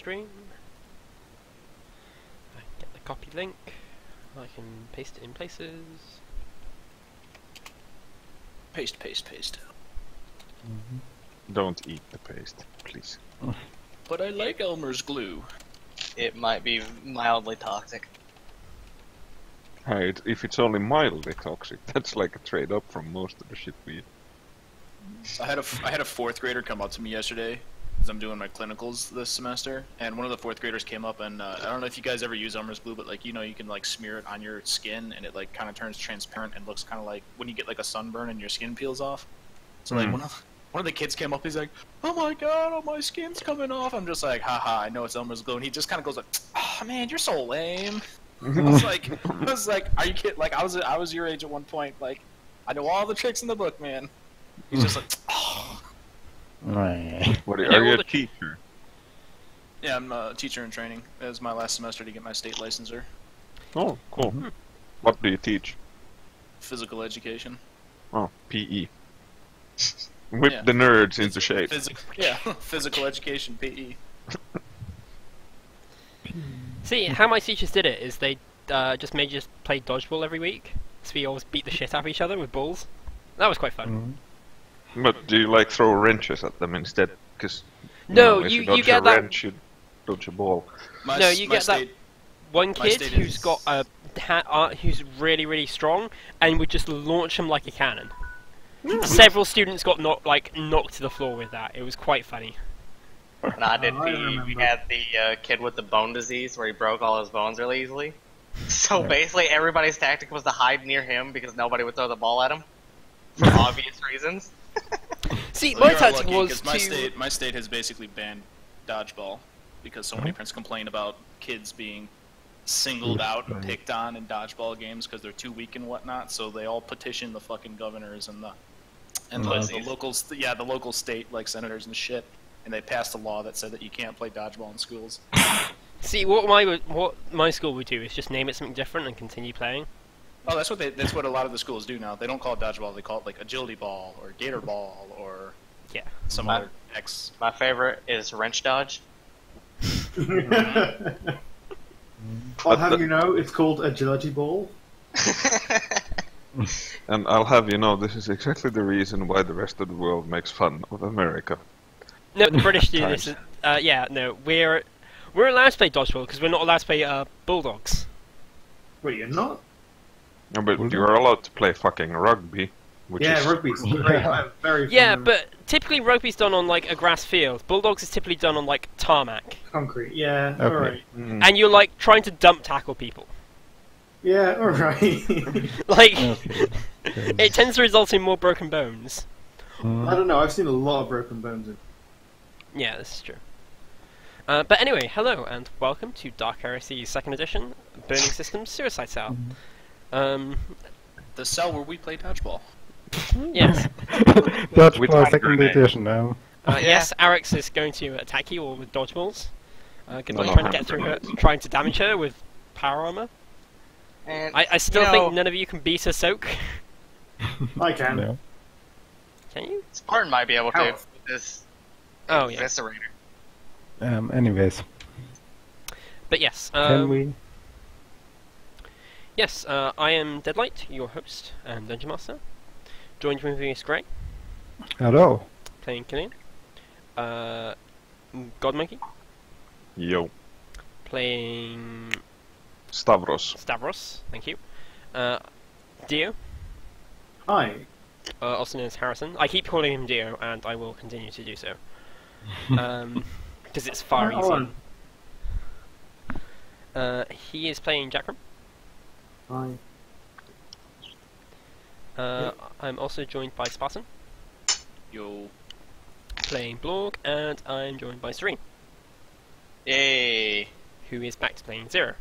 stream. I can get the copy link. I can paste it in places. Paste, paste, paste. Don't eat the paste, please. But I like Elmer's glue. It might be mildly toxic. Right, if it's only mildly toxic, that's like a trade up from most of the shit we eat. I had a 4th grader come up to me yesterday, because I'm doing my clinicals this semester, and one of the 4th graders came up and I don't know if you guys ever use Elmer's glue, but like, you know, you can like smear it on your skin and it like kind of turns transparent and looks kind of like when you get like a sunburn and your skin peels off. So like one of the kids came up, he's like, "Oh my god, oh my skin's coming off." I'm just like, haha, I know it's Elmer's glue, and he just kind of goes like, "Oh man, you're so lame." I was like, are you kidding? Like I was your age at one point. Like I know all the tricks in the book, man. He's just like, oh. Right. Are you a teacher? Yeah, I'm a teacher in training. It was my last semester to get my state licensure. Oh, cool. What do you teach? Physical education. Oh, PE. Whip the nerds into shape. Physical education, PE. See, how my teachers did it is they just made you play dodgeball every week. So we always beat the shit out of each other with balls. That was quite fun. But do you like throw wrenches at them instead? Because if you get a that. wrench, you dodge a ball. You get that one kid who's got a who's really, really strong and would just launch him like a cannon. Several students got knocked to the floor with that. It was quite funny. When I did PE, we had the kid with the bone disease where he broke all his bones really easily. So basically everybody's tactic was to hide near him because nobody would throw the ball at him. For obvious reasons. See, So my you're tactic lucky, was 'cause to... my state has basically banned dodgeball because so many parents complain about kids being singled out and picked on in dodgeball games because they're too weak and whatnot. So they all petition the fucking governors and the local state like senators and shit, and they passed a law that said that you can't play dodgeball in schools. See, what my school would do is just name it something different and continue playing. Oh, that's what a lot of the schools do now. They don't call it dodgeball; they call it like agility ball or gator ball or some other X. My favorite is wrench dodge. I'll have you know, it's called agility ball. And I'll have you know, this is exactly the reason why the rest of the world makes fun of America. No, the British do this. We're allowed to play dodgeball because we're not allowed to play bulldogs. Wait, you're not? No, but you're allowed to play fucking rugby. Rugby's great. I'm very fond of but typically rugby's done on like a grass field. Bulldogs is typically done on like tarmac. concrete. Yeah, Okay. alright. And you're like trying to dump tackle people. Yeah, alright. Like, Okay. it tends to result in more broken bones. I don't know, I've seen a lot of broken bones in. Yeah, this is true. But anyway, hello and welcome to Dark Heresy 2nd Edition, Burning Systems Suicide Cell. The cell where we play dodgeball. Yes. That's With for hand 2nd grenade. edition now. Yes, Arix is going to attack you all with dodgeballs. Going to No, trying to hand get through her, grenades. trying to damage her with power armor. And I still think none of you can beat her soak. I can. No. Can you? Spartan might be able to How? with this Oh yeah. eviscerator. Anyways, But yes. can we? Yes, I am Deadlight, your host and Dungeon Master. Joined with me is Grey, Hello. playing Killian. Godmonkey, Yo. playing Stavros. Stavros, thank you. Dio, Hi. also known as Harrison. I keep calling him Dio, and I will continue to do so. Because it's far Hold easier. He is playing Jackram. Hi. I'm also joined by Spartan, Yo. playing Blorg, and I'm joined by Serene, Yay! who is back to playing Zero.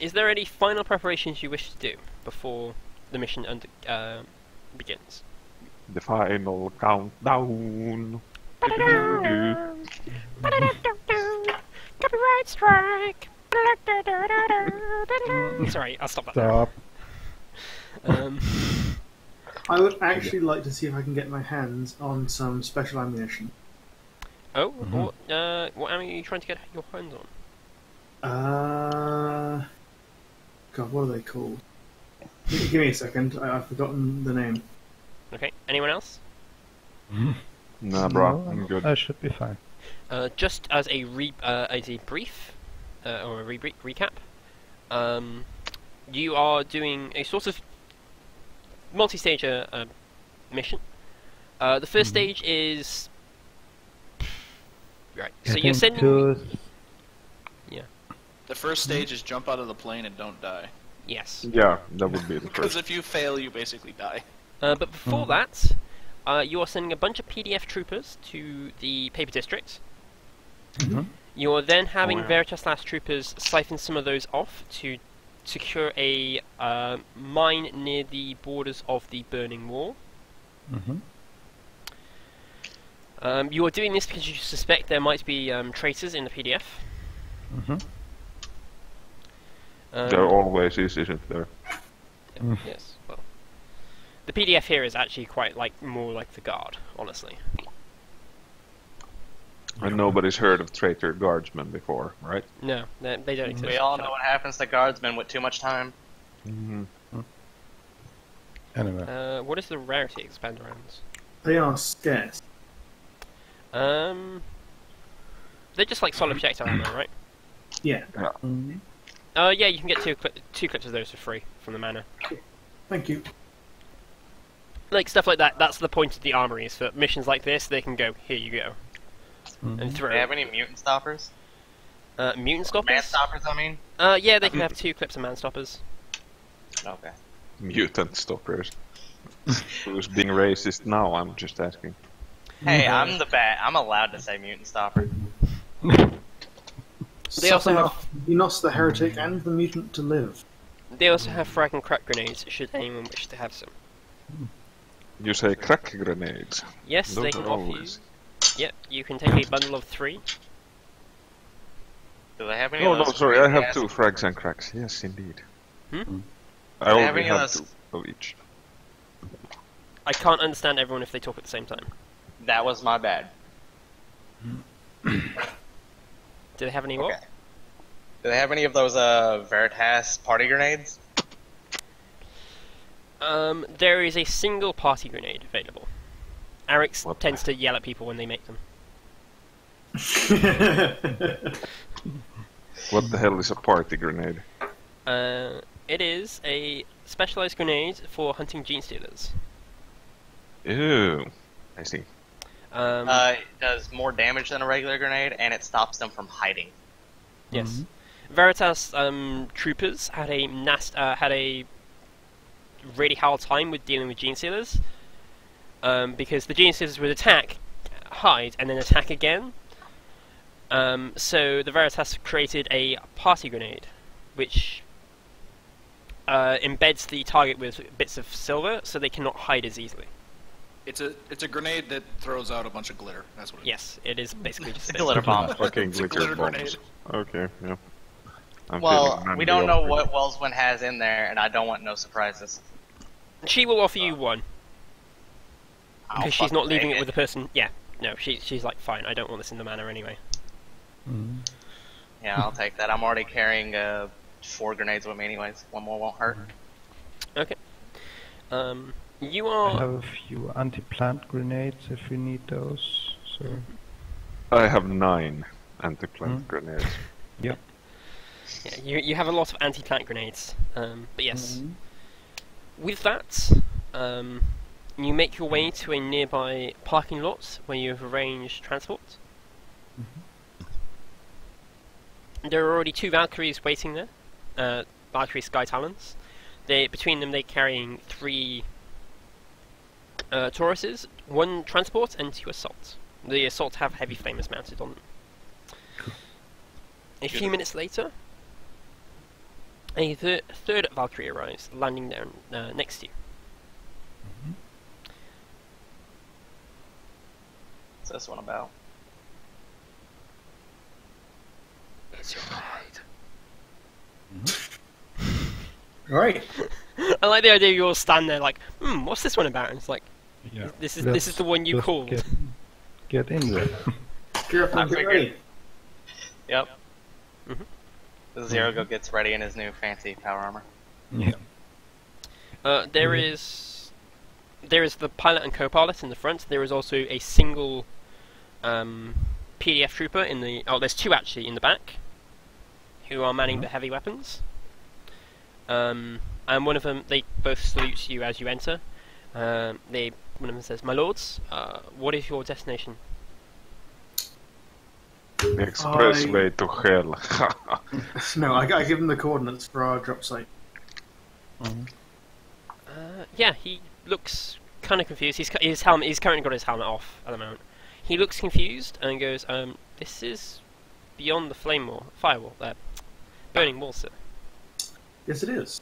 Is there any final preparations you wish to do before the mission begins? The final countdown. Copyright strike! Sorry, I'll stop that there. Stop. I would actually like to see if I can get my hands on some special ammunition. Oh, what ammo are you trying to get your hands on? God, what are they called? Give me a second. I've forgotten the name. Okay, anyone else? Nah, bro, No, I'm good. I should be fine. Just as a brief or a recap, you are doing a sort of multi-stage mission. The first stage is right. So you're sending. Yeah. The first stage is jump out of the plane and don't die. Yes. Yeah, that would be the Because first. if you fail, you basically die. But before that, you are sending a bunch of PDF troopers to the Paper District. You are then having Veritas Last troopers siphon some of those off to secure a mine near the borders of the Burning Wall. You are doing this because you suspect there might be traitors in the PDF. There always is, isn't there? Yes, well. The PDF here is actually quite more like the Guard, honestly. And nobody's heard of traitor guardsmen before, right? No, they don't exist. We all know what happens to guardsmen with too much time. Anyway. What is the rarity expander rounds? They are scarce. They're just like solid projectile ammo, right? Yeah. Yeah, you can get two clips of those for free from the manor. Thank you. Like stuff like that. That's the point of the armories. For missions like this, they can go, here you go, and throw. Do they have any mutant stoppers? Mutant stoppers? Man stoppers, I mean. Yeah, they can have 2 clips of man stoppers. Okay. Mutant stoppers. Who's being racist now? I'm just asking. Hey, I'm the bat. I'm allowed to say mutant stopper. They also have Enos the heretic and the mutant to live. They also have frag and crack grenades. Should anyone wish to have some? You say crack grenades. Yes, Those they can are offer you. always- Yep, you can take a bundle of 3. Do they have any Oh of no, those sorry, I crazy have ass- 2 frags and cracks. Yes, indeed. Hmm? I Do they have already any of have those- 2 of each. I can't understand everyone if they talk at the same time. That was my bad. Do they have any what? Okay. Do they have any of those Veritas party grenades? There is a single party grenade available. Arix What? tends to yell at people when they make them. What the hell is a party grenade? It is a specialized grenade for hunting gene stealers. Ew. I see. It does more damage than a regular grenade, and it stops them from hiding. Yes. Veritas troopers had a really hard time with dealing with gene stealers, because the gene stealers would attack, hide, and then attack again. So the Veritas created a party grenade, which embeds the target with bits of silver, so they cannot hide as easily. It's a grenade that throws out a bunch of glitter. That's what it is. Yes, it is basically just It's a glitter bomb. Fucking It's a glitter glitter bombs. grenade. Okay, yeah. I'm Well, feeling we don't know none what Wellswin has in there, and I don't want no surprises. She will offer you one, I'll because she's not fucking leaving take it with the person. Yeah, no, she's like, fine, I don't want this in the manor anyway. Yeah, I'll take that. I'm already carrying 4 grenades with me anyways. One more won't hurt. Okay. You I are. have a few anti-plant grenades if you need those. So I have 9 anti-plant grenades. Yeah, you have a lot of anti-plant grenades. But yes. With that, you make your way to a nearby parking lot where you have arranged transport. There are already 2 Valkyries waiting there. Valkyrie Sky Talons. Between them, they're carrying 3 Tauruses, 1 transport, and 2 assault. The assault have heavy flamers mounted on them. A few minutes later, a third Valkyrie arrives, landing down next to you. What's this one about? It's your ride. Right. I like the idea you all stand there like, what's this one about? And it's like, yeah, this is the one you just called. Get in there. Gear up and get ready. Yep. Mm-hmm. Zero go gets ready in his new fancy power armor. Yeah. There is the pilot and co-pilot in the front. There is also a single PDF trooper in the... Oh, there's two actually in the back, who are manning the heavy weapons. And one of them, they both salute you as you enter. One of them says, "My lords, what is your destination?" The expressway to hell. No, I give him the coordinates for our drop site. Yeah, he looks kind of confused. He's currently got his helmet off at the moment. He looks confused and goes, "This is beyond the firewall, burning wall, sir." Yes, it is.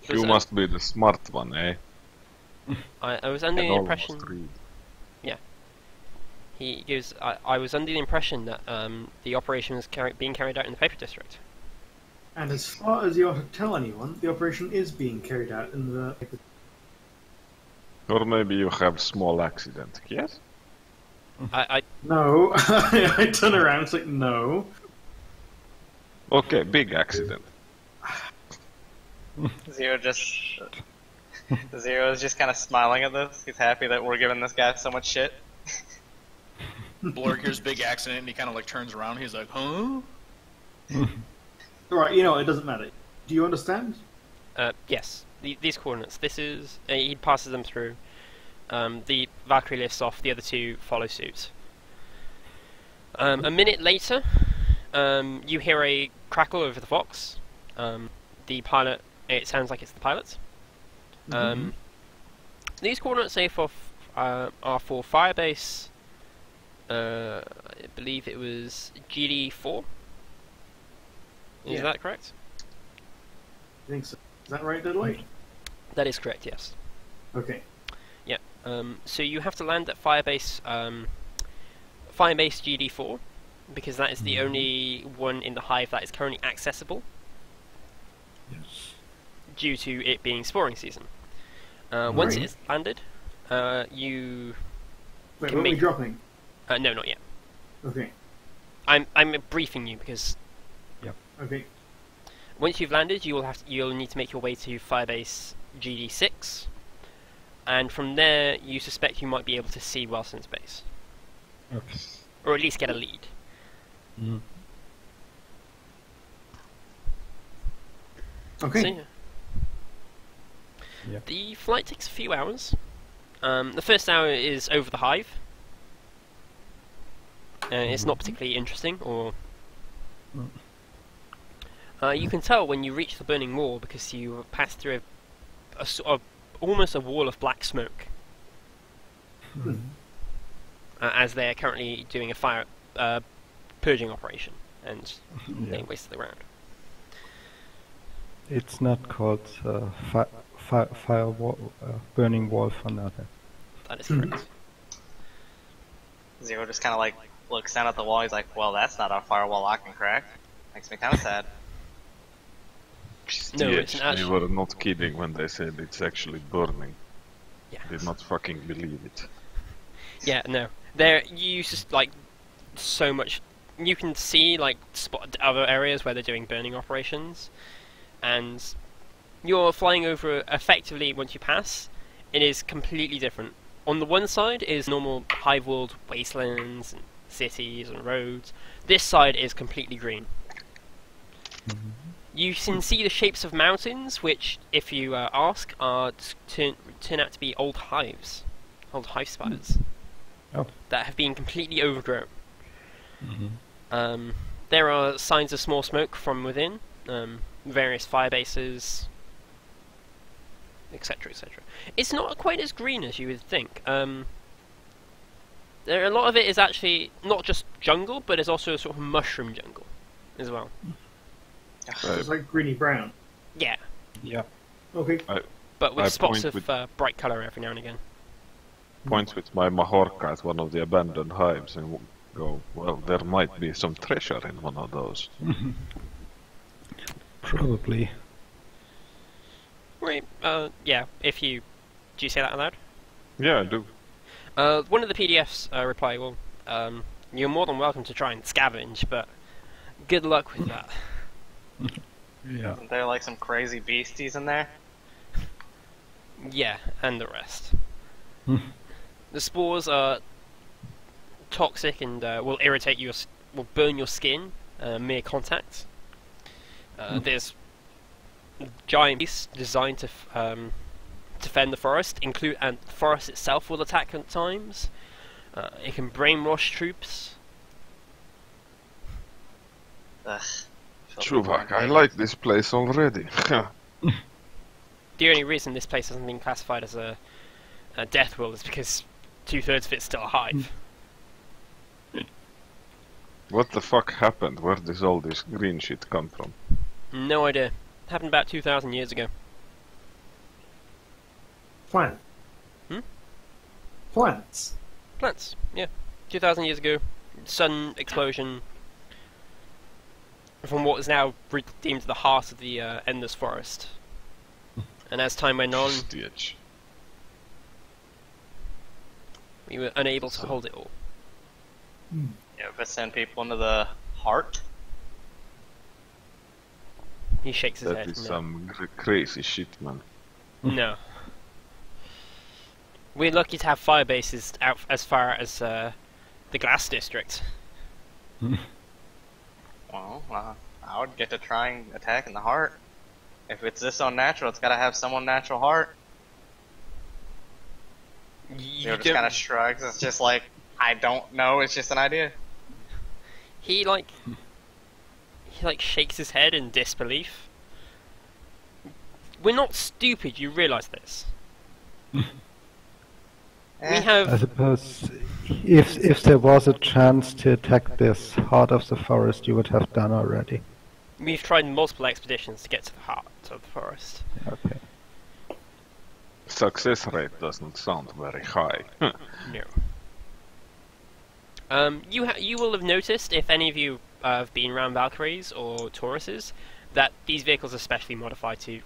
You must be the smart one, eh? I was under the Can impression. almost read. Yeah. He goes, I was under the impression that the operation was being carried out in the paper district. And as far as you are to tell anyone, the operation is being carried out in the... Or maybe you have small accident, yes? No. I turn around, it's like, no. Okay, big accident. Zero is just kind of smiling at this. He's happy that we're giving this guy so much shit. Blork hears big accident and he kind of like turns around. He's like, huh? Alright, you know, it doesn't matter. Do you understand? Yes. These coordinates. This is... he passes them through. The Valkyrie lifts off. The other two follow suit. A minute later, you hear a crackle over the Fox. The pilot... It sounds like it's the pilot. These coordinates are for Firebase... I believe it was GD4. Is that correct? I think so. Is that right, Deadlight? That is correct, yes. Okay. Yeah. So you have to land at Firebase GD4, because that is the only one in the hive that is currently accessible. Yes. Due to it being sporing season. Once it's landed, you... Wait, when are we dropping? No, not yet. Okay. I'm briefing you because... Okay. Once you've landed, you'll need to make your way to Firebase GD6, and from there you suspect you might be able to see Wilson's base. Okay. Or at least get a lead. Okay. So, yeah. The flight takes a few hours. The first hour is over the hive. It's not particularly interesting, or... you can tell when you reach the burning wall because you pass through a sort of almost a wall of black smoke. As they're currently doing a fire purging operation, and they wasted the round. It's not called firewall, burning wall for nothing. That is correct. Zero just kind of like looks down at the wall. He's like, "Well, that's not a firewall I can crack." Makes me kind of sad. No, yes, it's an they were not kidding when they said it's actually burning. Yeah. Did not fucking believe it. Yeah, no. There, you just like so much. You can see like other areas where they're doing burning operations, and you're flying over. Effectively, once you pass, it is completely different. On the one side is normal hive world wastelands and cities and roads. This side is completely green. You can see the shapes of mountains, which, if you ask, are turn out to be old hives, old hive spires that have been completely overgrown. There are signs of small smoke from within, various fire bases, etc., etc. It's not quite as green as you would think. A lot of it is actually not just jungle, but it's also a sort of mushroom jungle as well. It's like greeny brown. Yeah. Yeah. Okay. But with spots of bright colour every now and again. Points with my Mahorka at one of the abandoned hives and go, well, there might be some treasure in one of those. Probably. Right, yeah, if you... Do you say that aloud? Yeah, I do. One of the PDFs reply, well, you're more than welcome to try and scavenge, but good luck with that. Yeah. Isn't there like some crazy beasties in there? Yeah, and the rest. Hmm. The spores are toxic and will irritate you, will burn your skin, mere contact. There's giant beasts designed to defend the forest, and the forest itself will attack at times. It can brainwash troops. Ugh. Chuvak, I like this place already. The only reason this place hasn't been classified as a death world is because 2/3 of it's still a hive. What the fuck happened? Where does all this green shit come from? No idea. Happened about 2,000 years ago. Planet. Hmm? Planets. Plants, yeah. 2,000 years ago, sun explosion from what is now deemed the heart of the endless forest. And as time went on, Stitch. we were unable to hold it all. You ever send people into the heart? He shakes his That head. is No. some crazy shit, man. No. We're lucky to have fire bases out as far as the glass district. Well, I would get to trying attacking the heart. If it's this unnatural, it's gotta have someone natural heart. You Zero just don't- kind of shrugs. It's just like, I don't know. It's just an idea. He shakes his head in disbelief. We're not stupid, you realise this. We Eh, I have suppose if there was a chance to attack this heart of the forest, you would have done already. we've tried multiple expeditions to get to the heart of the forest. Okay. Success rate doesn't sound very high. No. You will have noticed, if any of you have been around Valkyries or Tauruses, that these vehicles are specially modified to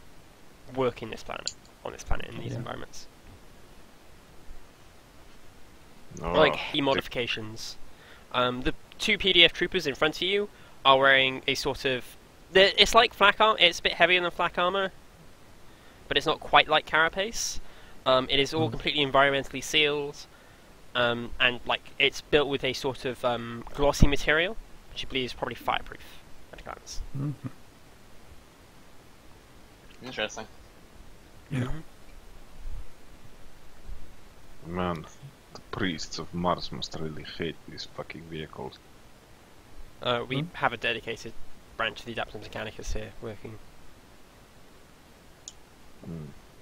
work in this planet, in these Yeah. environments. Oh, Like heavy modifications. The two PDF troopers in front of you are wearing a sort of... It's like flak armor. It's a bit heavier than flak armor, but it's not quite like carapace. It is all completely environmentally sealed, and like it's built with a sort of glossy material, which I believe is probably fireproof at a glance. Interesting. Man, the priests of Mars must really hate these fucking vehicles. We have a dedicated branch of the Adaptors Mechanicus here working.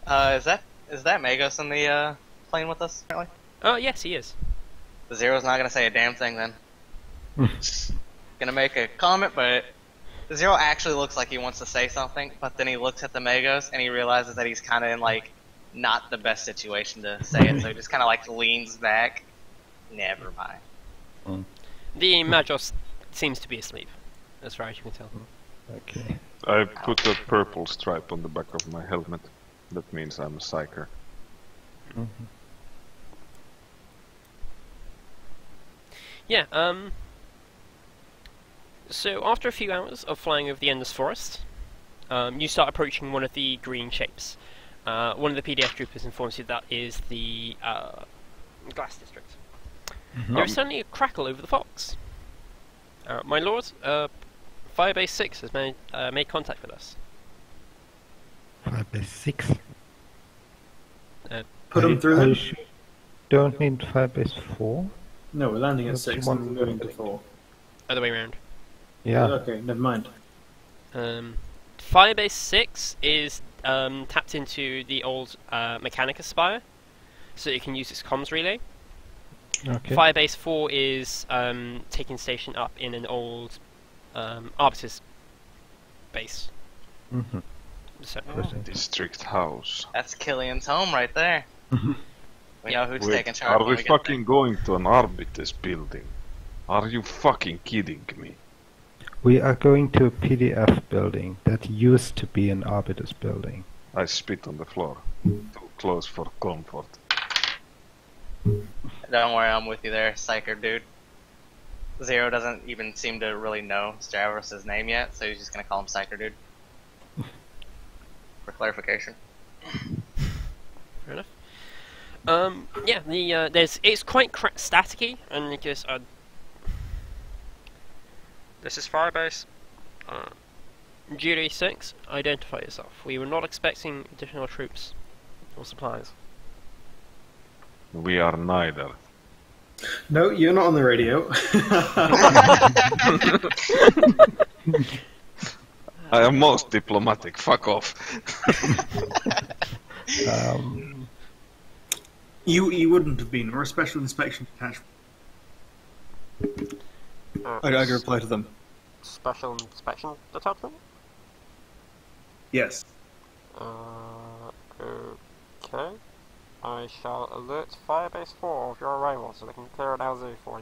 Is that Magos in the plane with us currently? Oh yes, he is. The Zero's not gonna say a damn thing then. Gonna make a comment, but the Zero actually looks like he wants to say something, but then he looks at the Magos and he realizes that he's kind of in like not the best situation to say it, so he just kind of like leans back. Never mind. The Magos seems to be asleep, as far as you can tell. Okay. I put a purple stripe on the back of my helmet. That means I'm a psyker. Yeah, so after a few hours of flying over the endless forest, you start approaching one of the green shapes. One of the PDF troopers informs you that is the glass district. There is suddenly a crackle over the fox. My lord, Firebase 6 has made contact with us. 5/6. Put them through Are them. you sure? Don't need 5/4. No, we're landing at That's 6 one and we're going to thing. 4. Other way around. Yeah. Okay, never mind. Firebase 6 is tapped into the old Mechanicus Spire, so it can use its comms relay. Okay. Firebase 4 is taking station up in an old Arbiter's base. Mhm. So, District house. That's Killian's home right there. We know who's Wait, taking charge. are when we get fucking going to an Arbites building? Are you fucking kidding me? We are going to a PDF building that used to be an Arbitus building. I spit on the floor. Too close for comfort. there. Don't worry, I'm with you there, psycher dude. Zero doesn't even seem to really know Stavros' name yet, so he's just gonna call him Psyker Dude. For clarification. Fair enough. Yeah, it's quite staticky, and because this is Firebase. GD6, identify yourself. We were not expecting additional troops or supplies. We are neither. No, you're not on the radio. I am most diplomatic. Fuck off. You wouldn't have been. We're a special inspection detachment. I can reply to them. Special inspection detachment? Yes. Okay. I shall alert Firebase 4 of your arrival so they can clear an LZ for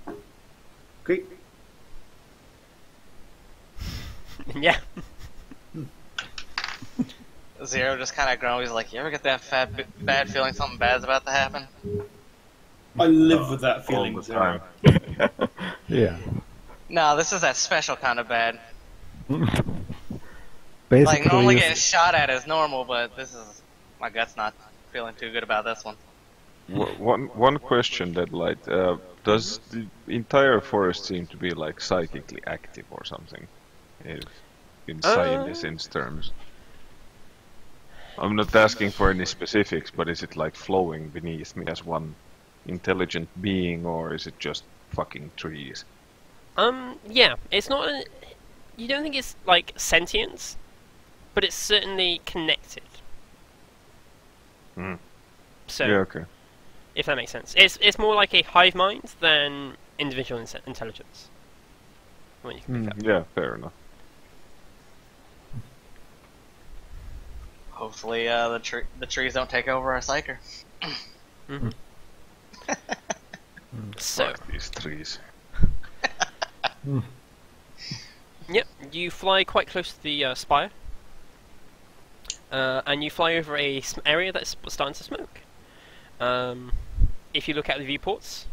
you. Okay. Yeah. Zero just kind of grumbles. He's like, you ever get that bad feeling something bad's about to happen? I live with that feeling. All the time. Yeah. No, this is that special kind of bad. Basically, Like, normally it's- getting shot at is normal, but this is... My gut's not feeling too good about this one. One question, Deadlight. Does the entire forest seem to be like psychically active or something? If in science terms. I'm not asking for any specifics, but is it like flowing beneath me as one intelligent being, or is it just fucking trees? Yeah, it's not you don't think it's like sentience, but it's certainly connected. Hmm. So, Yeah, okay. if that makes sense. It's more like a hive mind than individual intelligence. When you can pick up. Yeah, fair enough. Hopefully, the trees don't take over our psyker. Mm-hmm. So, Fuck these trees. yep, you fly quite close to the spire, and you fly over a area that's starting to smoke. If you look at the viewports,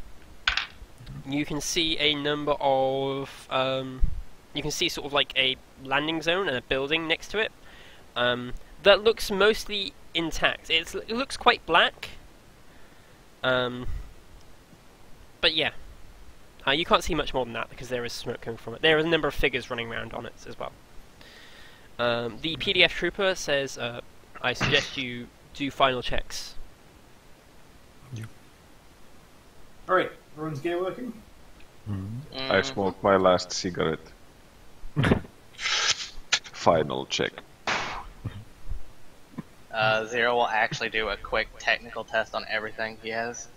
you can see a number of you can see sort of like a landing zone and a building next to it. That looks mostly intact. It looks quite black. But yeah. You can't see much more than that because there is smoke coming from it. There are a number of figures running around on it as well. The PDF trooper says, I suggest you do final checks. Alright, everyone's gear working? I smoked my last cigarette. Final check. Zero will actually do a quick technical test on everything he has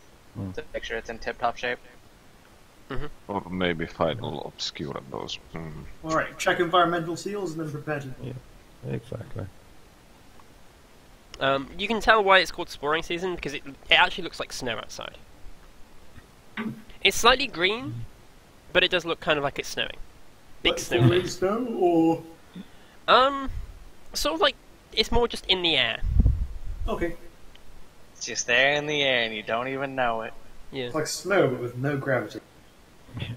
to make sure it's in tip-top shape. Or maybe final obscure those. Alright, check environmental seals and then prepare to... Yeah, exactly. You can tell why it's called Sporing Season because it actually looks like snow outside. It's slightly green, but it does look kind of like it's snowing. Big Like snow. falling snow, or... Sort of like it's more just in the air. Okay. It's just there in the air and you don't even know it. Yeah. It's like snow, but with no gravity.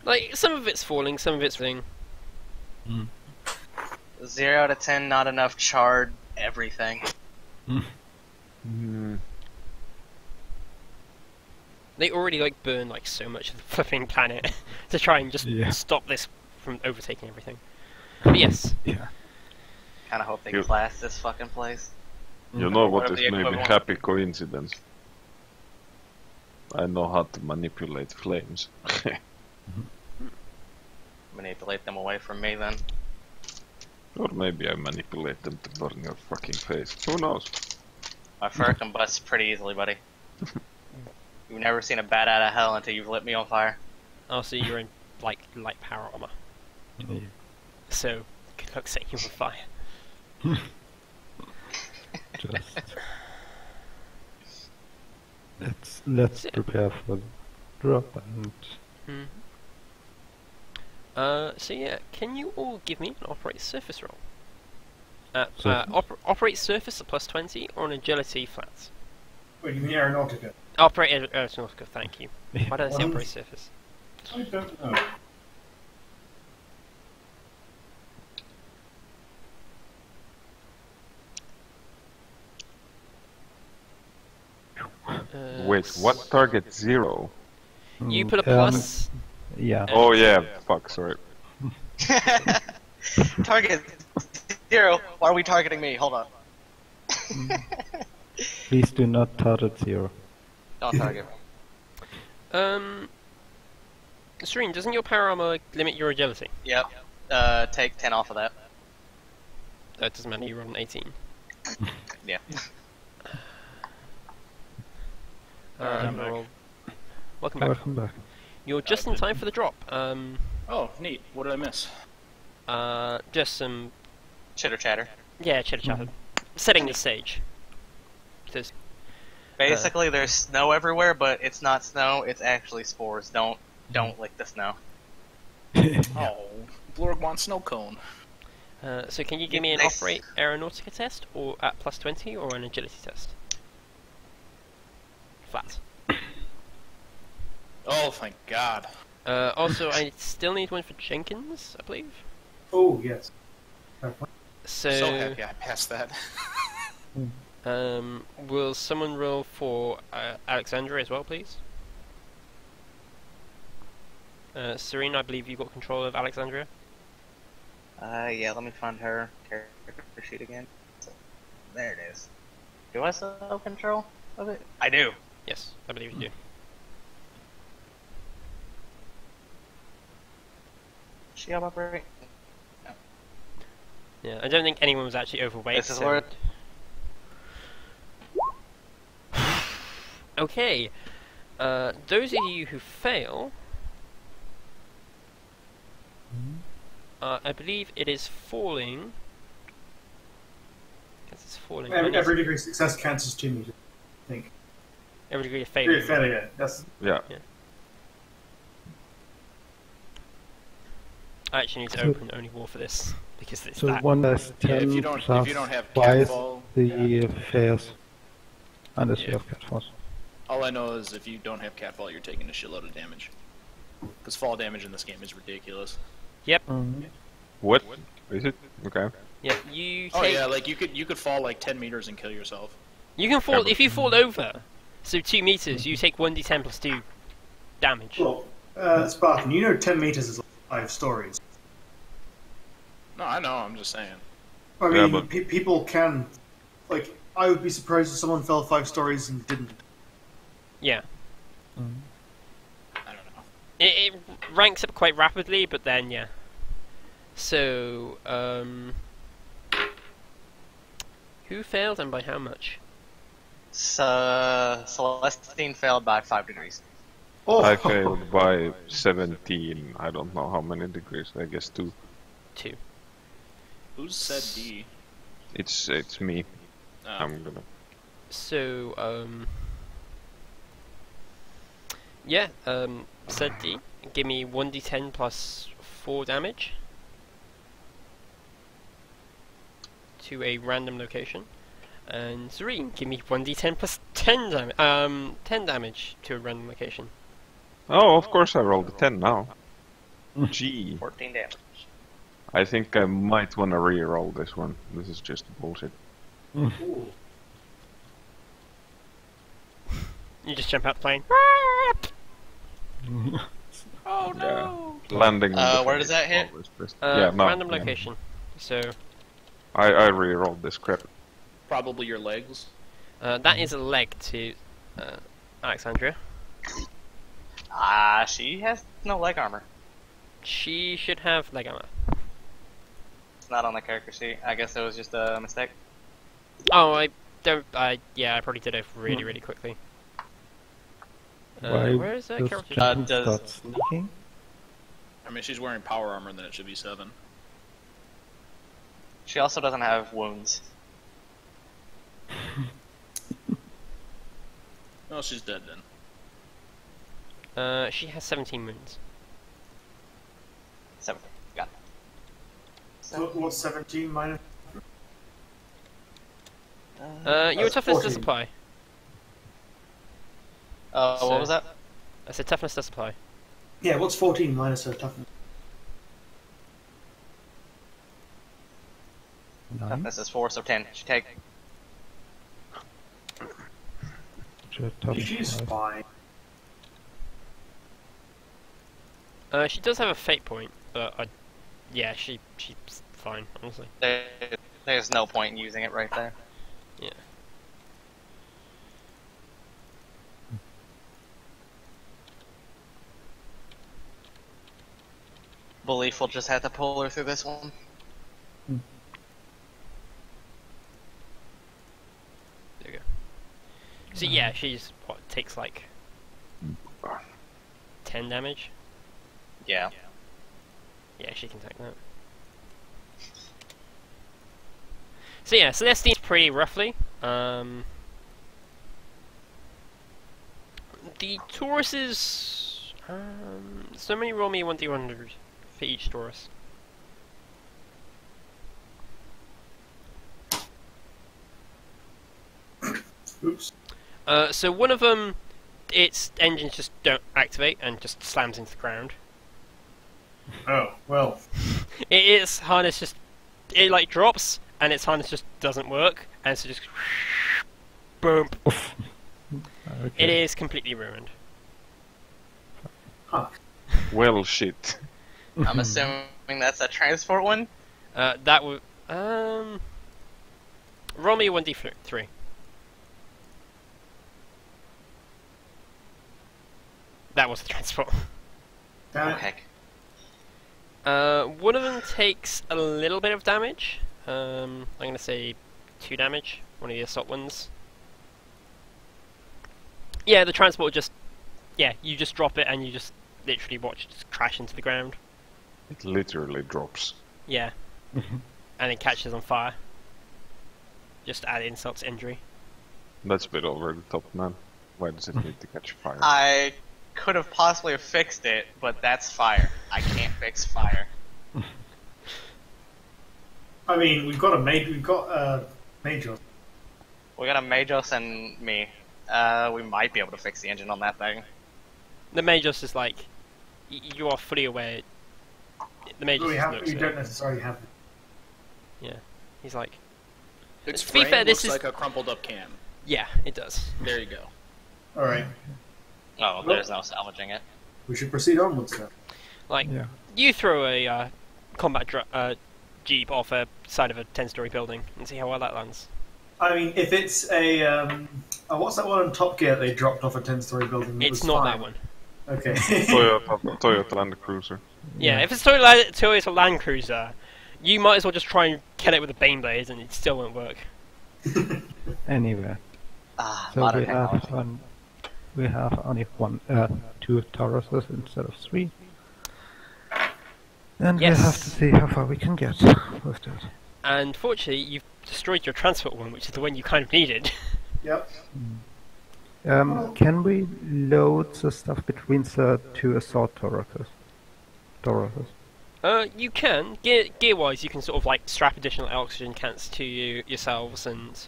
Like some of it's falling, some of it's falling. 0 out of 10, not enough charred everything. They already like burn like so much of the flipping planet to try and just stop this from overtaking everything. But yes. Yeah. Kinda hope they class this fucking place. You know what Whatever is the maybe equivalent. happy coincidence? I know how to manipulate flames. Manipulate them away from me then. Or maybe I manipulate them to burn your fucking face. Who knows? My fur combusts pretty easily, buddy. You've never seen a bat out of hell until you've lit me on fire. Oh, so you're in like light power armor. Yeah. So good luck setting you on fire. Just let's prepare for the drop and So yeah, can you all give me an operate surface roll? Surface? Operate surface at +20 or an agility flat. Wait, you mean aeronautica? Operate aeronautica, thank you. Yeah. Why did I say operate surface? I don't know. Wait, what target 0? You put a plus. Yeah. Oh yeah, fuck, sorry. Target 0. Why are we targeting me? Hold on. Please do not target 0. Don't target me. Serene, doesn't your power armor limit your agility? Yep. Take 10 off of that. That doesn't matter, you roll an 18. Yeah. I'm back. Welcome back. Welcome back. You're just in time for the drop. Oh, neat. What did I miss? Just some, Chitter chatter. yeah, chitter chatter. Setting the stage. Just, Basically, there's snow everywhere, but it's not snow. It's actually spores. Don't lick the snow. Oh, Blorg wants snow cone. so can you give me an Nice. operate aeronautica test, or at plus 20, or an agility test? Flat. Oh, thank God. Also, I still need one for Jenkins, I believe. Oh, yes. So, So happy I passed that. will someone roll for Alexandria as well, please? Serene, I believe you got control of Alexandria. Yeah, let me find her character sheet again. There it is. Do I still have control of it? I do. Yes, I believe you do. She up operate? Yeah, I don't think anyone was actually overweight. This is so... where Okay, those of you who fail, I believe it is falling. Yes, it's falling. Every degree of success counts as 2 meters, I think. Every degree of Degree failure. of failure, that's... Yeah. I actually need to So- open only war for this because it's So that. 1 less 10 Yeah, if you don't plus have twice catfall, the fails. Unless Yeah. you have catfalls. all I know is if you don't have catfall, you're taking a shitload of damage. Because fall damage in this game is ridiculous. What? Is it? Okay. Yeah, you Oh take. yeah, like you could fall like 10 meters and kill yourself. You can fall if you fall over. So 2 meters, you take 1d10 plus 2 damage. Well, Spartan, you know 10 meters is like 5 stories. No, I know. I'm just saying. I Yeah, mean, but- people can... Like, I would be surprised if someone fell 5 stories and didn't. Yeah, I don't know. it ranks up quite rapidly, but then yeah. So who failed and by how much? Celestine failed by 5 degrees. Oh, I failed by 17. I don't know how many degrees. I guess 2. 2. Who's said D? It's me. Oh. I'm gonna. So yeah, said D. Give me 1d10 plus 4 damage to a random location. And Serene, give me 1d10 plus 10 damage. 10 damage to a random location. Oh, of course I rolled a 10 now. Gee. 14 damage. I think I might wanna re-roll this one. This is just bullshit. Ooh. You just jump out the plane. Oh no! Landing. on the Where face, does that hit? always best. Yeah, no, Random yeah. location. So I re-rolled this crap. Probably your legs. that is a leg to Alexandria. She has no leg armor. She should have leg armor. It's not on the character sheet. I guess it was just a mistake. Oh, I don't. Yeah, I probably did it really quickly. Why Where is that does character? Jenkins does- start sneaking? I mean, she's wearing power armor, then it should be 7. She also doesn't have wounds. No, she's dead then. She has 17 wounds. 7. Got it. So what's 17 minus? Your toughness does 14. apply. What was that? I said toughness does apply. Yeah, what's 14 minus her toughness? Toughness is 4, so 10. She take. She's fine. She does have a fate point, but yeah, she's fine, honestly. There's no point in using it right there. Yeah. Belief will just have to pull her through this one. There you go. So yeah, she's what takes like 10 damage. Yeah. Yeah, she can take that. So yeah, Celestine's pretty roughly. The Tauruses. Somebody roll me 1d100 for each Taurus. Oops. So one of them, its engines just don't activate and just slams into the ground. Oh, well. Its harness just, it like drops, and its harness just doesn't work, and so just boom. Okay. It is completely ruined. Huh. Well, shit. I'm assuming that's a transport one? That would roll me 1d3. That was the transport. Damn Oh, it. heck. One of them takes a little bit of damage. I'm gonna say 2 damage. One of the assault ones. Yeah, the transport just, yeah, you just drop it and you just literally watch it just crash into the ground. It literally drops. Yeah, and it catches on fire. Just to add insult to injury. That's a bit over the top, man. Why does it need to catch fire? I could have possibly fixed it, but that's fire. I can't fix fire. I mean, we've got a major. We got a Magos and me. We might be able to fix the engine on that thing. The Magos is like, you are fully aware. The Magos We looks don't it. necessarily have. Yeah, he's like, Its To be frame fair, this looks is- like a crumpled up can. yeah, it does. There you go. All right, Oh, there's no salvaging it. we should proceed onwards then. Like, Yeah. you throw a combat jeep off a side of a 10-story building and see how well that lands. I mean, if it's what's that one on Top Gear they dropped off a 10-story building? That It's was not fine? that one. Okay. Toyota Land Cruiser. Yeah, if it's Toyota Land Cruiser, you might as well just try and kill it with a Baneblade and it still won't work. Anyway, Ah, so modern we technology. have only 2 Tauruses instead of 3. And Yes. we have to see how far we can get with that. And fortunately, you've destroyed your transport one, which is the one you kind of needed. Yep. Can we load the stuff between the 2 assault Tauruses? You can. Gear-wise, you can sort of like strap additional oxygen cans to you yourselves and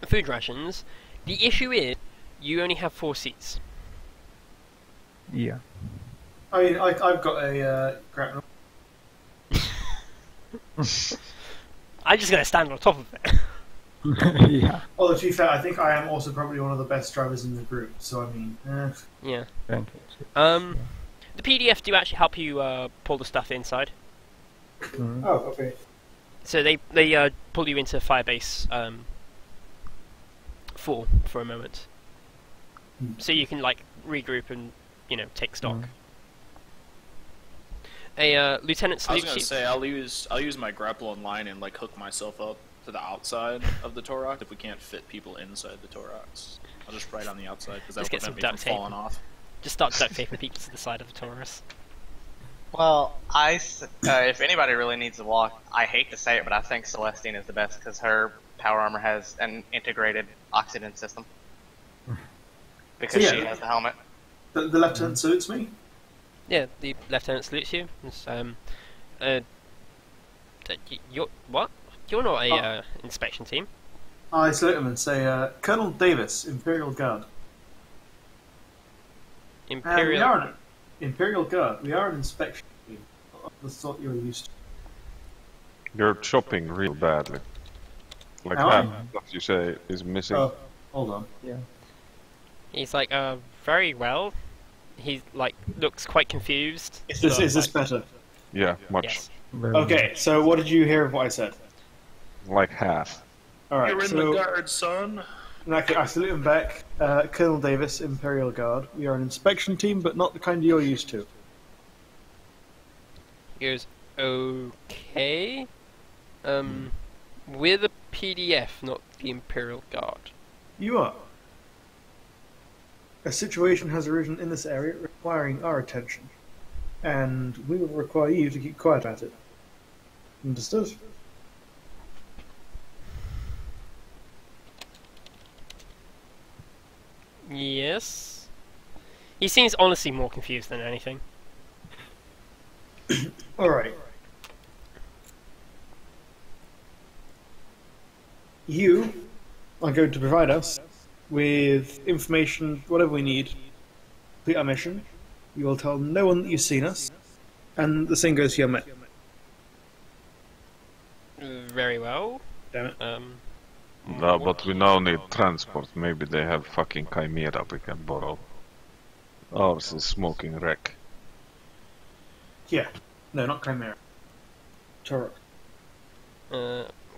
food rations. The issue is, you only have 4 seats. Yeah. I mean, I've got a grapnel. I'm just going to stand on top of it. Yeah. Although to be fair, I think I am also probably one of the best drivers in the group. So I mean, Yeah. Thank you. The PDF do actually help you pull the stuff inside. oh, okay. So they pull you into Firebase 4 for a moment. So you can like regroup and, you know, take stock. A lieutenant I was salutes gonna you. say I'll use my grapple online and like hook myself up to the outside of the Torok if we can't fit people inside the Toroks. I'll just ride on the outside because Just that'll get some prevent me duct from tape. falling off. Just start duct taping people to the side of the Taurus. Well, if anybody really needs to walk, I hate to say it, but I think Celestine is the best because her power armor has an integrated oxygen system. Because So, she yeah. has the helmet. The lieutenant suits me. Yeah, the lieutenant salutes you. It's, you're what? You're not a inspection team. I salute him and say, Colonel Davis, Imperial Guard. We Imperial. are an Imperial Guard. We are an inspection team of the sort you're used to. You're chopping real badly. Like Am I? half stuff you say is missing. Oh, hold on. He's like, very well. He like looks quite confused. Is this better? Yeah, much. Yes. Okay, so what did you hear of what I said? Like half. Alright, You're in so the guard, son. okay, I salute him back. Colonel Davis, Imperial Guard. We are an inspection team, but not the kind you're used to. He goes, okay. We're the PDF, not the Imperial Guard. You are. A situation has arisen in this area requiring our attention, and we will require you to keep quiet about it. Understood? Yes. He seems honestly more confused than anything. Alright. You are going to provide us with information, whatever we need, to complete our mission. You will tell no one that you've seen us, and the same goes for your men. Very well. Damn it. No, but we now need transport. Maybe they have fucking Chimera we can borrow. Ours is smoking wreck. Yeah. No, not Chimera. Turret.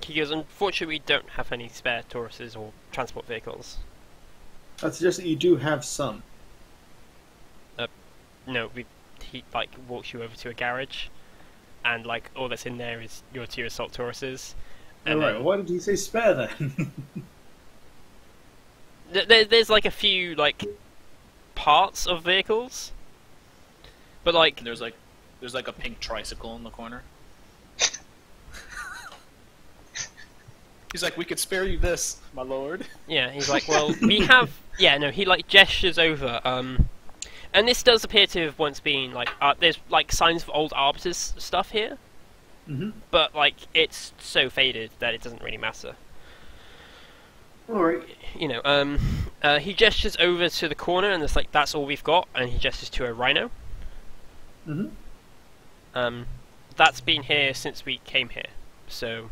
He goes, unfortunately we don't have any spare Tauruses or transport vehicles. I'd suggest that you do have some. No, he like walks you over to a garage, and like all that's in there is your 2 assault Tauruses. And Alright, well, why did he say spare then? there's like a few like parts of vehicles, but like There's like a pink tricycle in the corner. He's like, we could spare you this, my lord. yeah, he's like, well, we have. Yeah, no, he like gestures over. And this does appear to have once been like there's like signs of old Arbiter's stuff here. But like it's so faded that it doesn't really matter. Alright. You know, he gestures over to the corner and it's like that's all we've got, and he gestures to a rhino. That's been here since we came here, so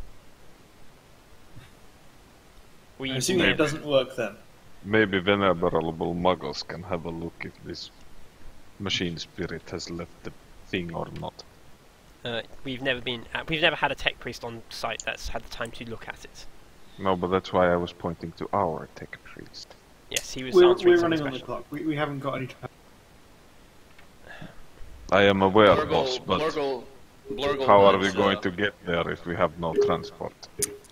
I assume it doesn't work then. Maybe venerable muggles can have a look if this machine spirit has left the thing or not. we've never had a tech priest on site that's had the time to look at it. No, but that's why I was pointing to our tech priest. Yes, he was We're answering running some on the questions. clock. We haven't got any time. I am aware, Blurgle, boss, but Blurgle how are we nudged, going to get there if we have no transport?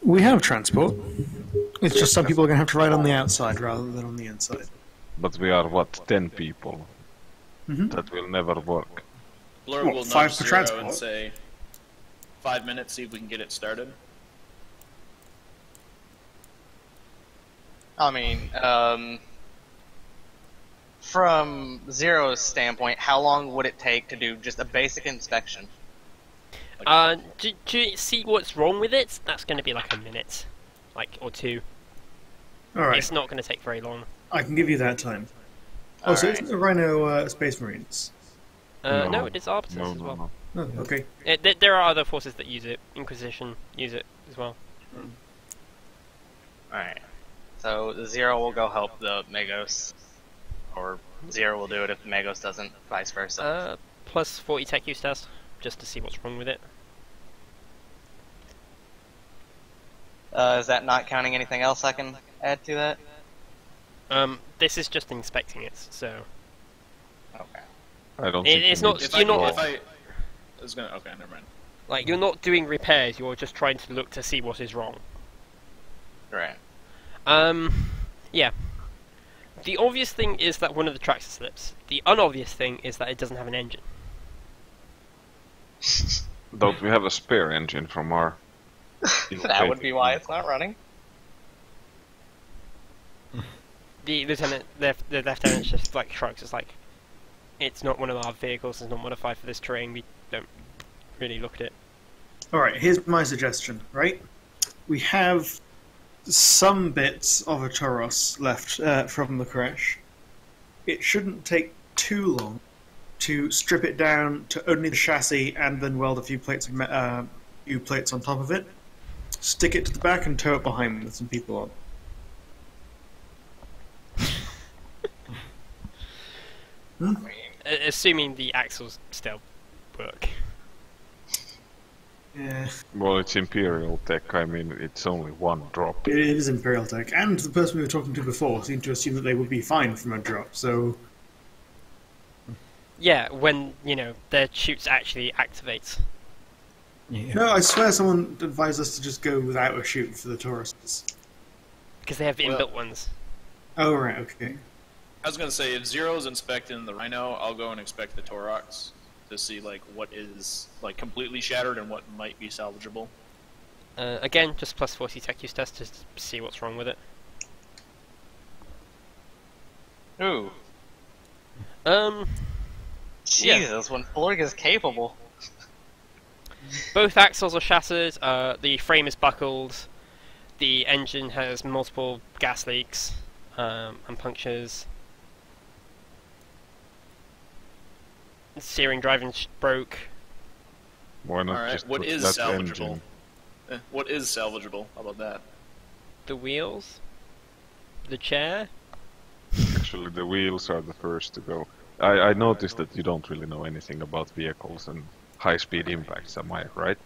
We have transport. It's just some people are going to have to ride on the outside rather than on the inside. But we are, what, 10 people? That will never work. Blurg What, will 5 nudge for Zero transport? and say, 5 minutes, see if we can get it started. I mean, from Zero's standpoint, how long would it take to do just a basic inspection? To see what's wrong with it, that's going to be like a minute, like or 2. Alright, It's not going to take very long. I can give you that time. Oh, so Alright. isn't the Rhino Space Marines? No, it is Arbiters No, as well. no. Oh, okay. There are other forces that use it. Inquisition use it as well. Alright. So Zero will go help the Magos. Or Zero will do it if the Magos doesn't, vice versa. Plus 40 tech use test, just to see what's wrong with it. Is that not counting anything else I can add to that? This is just inspecting it, so Okay. I don't It- think it's we not- need If to you're go. not- I was gonna, okay, never mind. like you're not doing repairs. You're just trying to look to see what is wrong. Right. Yeah. The obvious thing is that one of the tracks slips. The unobvious thing is that it doesn't have an engine. Don't we have a spare engine from our... That would be why it's not running. The lieutenant just like shrugs. It's like, it's not one of our vehicles. It's not modified for this terrain. We don't really look at it. Alright, here's my suggestion, right? We have some bits of a Tauros left from the crash. It shouldn't take too long to strip it down to only the chassis and then weld a few plates on top of it, stick it to the back and tow it behind with some people on. Assuming the axles still work. Yeah. Well, it's Imperial tech. I mean, it's only one drop. It is Imperial Tech, and the person we were talking to before seemed to assume that they would be fine from a drop, so... Yeah, when, you know, their chutes actually activate. Yeah. No, I swear someone advised us to just go without a chute for the tourists. Because they have inbuilt ones. Oh, right, okay. I was gonna say, if Zero's inspecting the Rhino, I'll go and inspect the Torox to see like what is like completely shattered and what might be salvageable. Again, just plus 40 tech use test to see what's wrong with it. Ooh. Jesus, when Florg is capable. Both axles are shattered, the frame is buckled, the engine has multiple gas leaks and punctures. Steering driving broke. Why not Alright, just what put is that salvageable? engine? What is salvageable? How about that? The wheels, the chair. Actually, the wheels are the first to go. I noticed that you don't really know anything about vehicles and high-speed impacts, am I right?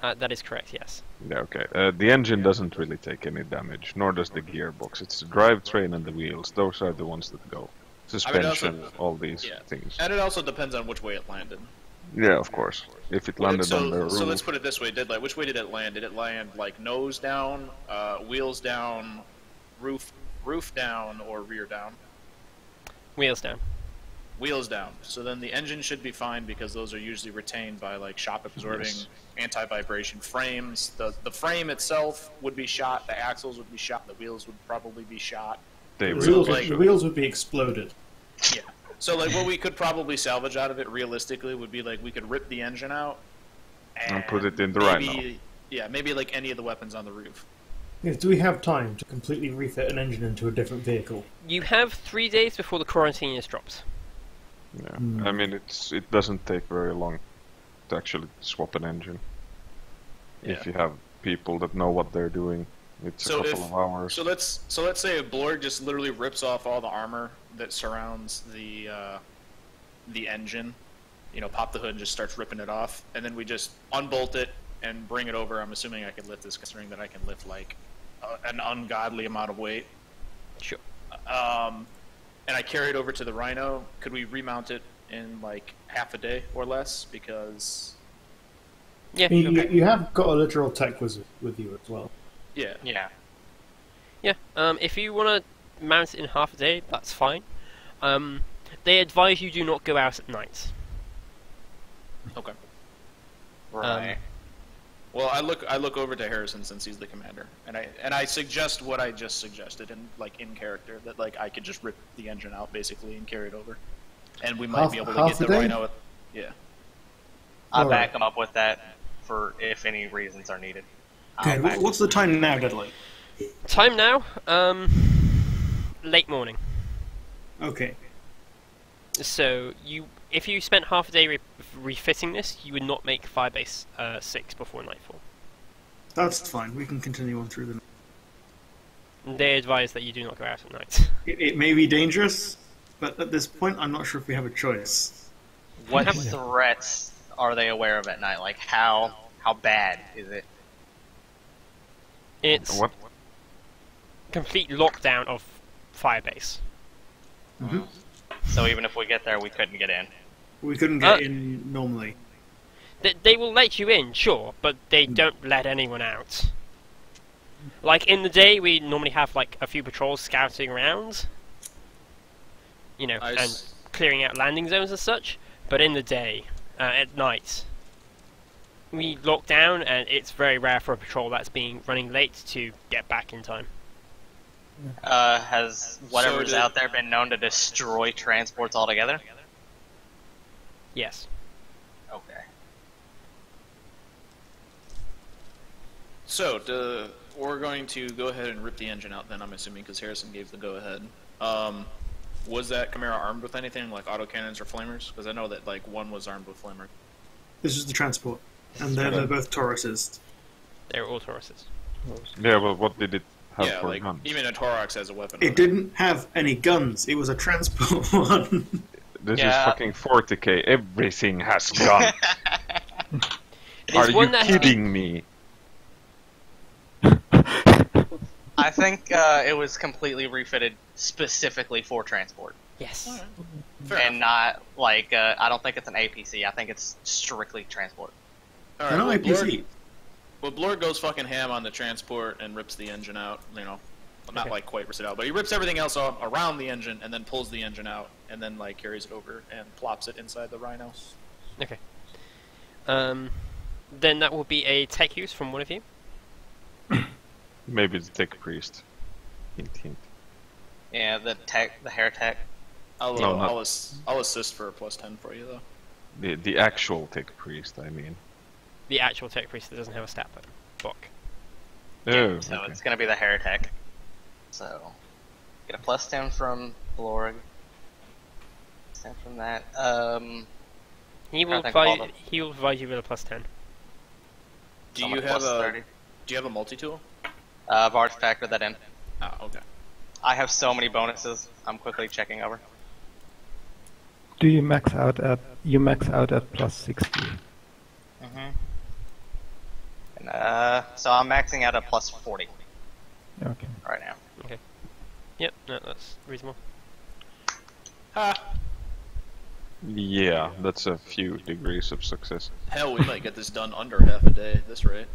That is correct, yes. Yeah, okay. The engine doesn't really take any damage, nor does the gearbox. It's the drivetrain and the wheels. Those are the ones that go. Suspension, all these things. And it also depends on which way it landed. Yeah, of course. If it landed on the roof... So let's put it this way, which way did it land? Did it land like nose down, wheels down, roof down, or rear down? Wheels down. Wheels down. So then the engine should be fine because those are usually retained by like shock absorbing, anti-vibration frames. The frame itself would be shot, the axles would be shot, the wheels would probably be shot. The wheels would be exploded. Yeah. So like what we could probably salvage out of it realistically would be like we could rip the engine out and put it in the Rhino. Yeah, maybe like any of the weapons on the roof. Yes, do we have time to completely refit an engine into a different vehicle? You have 3 days before the quarantine is dropped. Yeah, I mean it doesn't take very long to actually swap an engine. If you have people that know what they're doing, it's a couple of hours. So let's say a Blorg just literally rips off all the armor that surrounds the engine. You know, pop the hood and just starts ripping it off, and then we just unbolt it and bring it over. I'm assuming I can lift this, considering that I can lift like an ungodly amount of weight. Sure. And I carry it over to the Rhino. Could we remount it in like half a day or less? Because you have got a literal tech wizard with you as well. Yeah. If you want to mount it in half a day, that's fine. They advise you do not go out at night. Okay. Right. Well, I look over to Harrison since he's the commander, and I suggest what I just suggested in character, that like I could just rip the engine out basically and carry it over, and we might be able to get the Rhino. I'll back him up with that for if any reasons are needed. Okay, what's the time now, Deadly? Time now, late morning. Okay. So if you spent half a day refitting this, you would not make Firebase 6 before nightfall. That's fine. We can continue on through the night. They advise that you do not go out at night. It may be dangerous, but at this point, I'm not sure if we have a choice. What threats are they aware of at night? Like how bad is it? It's complete lockdown of Firebase. Mm-hmm. So even if we get there, we couldn't get in. We couldn't get in normally. They will let you in, sure, but they don't let anyone out. Like in the day, we normally have like a few patrols scouting around, you know, and clearing out landing zones and such. But in the day, at night, we lock down, and it's very rare for a patrol that's running late to get back in time. Has whatever's out there been known to destroy transports altogether? Yes. Okay. So, we're going to go ahead and rip the engine out then, I'm assuming, because Harrison gave the go-ahead. was that Chimera armed with anything like autocannons or flamers? Because I know that like one was armed with flamers. This is the transport, and they're both Tauruses. They're all Tauruses. Yeah, well, what did it have Yeah, for like guns? even a Taurox has a weapon. It didn't have any guns. It was a transport one. This is Yeah. fucking 40k. Everything has guns. There's Are you one that has- kidding me? I think it was completely refitted specifically for transport, Yes. Fair and enough. not like I don't think it's an APC. I think it's strictly transport. All They're not well, APC. Blord goes fucking ham on the transport and rips the engine out. You know, well, not Okay. like quite rips it out, but he rips everything else off around the engine and then pulls the engine out and then like carries it over and plops it inside the Rhino. Okay. Then that will be a tech use from one of you. Maybe the tech priest. Hint, hint. Yeah, the hair tech. I'll, No, not- I'll assist for a +10 for you though. The actual tech priest, I mean. The actual tech priest that doesn't have a stat button. Book. Oh, So okay. it's gonna be the hair tech. So get a +10 from Blorg. +10 from that. He will Trying to think of all provide you with a +10. Do you have a 30. Do you have a multi-tool? I've already factored that in. Oh, okay. I have so many bonuses. I'm quickly checking over. Do you max out at +60? Mm-hmm. And, so I'm maxing out at +40 Okay. right now. Yep, no, that's reasonable. Yeah, that's a few degrees of success. Hell, we might get this done under half a day at this rate.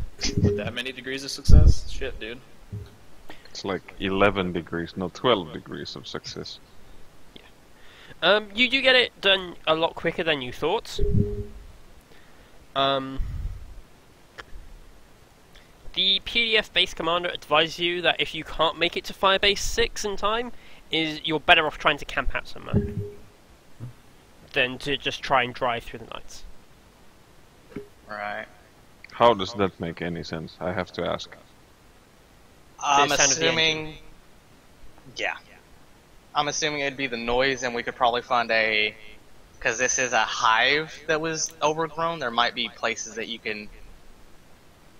That many degrees of success? Shit, dude. It's like 11 degrees, no, 12 degrees of success. You do get it done a lot quicker than you thought. The PDF base commander advised you that if you can't make it to Firebase 6 in time, you're better off trying to camp out somewhere than to just try and drive through the nights. Right. How does that make any sense? I have to ask. I'm sound of the assuming. Yeah. I'm assuming it'd be the noise, and we could probably find a. Because this is a hive that was overgrown, there might be places that you can.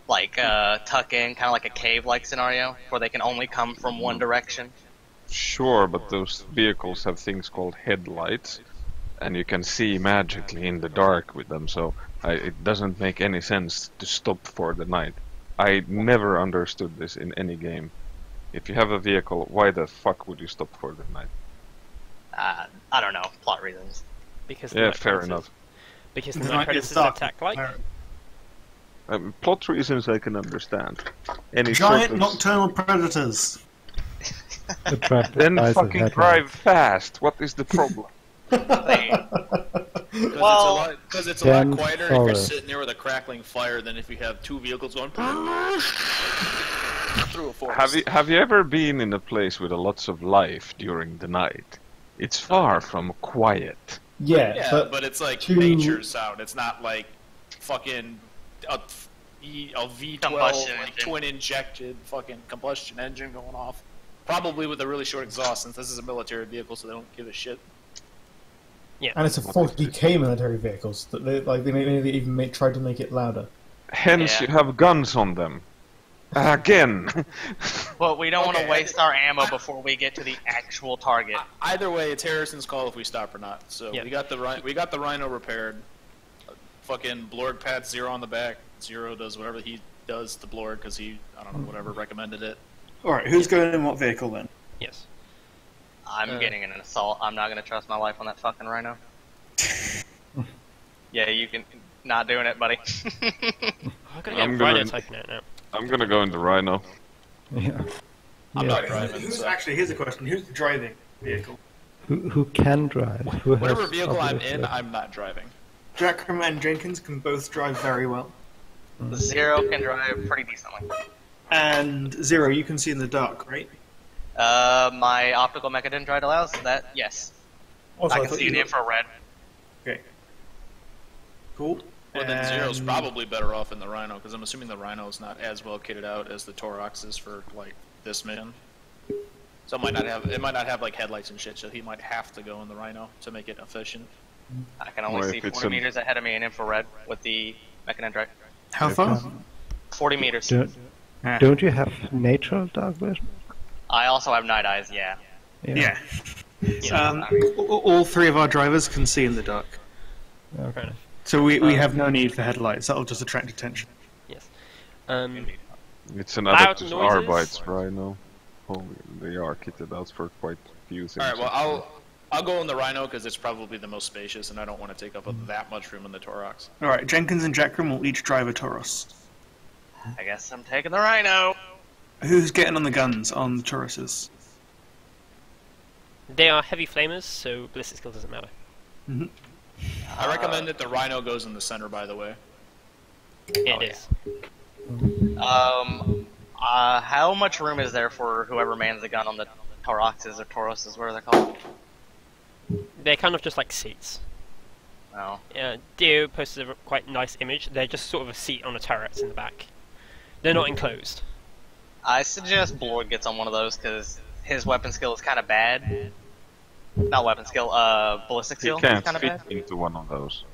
Like, tuck in, kind of like a cave-like scenario, where they can only come from one direction. Sure, but those vehicles have things called headlights, and you can see magically in the dark with them, so it doesn't make any sense to stop for the night. I never understood this in any game. If you have a vehicle, why the fuck would you stop for the night? I don't know, plot reasons. Because Yeah, Night fair Predators- enough. Because the There Night might be a Predators start. attack like. Plot reasons I can understand. Any Giant sort of... nocturnal predators. Then fucking drive fast. What is the problem? Well, Because it's a lot Dense quieter if you're forest. sitting there with a crackling fire than if you have two vehicles going through a forest. Have you ever been in a place with a lots of life during the night? It's far from quiet. Yeah, but it's like to- nature sound. It's not like fucking a V12 Combustion like engine. twin injected fucking combustion engine going off. Probably with a really short exhaust, since this is a military vehicle, so they don't give a shit. And it's a 40k military vehicle, so that they maybe even tried to make it louder. Hence, Yeah. you have guns on them. Again. but we don't want Okay. to waste our ammo before we get to the actual target. Either way, it's Harrison's call if we stop or not. So Yeah. we got the Rhino repaired. Fucking Blorg pats Zero on the back. Zero does whatever he does to Blorg because he, I don't know, whatever, recommended it. Alright, who's going in what vehicle then? Yes. I'm getting in an assault. I'm not going to trust my life on that fucking rhino. Yeah, you can. Not doing it, buddy. I'm gonna I'm get gonna- Rhino typing it now. I'm gonna go in the Rhino. Yeah. I'm Yeah. not driving. Who's So. actually, here's a question, who's driving vehicle? Who can drive? Who Whatever has vehicle I'm in, obviously- I'm not driving. Jackram and Jenkins can both drive very well. Zero can drive pretty decently. And Zero, you can see in the dark, right? My optical mechadendrite allows that. Yes, Also, I can thought see you an were- infrared. Okay. Cool. Well, then Zero's And- probably better off in the Rhino, because I'm assuming the Rhino's not as well kitted out as the Taurox is for, like, this mission. So it might not have like headlights and shit. So he might have to go in the Rhino to make it efficient. I can only see 40 meters ahead of me in infrared with the Mechanendrite. How far? 40 meters. Don't you have natural dark vision? I also have night eyes. Yeah. Yeah. All three of our drivers can see in the dark. Okay. So we have no need for headlights. That'll just attract attention. Yes. It's an adaptive Arbites Rhino. Oh, they are kitted out for quite a few things. Alright, well, I'll go in the Rhino because it's probably the most spacious, and I don't want to take up that much room in the Taurox. Alright, Jenkins and Jackram will each drive a Tauros. I guess I'm taking the Rhino. Who's getting on the guns on the Tauroses? They are heavy flamers, so ballistic skill doesn't matter. I recommend that the Rhino goes in the center, by the way. It is. How much room is there for whoever mans the gun on the Tauroxes or Tauroses, what are they called? They're kind of just like seats. Oh. Dio posted a quite nice image. They're just sort of a seat on a turret in the back. They're not enclosed. I suggest Blord gets on one of those because his weapon skill is kind of bad. Not weapon skill, ballistic skill. He can't kind of fit bad. into one of those.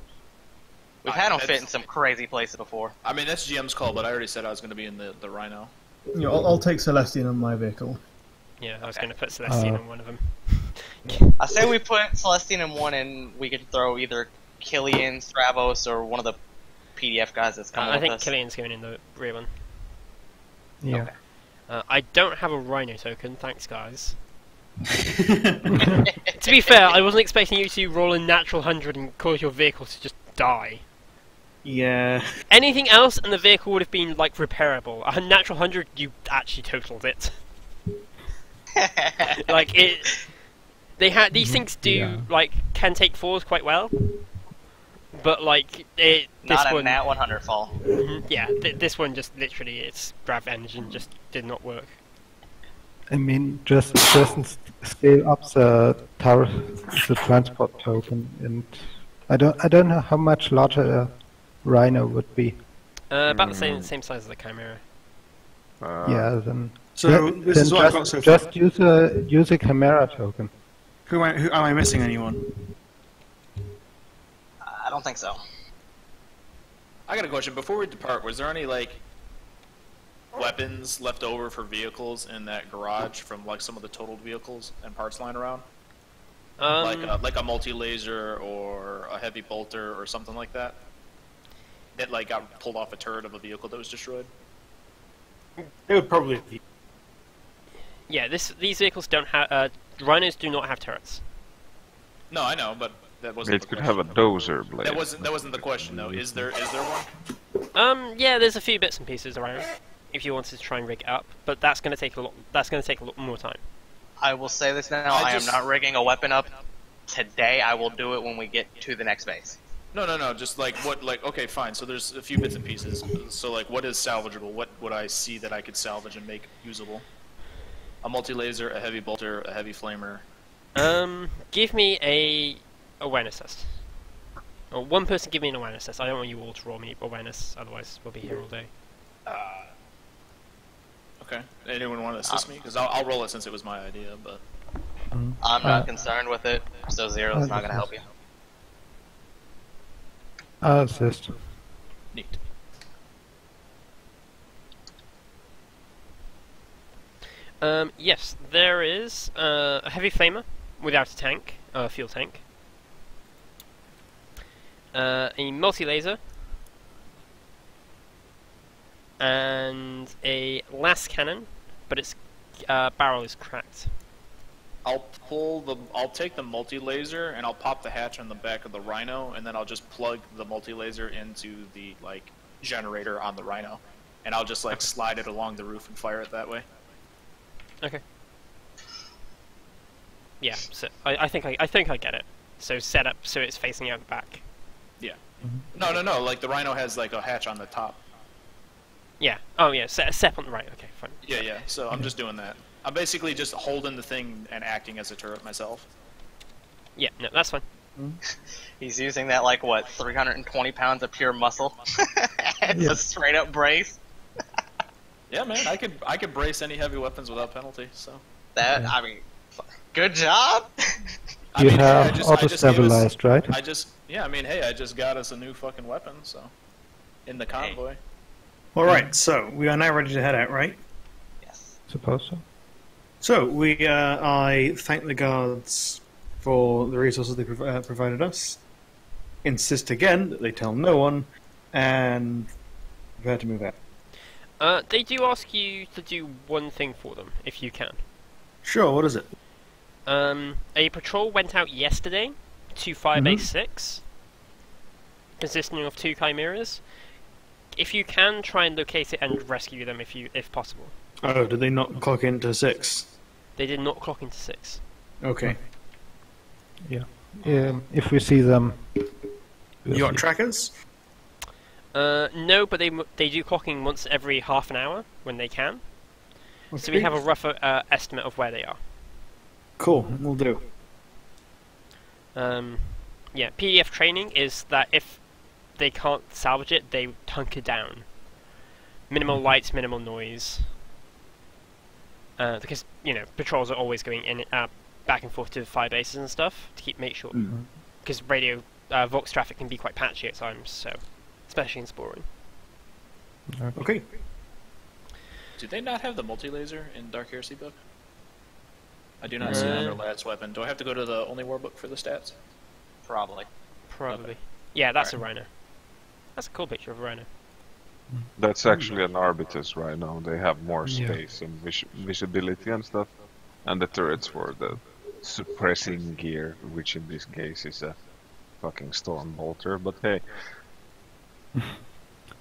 We've had him fit in some crazy places before. I mean, that's GM's call, but I already said I was going to be in the Rhino. Yeah, I'll take Celestian on my vehicle. Yeah, I was going to put Celestine on one of them. I say we put Celestine in one and we could throw either Killian, Stravos, or one of the PDF guys that's coming I with think us. Killian's going in the rear one. Yeah. I don't have a Rhino token, thanks guys. To be fair, I wasn't expecting you to roll a natural 100 and cause your vehicle to just die. Yeah. Anything else and the vehicle would have been like repairable. A natural 100, you actually totaled it. Like it, these things do like can take falls quite well, but like this Not a one, nat 100 fall. yeah, this one just literally its grav engine just did not work. I mean, just scale up the transport token, and I don't know how much larger a Rhino would be. About the same size as the Chimera. Yeah, then. So this is what I've got so far. Just use a Chimera token. Who am I missing? Anyone? I don't think so. I got a question. Before we depart, was there any like weapons left over for vehicles in that garage from like some of the totaled vehicles and parts lying around? Like a multi-laser or a heavy bolter or something like that? That like got pulled off a turret of a vehicle that was destroyed? It would probably be. Yeah, these vehicles don't have Rhinos do not have turrets. No, I know, but that wasn't. It could have a dozer blade. That wasn't the question though. Is there one? Yeah, there's a few bits and pieces around if you wanted to try and rig it up, but that's going to take a lot. That's going to take a lot more time. I will say this now, I am not rigging a weapon up today. I will do it when we get to the next base. No. Just like what? Like okay, fine. So there's a few bits and pieces. So like, what is salvageable? What would I see that I could salvage and make usable? A multi-laser, a heavy bolter, a heavy flamer. Give me a awareness test. Or one person give me an awareness test. I don't want you all to roll me awareness, otherwise we'll be here all day. Okay. Anyone want to assist me? Because I'll roll it since it was my idea, but... I'm not concerned with it, so Zero's not going to help you. I'll assist. Neat. Yes, there is a heavy flamer without a tank, fuel tank. A multi-laser. And a las cannon, but its barrel is cracked. I'll take the multi-laser and I'll pop the hatch on the back of the Rhino, and then I'll just plug the multi-laser into the like generator on the Rhino, and I'll just like slide it along the roof and fire it that way. Okay. Yeah, so I think I get it. So set up so it's facing out the back. Yeah. No. Like the Rhino has like a hatch on the top. Yeah. Oh yeah. Set on the right. Okay, fine. Yeah. So I'm just doing that. I'm basically just holding the thing and acting as a turret myself. Yeah. No, that's fine. He's using that like what, 320 pounds of pure muscle as a straight up brace. Yeah, man. I could brace any heavy weapons without penalty. So. That, I mean, good job! You have auto-stabilized, right? Yeah, I mean, hey, I just got us a new fucking weapon, so... In the convoy. Alright, so we are now ready to head out, right? Yes. Suppose so. So, I thank the guards for the resources they provided us, insist again that they tell no one, and prepare to move out. They do ask you to do one thing for them, if you can. Sure, what is it? A patrol went out yesterday to Firebase 6, consisting of 2 chimeras. If you can, try and locate it and rescue them if possible. Oh, did they not clock into 6? They did not clock into 6. Okay. Yeah. If we see them... You got trackers? No, but they do clocking once every half an hour when they can. Okay. So we have a rough estimate of where they are. Cool, we'll do. Yeah, PDF training is that if they can't salvage it, they hunker down. Minimal lights, minimal noise. Because, patrols are always going in, back and forth to the fire bases and stuff to make sure. Because radio Vox traffic can be quite patchy at times, so especially in Sporing. Okay. Do they not have the multi-laser in Dark Heresy book? I do not see it under lat's weapon. Do I have to go to the Only War book for the stats? Probably. Okay. Yeah, that's a Rhino. That's a cool picture of a Rhino. That's actually an Arbitus Rhino. They have more space and visibility and stuff. And the turrets for the suppressing gear, which in this case is a fucking storm bolter, but hey.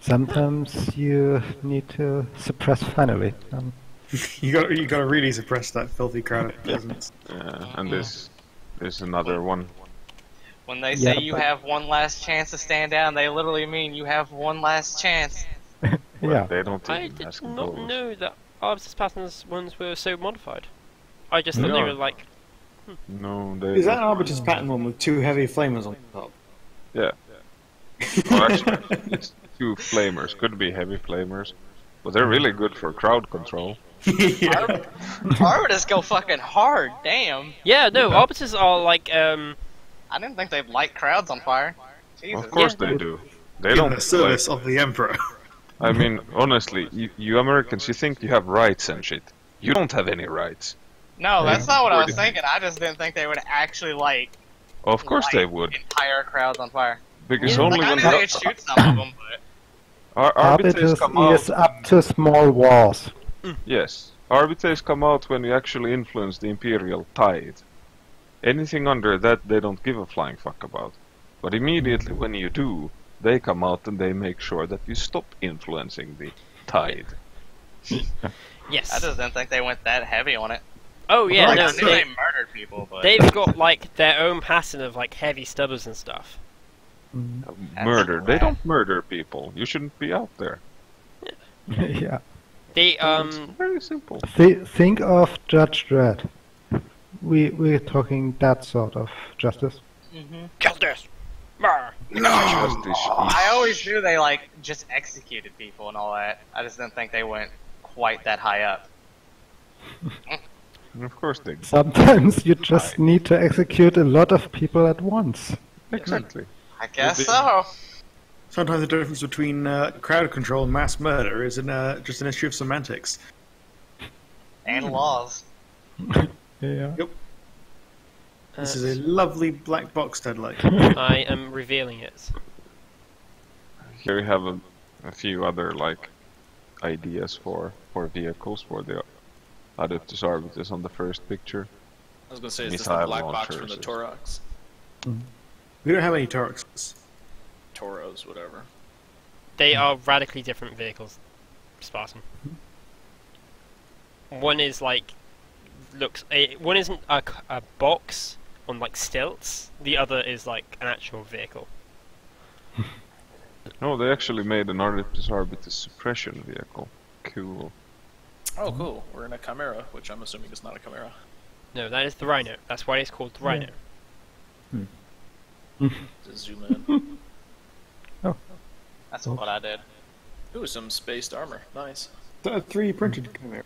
Sometimes you need to suppress finally. You gotta really suppress that filthy crowd of peasants. And this is another one. When they say you have one last chance to stand down, they literally mean you have one last chance. Yeah. They don't I even did ask not those. know that Arbitus Patterns ones were so modified. I just thought they were like... No, they... Is that an Arbitus pattern one with 2 heavy flamers on top? Yeah. Well, actually, it's 2 flamers. Could be heavy flamers. But they're really good for crowd control. Arbitus go fucking hard, damn. Yeah, no, Arbitus are like, I didn't think they'd light crowds on fire. Jesus. Of course they do. They In don't the service of the Emperor. I mean, honestly, you Americans, you think you have rights and shit. You don't have any rights. No, that's not what I was thinking. I just didn't think they would actually, like... Of course light they would. entire crowds on fire. Because only I when knew they'd shoot some of them, but... Arbitrates come out... is up to small walls. Yes. Arbitrates come out when you actually influence the Imperial tide. Anything under that they don't give a flying fuck about. But immediately when you do, they come out and they make sure that you stop influencing the tide. yes. I just didn't think they went that heavy on it. Oh yeah, Like, no, I knew they murdered people, but... they've got like their own pattern of like heavy stubbers and stuff. Murder. They don't murder people. You shouldn't be out there. Yeah. They It's very simple. Think of Judge Dredd. We're talking that sort of justice. Justice! Brr. I always knew they, like, just executed people and all that. I just didn't think they went quite that high up. Of course they do. Sometimes you just need to execute a lot of people at once. Exactly. I guess so. Sometimes the difference between crowd control and mass murder is just an issue of semantics. And laws. Yeah. Yep. This is a lovely black box deadlight. I am revealing it. Here we have a few other like ideas for vehicles for the Adeptus Arbitus on the first picture. I was gonna say, is this Missile the black box from launchers. the Torox? We don't have any Toruxes. Toros, whatever. They are radically different vehicles, Spartan. One is like one isn't a box on like stilts. The other is like an actual vehicle. No, they actually made an Adeptus Arbitus suppression vehicle. Cool. Oh, cool. We're in a Chimera, which I'm assuming is not a Chimera. No, that is the Rhino. That's why it's called the Rhino. Just zoom in. That's what I did. Ooh, some spaced armor. Nice. 3D printed Chimera.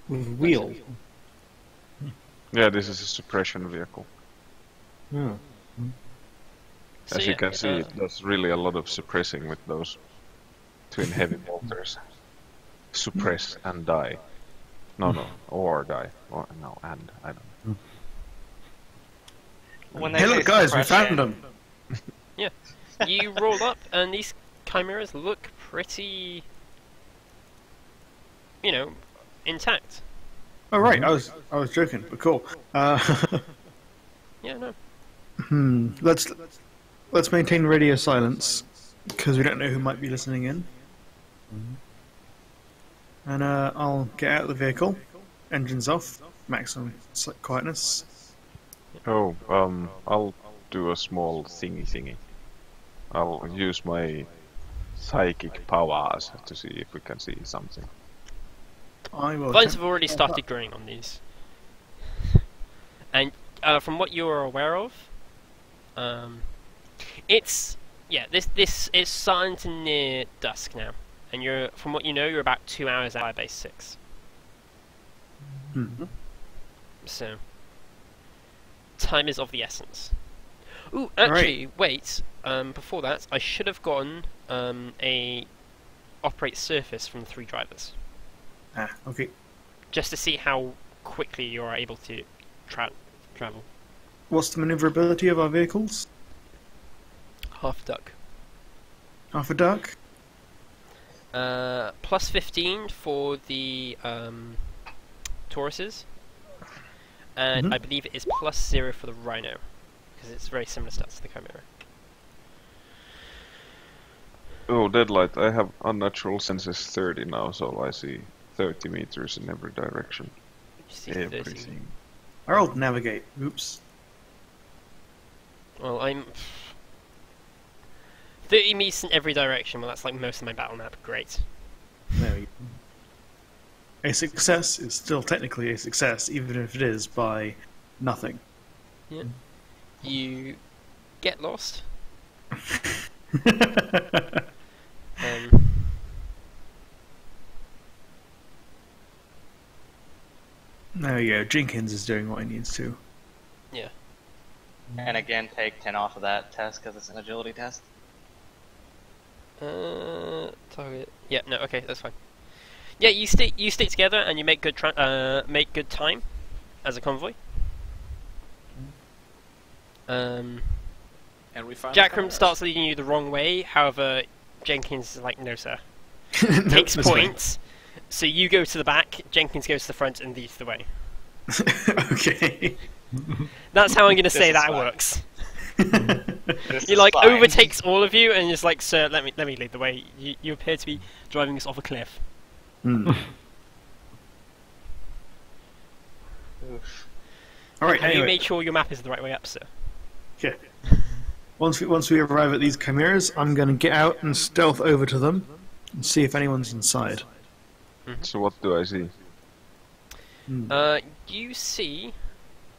With a wheel. Yeah, this is a suppression vehicle. Yeah. So, As you can see, it does really a lot of suppressing with those twin heavy bolters. Suppress and die. No, or die. Or no, and I don't know. When they Hey, say look, guys, we suppression- found them. Yeah. You roll up, and these chimeras look pretty, you know, intact. Oh right, I was joking, but cool. Yeah, no. Let's maintain radio silence because we don't know who might be listening in. And I'll get out of the vehicle. Engines off. Maximum quietness. Oh, I'll do a small thingy. I'll use my psychic powers to see if we can see something. I will. Vines have already started growing on these. And from what you are aware of, it's this is starting to near dusk now, and from what you know, you're about 2 hours out of base 6. So time is of the essence. Ooh, actually, wait. Before that, I should have gotten a operate surface from the 3 drivers. Ah, okay. Just to see how quickly you are able to travel. What's the maneuverability of our vehicles? Half duck. Half a duck? Plus 15 for the Tauruses. And I believe it is plus 0 for the Rhino. Because it's very similar stats to the Chimera. Oh, Deadlight, I have unnatural senses 30 now, so I see 30 meters in every direction. You see 30. Everything. I rolled navigate. Oops. Well, I'm 30 meters in every direction. Well, that's like most of my battle map. Great. There we go. A success is still technically a success, even if it is by nothing. Yeah. You get lost. There we go. Jenkins is doing what he needs to. Yeah. And again, take 10 off of that test because it's an agility test. Target. Yeah. No. Okay. That's fine. Yeah. You stay together and you make good time as a convoy. And we find Jackram starts leading you the wrong way. However, Jenkins is like, no, sir. No, Takes this way. points. So you go to the back, Jenkins goes to the front, and leads the way. Okay. That's how I'm going to say is that fine. works. This He is like fine. overtakes all of you, and is like, sir, let me lead the way. You appear to be driving us off a cliff. All right. Have you Anyway, made sure your map is the right way up, sir? yeah. Once we arrive at these chimeras, I'm going to get out and stealth over to them and see if anyone's inside. So what do I see? You see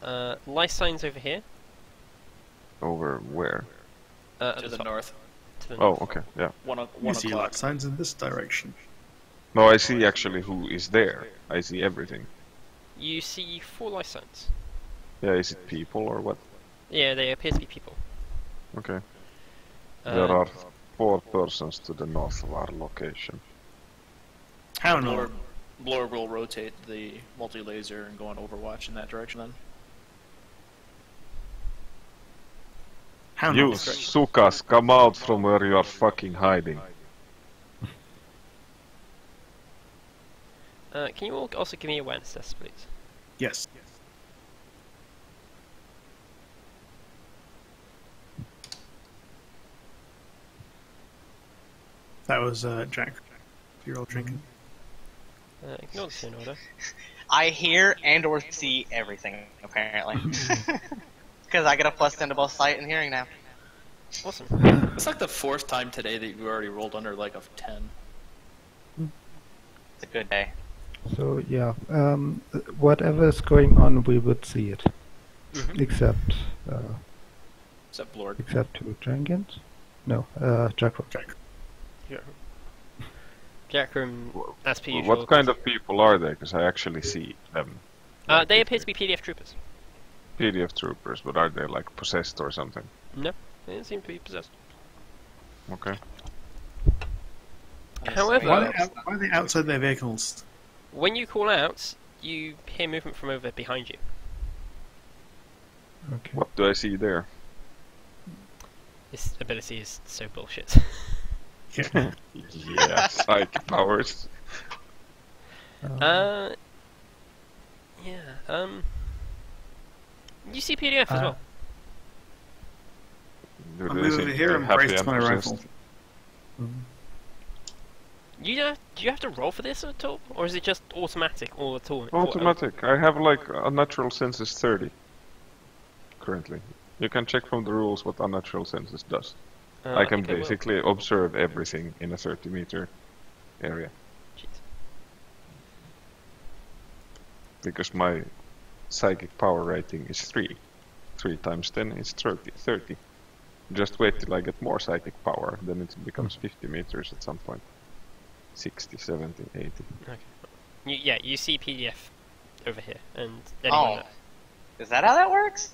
life signs over here. Over where? At to the top. north. To the Oh, north. okay, yeah. One You see o'clock. light signs in this direction. No, I see actually who is there. I see everything. You see 4 life signs. Yeah, is it people or what? Yeah, they appear to be people. Okay. There are 4 persons to the north of our location. How no? Blower will rotate the multi-laser and go on Overwatch in that direction then. How You no? sukas, come out from where you are fucking hiding. Can you all also give me awareness tests, please? Yes. That was Jack. You're all drinking. Ignore the turn order. I hear and or see everything, apparently. Because I get a plus 10 to both sight and hearing now. Awesome. It's like the 4th time today that you already rolled under like a 10. It's a good day. So yeah, whatever is going on, we would see it, except Except Blord. to Jenkins. No, Jack. Jack. Yeah. Jack Room, as per usual. What kind of people are they? Because I actually see them. They appear to be PDF troopers. PDF troopers, but are they like possessed or something? No, they don't seem to be possessed. Okay. However, Why are they outside their vehicles? when you call out, you hear movement from over behind you. Okay. What do I see there? This ability is so bullshit. Yeah. Yeah, psychic powers. Yeah, you see PDF as well. Do I they move seem over to here be and happy brace my possessed? rifle. Do you have to roll for this at all? Or is it just automatic all at all? Automatic. I have like unnatural senses 30 currently. You can check from the rules what unnatural senses does. I can think will. basically observe everything in a 30-meter area. Jeez. Because my psychic power rating is 3. 3 times 10 is 30. Just wait till I get more psychic power, then it becomes 50 meters at some point. 60, 70, 80. Okay. You see PDF over here, and Oh. Is that how that works?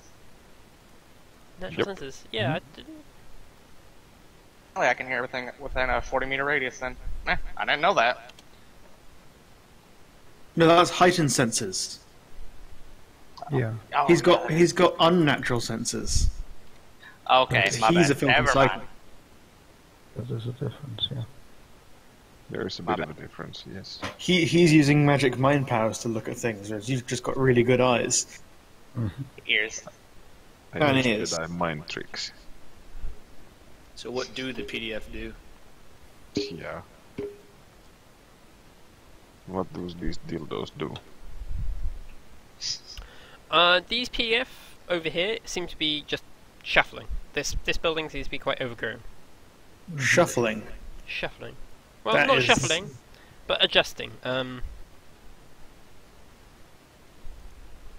natural Yep. senses. Yeah, I didn't. Apparently I can hear everything within a 40-meter radius then. I didn't know that. No, that's heightened senses. Yeah. Oh, He's got unnatural senses. Okay, Because my he's bad. a filthy Never psychic. mind. There's a difference, yeah. There is a bit of a difference, yes. He's using magic mind powers to look at things, whereas you've just got really good eyes. Ears. I And use it is. Jedi mind tricks. So what do the PDF do? Yeah. What do these dildos do? These PDF over here seem to be just shuffling. This building seems to be quite overgrown. Shuffling. Shuffling. Well, That not is- shuffling, but adjusting. I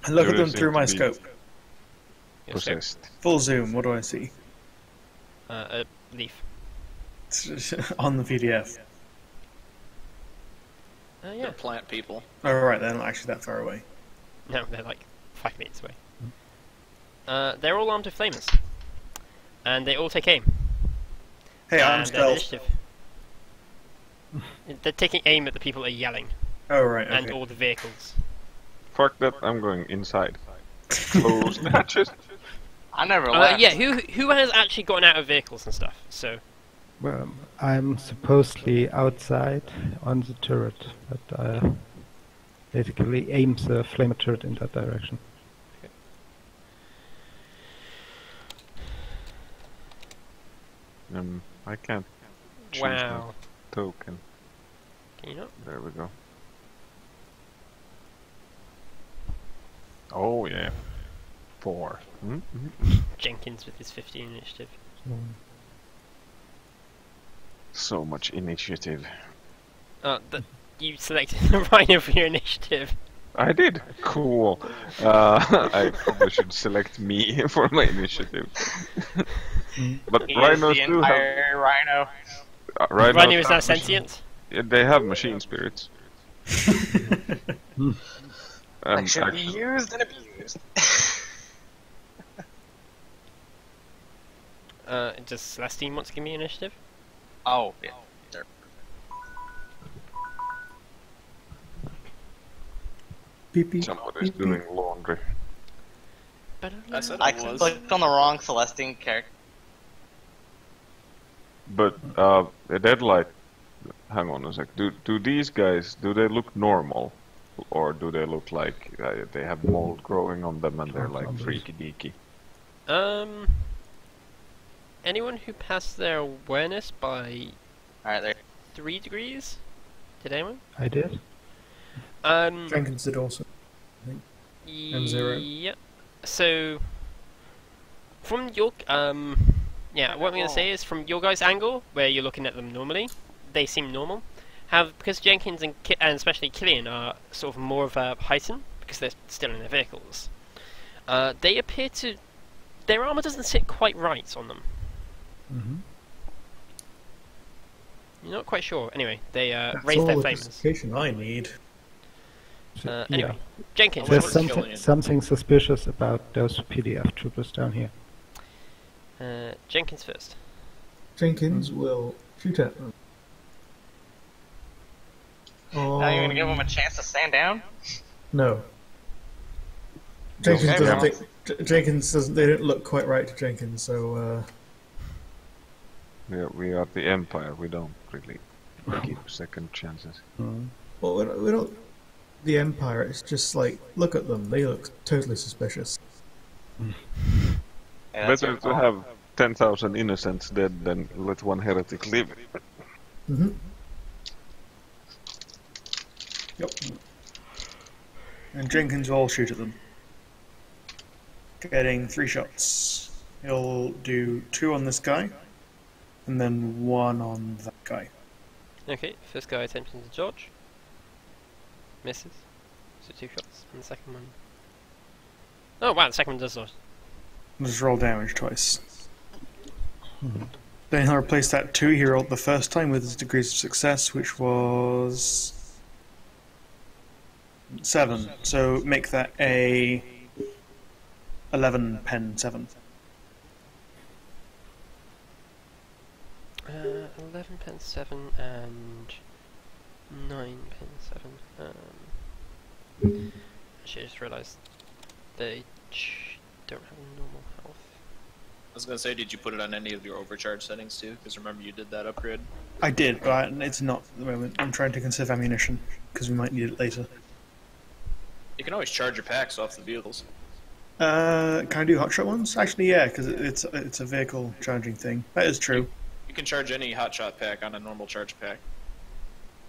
look at There them seem through to my be scope. Possessed. Full zoom, what do I see? A leaf. On the PDF. Yeah. They're plant people. Oh, right, they're not actually that far away. No, they're like 5 meters away. They're all armed with flamers, and they all take aim. Hey, I'm And they're stealth. initiative. They're taking aim at the people that are yelling, Oh, right, and okay. all the vehicles. Fuck that, I'm going inside. Close the hatches. I never left. Yeah, who has actually gotten out of vehicles and stuff? So Well, I'm supposedly outside on the turret, but I basically aims the flamer turret in that direction. I can't choose wow, my token. can you not? There we go. Oh yeah. 4. Jenkins with his 15 initiative. So much initiative. You selected the Rhino for your initiative. I did. Cool. I probably should select me for my initiative. But He is rhinos the do have. entire rhino. Rhinos Rhino is now have sentient. Yeah, they have machine spirits. That And should be actually, used and abused. Does Celestine want to give me initiative? Oh, yeah. Sure. Beep, beep, somebody's beep, beep. doing laundry. I said I it was. clicked on the wrong Celestine character. But the deadlight. Hang on a sec. Do these guys they look normal, or do they look like they have mold growing on them and they're like freaky deaky? Anyone who passed their awareness by Alright, there. 3 degrees? Did anyone? I did. Jenkins did also. And 0. Yeah. So, from your yeah, what I'm gonna say is from your guys' angle, where you're looking at them normally, they seem normal. Because Jenkins and especially Killian are sort of more of a heightened because they're still in their vehicles. They appear to their armor doesn't sit quite right on them. You're not quite sure. Anyway, they That's raised all their the flamers. justification I need. Anyway, Yeah. Jenkins. There's What's what's killing something, you? something suspicious about those PDF troopers down here. Jenkins first. Jenkins will shoot at them. Now you're gonna give him a chance to stand down? No. Jenkins Okay, doesn't well. think, Jenkins doesn't. They don't look quite right to Jenkins, so We are the Empire. We don't really give second chances. well, we don't. The Empire. It's just like look at them. They look totally suspicious. Yeah, that's Better your to call. have 10,000 innocents dead than let one heretic live. Mm-hmm. Yep. And Jenkins will shoot at them. Getting 3 shots. He'll do 2 on this guy, and then 1 on that guy. Okay, first guy attempting to dodge. Misses. So 2 shots. And the second one. Oh wow, the second one does dodge. Just roll damage twice. Then he'll replace that 2 he rolled the first time with his degrees of success, which was 7. So make that a 11 pen 7. 11 pen 7 and 9 pen 7. Actually, I just realised they don't have normal health. I was gonna say, did you put it on any of your overcharge settings too? Because remember you did that upgrade. I did, but it's not at the moment. I'm trying to conserve ammunition, because we might need it later. You can always charge your packs off the vehicles. Can I do hotshot ones? Actually, yeah, because it's a vehicle charging thing. That is true. You can charge any hotshot pack on a normal charge pack.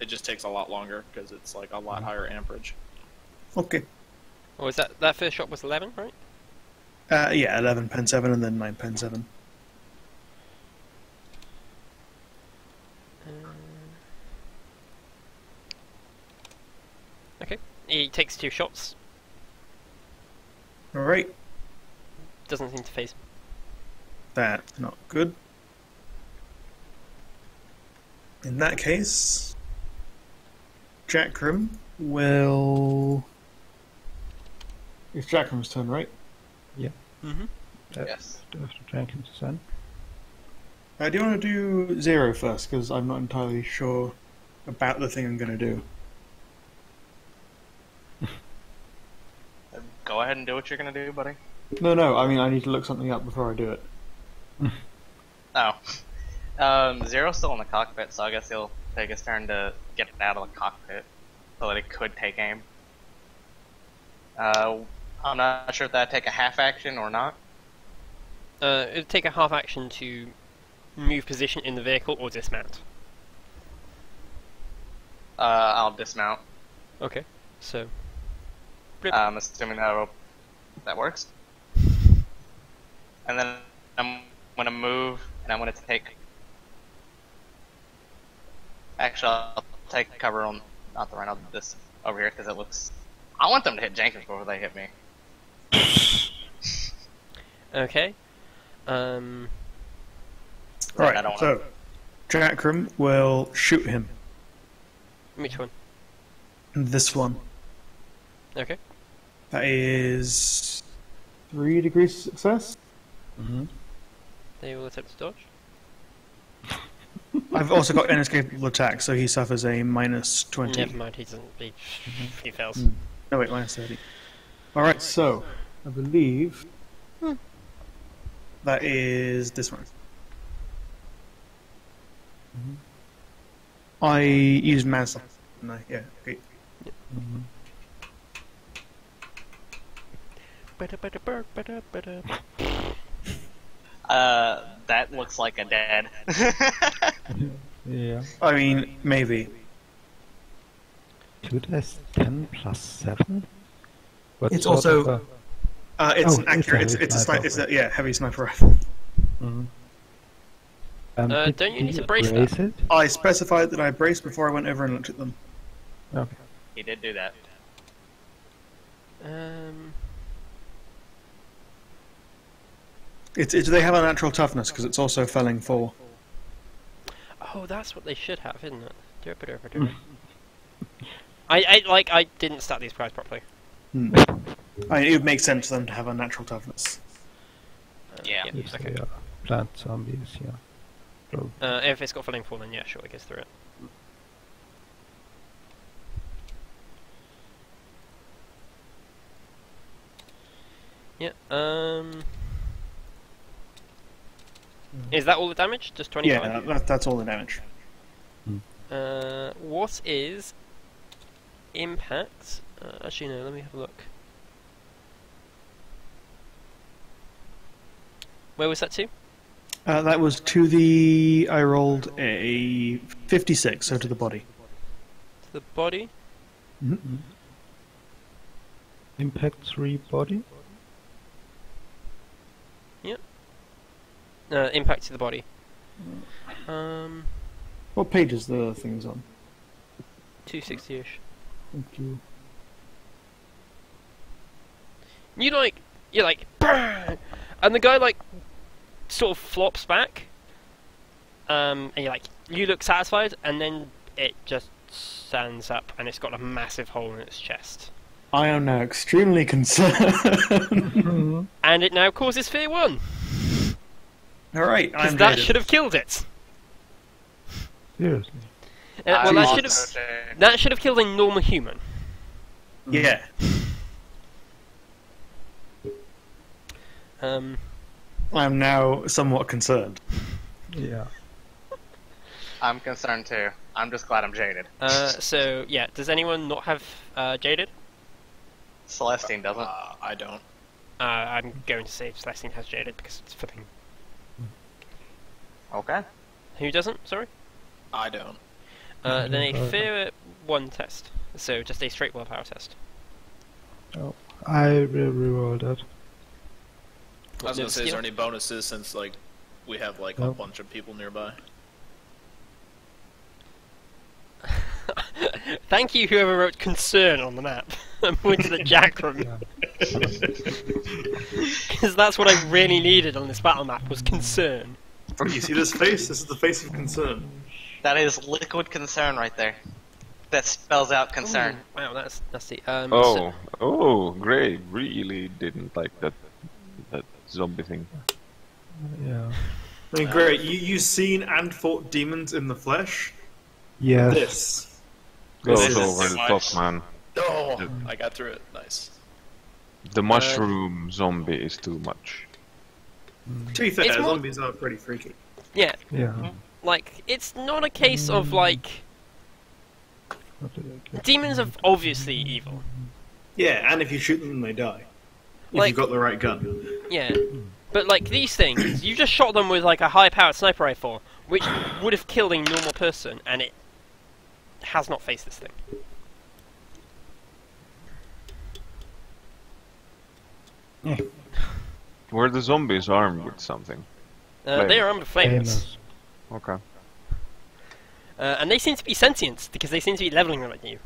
It just takes a lot longer because it's like a lot higher amperage. Okay. Or was that first shot was 11, right? Yeah, 11 pen 7 and then 9 pen 7. Okay, he takes 2 shots. Alright, Doesn't seem to phase him. that's not good. In that case, Jackram will... It's Jackram's turn, right? Mm-hmm. Yes. After Jenkins is done. Do you want to do 0 first? Because I'm not entirely sure about the thing I'm going to do. Go ahead and do what you're gonna do, buddy. No, I mean I need to look something up before I do it. Oh. Zero's still in the cockpit, so I guess he'll take his turn to get out of the cockpit so that he could take aim. I'm not sure if that'd take a half action or not. It'd take a half action to move position in the vehicle or dismount. I'll dismount. Okay, so I'm assuming that works. And then I'm gonna move, and I'm gonna take. Actually, I'll take cover on not the Rhino, this over here because it looks. I want them to hit Jenkins before they hit me. okay. Alright, I don't so Jackram will shoot him. Which one? This one. Okay. That is 3 degrees of success. They will attempt to dodge. I've also got inescapable attack, so he suffers a minus 20. Never mind, he doesn't. He fails. No, wait, minus 30. Alright, so I believe that is this one. I used Manslaughter. No, yeah, okay. That looks like a dead. Yeah. I mean, maybe. 2 dice 10 plus 7? What It's sort also- of It's Oh, an accurate. it's a It's a sniper sniper. Yeah, heavy sniper rifle. did don't you need he to brace that? brace it? I specified that I braced before I went over and looked at them. Okay. He did do that. They have a natural toughness because it's also felling 4. Oh, that's what they should have, isn't it? I didn't start these guys properly. It would make sense for them to have a natural toughness. Yeah. If Okay. they are plant zombies, yeah. So, If it's got Falling Fall, then yeah, sure, it gets through it. Yeah, is that all the damage? Just 25? Yeah, that's all the damage. What is impact? Actually, no, let me have a look. Where was that to? That was to the... I rolled a 56, so to the body. To the body? impact 3 body? Yep. Impact to the body. What page is the things on? 260-ish. Thank you. You're like, burn! And the guy, like, sort of flops back. And you look satisfied, and then it just stands up, and it's got a massive hole in its chest. I am now extremely concerned. And it now causes Fear 1. Alright, Because that should have killed it. Seriously. Well, that should have killed a normal human. Yeah. I'm now somewhat concerned. Yeah. I'm concerned too. I'm just glad I'm jaded. So, yeah, does anyone not have Jaded? Celestine doesn't. I don't. I'm going to say Celestine has Jaded because it's flipping. Okay. Who doesn't? Sorry? I don't. Then a Fear 1 test. So, just a straight willpower test. Oh, I will reroll that. I was gonna say, is there any bonuses since like we have like a bunch of people nearby? Thank you, whoever wrote concern on the map. I'm pointing at Jackram. Because that's what I really needed on this battle map, was concern. You see this face? This is the face of concern. That is liquid concern right there. That spells out concern. Ooh, wow, that's nasty. Gray really didn't like that zombie thing. Yeah. I mean, great. You've seen and fought demons in the flesh? Yes. This. Goes is over the top, man. Oh, I got through it. Nice. The mushroom zombie is too much. To be fair, It's more- zombies are pretty freaky. Yeah, Yeah. like, it's not a case of, like... What did I get? Demons are obviously evil. Yeah, and if you shoot them, they die. If Like- you've got the right gun. Yeah. But, like, these things, you just shot them with, like, a high-powered sniper rifle, which would have killed a normal person, and it has not faced this thing. Were the zombies armed with something? They are armed with flamers. Okay. And they seem to be sentient, because they seem to be leveling them at you.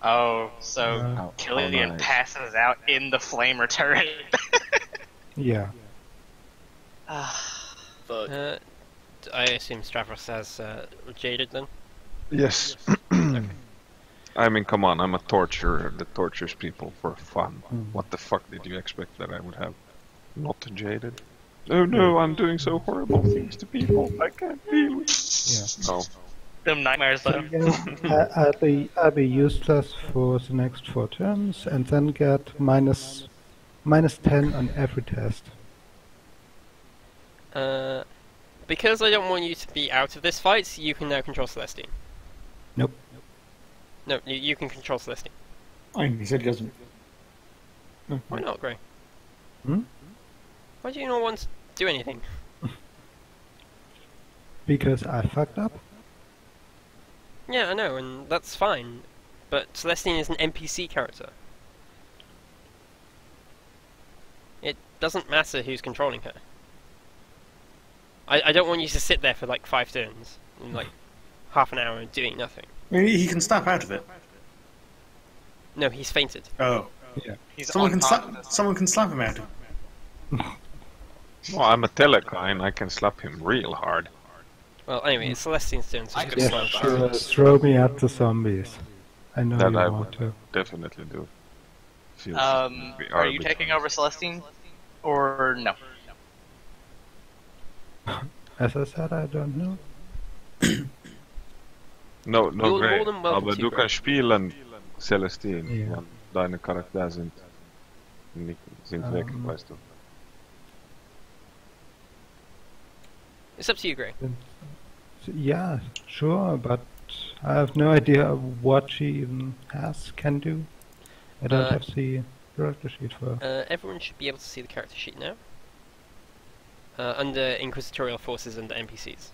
Oh, so How Killian nice. passes out in the flamer turret. Yeah. But I assume Stavros has Jaded then? Yes. I mean, come on, I'm a torturer that tortures people for fun. What the fuck did you expect that I would have? Not jaded? Oh no, I'm doing so horrible things to people. I can't deal with it. Yeah. No. Them nightmares though. I'll be useless for the next 4 turns and then get minus 10 on every test. Because I don't want you to be out of this fight, you can now control Celestine. Nope. No, you can control Celestine. I mean, he said he doesn't. Why not, Grey? Hmm? Why do you not want to do anything? Because I fucked up? Yeah, I know, and that's fine. But Celestine is an NPC character. It doesn't matter who's controlling her. I don't want you to sit there for like 5 turns, and like half an hour doing nothing. I mean, he can snap out of it. No, he's fainted. Oh. Yeah. He's Someone can unconscious. slap him out of it. Well, I'm a telekine, I can slap him real hard. Well, anyway, it's Celestine's turn, so I she's could gonna slap slap the back. Heresy. Throw me at the zombies. I know That you I want would to. definitely do. Feels Are you arbitrary. taking over Celestine? Or no? As I said, I don't know. No, You're more Grey. than welcome Aber to, du Grey. kannst spielen, Celestine, Ja. wenn deine Charaktere sind weg, weißt du. It's up to you, Grey. Yeah, sure, but I have no idea what she even can do. I don't have the character sheet for her. Everyone should be able to see the character sheet now. Under Inquisitorial Forces and NPCs.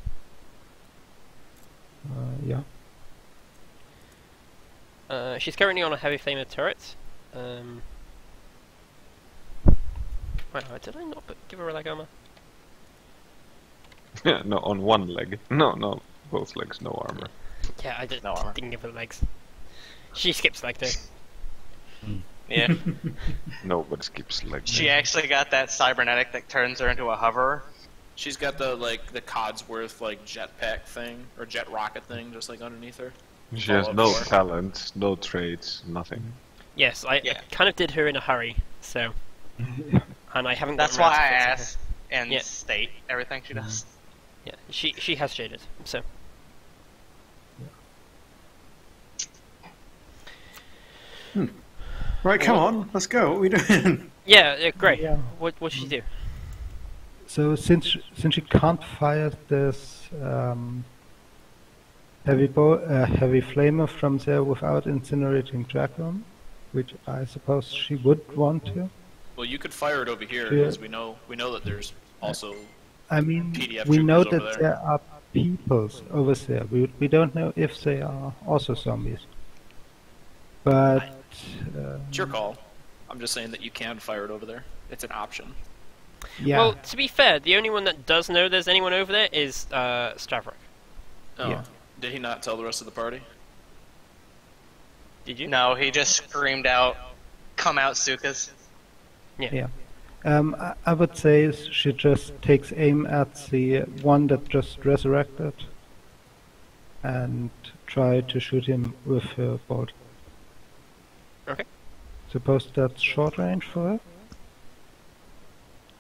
Yeah. She's currently on a heavy flamer turret. Wait, did I not give her a leg armor? Yeah, no, on one leg. No, both legs, no armor. Yeah, I did, No armor. didn't give her legs. She skips leg day. Yeah. Nobody skips leg. She actually got that cybernetic that turns her into a hoverer. She's got the Codsworth jetpack thing or jet rocket thing just like underneath her. She has Follow no up talent, no traits, nothing. Yes, I Yeah. kind of did her in a hurry, so. And I haven't. That's gotten why around I to fixing her. asked and Yeah. state everything she does. Yeah, she has shaded, so. Right, come on, let's go. What are we doing? Yeah, great. Yeah. What should she do? So since she can't fire this heavy flamer from there without incinerating Dragon, which I suppose she would want to. Well, you could fire it over here Yeah. because we know that there's also I mean, PDF we know troopers that over there are peoples over there. We don't know if they are also zombies. But it's your call. I'm just saying that you can fire it over there. It's an option. yeah, Well, to be fair, the only one that does know there's anyone over there is Stavrik. Oh. Yeah. Did he not tell the rest of the party? Did you? No, he just screamed out, "Come out, Sukas." yeah. I would say she just takes aim at the one that just resurrected and try to shoot him with her bolt. Okay. Suppose that's short range for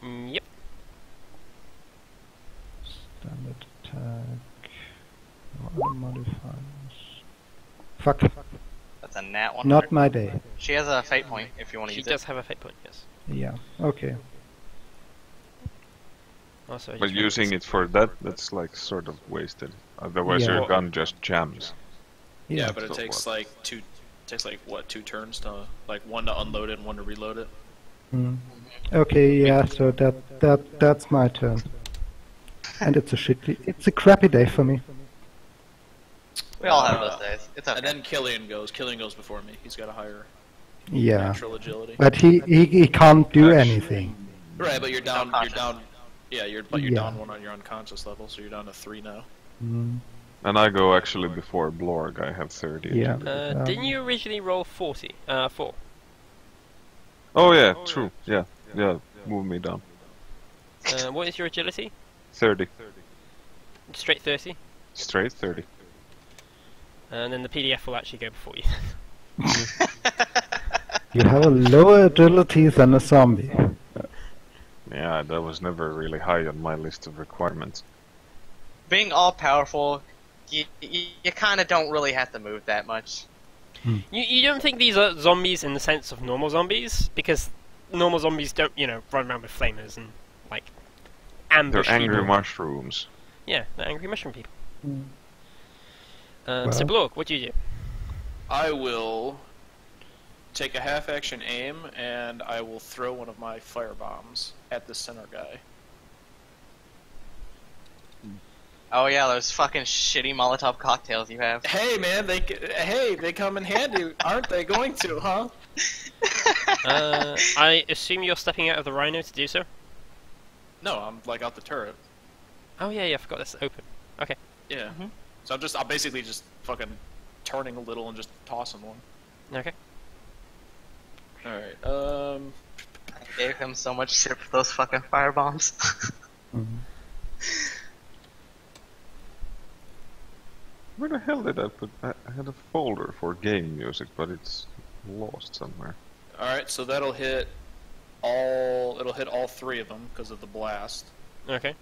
her? Yep. Standard attack. No other modifiers. Fuck. That's a nat one. Not my day. She has a fate point if you want to She use does it. have a fate point, yes. Yeah, okay. Also, I But just using it for that's like sort of wasted. Otherwise Yeah. your gun just jams. Yeah, but it So takes what? like two. Takes like what, 2 turns to one to unload it and one to reload it. Hmm. Okay, yeah, so that's my turn. And it's a crappy day for me. We all have those days. It's okay. And then Killian goes. Killian goes before me. He's got a higher Yeah. natural agility. But he can't do anything. Right, but you're down. You're Unconscious. down. Yeah, you're Yeah. down 1 on your unconscious level, so you're down to 3 now. Mm, And I go actually before Blorg, I have 30. yeah. Didn't you originally roll 40? 4. Oh yeah, true. Yeah, move me down. What is your agility? 30. Straight 30? Straight 30. And then the PDF will actually go before you. You have a lower agility than a zombie. Yeah, that was never really high on my list of requirements. Being all powerful, you kind of don't really have to move that much. You don't think these are zombies in the sense of normal zombies? Because normal zombies don't, run around with flamers and, ambush They're angry people. mushrooms. Yeah, they're angry mushroom people. Well. So, Blorg, what do you do? I will take a half action aim and I will throw one of my fire bombs at the center guy. Oh yeah, those fucking shitty Molotov cocktails you have. Hey man, they come in handy, aren't they going to, huh? I assume you're stepping out of the rhino to do so? No, I'm out the turret. Oh yeah, I forgot that's open. Okay. Yeah. So I'm basically just fucking turning a little and just tossing one. Okay. Alright, I gave him so much shit for those fucking firebombs. Where the hell did I put? I had a folder for game music, but it's lost somewhere. All right, so that'll hit all. It'll hit all 3 of them because of the blast. Okay.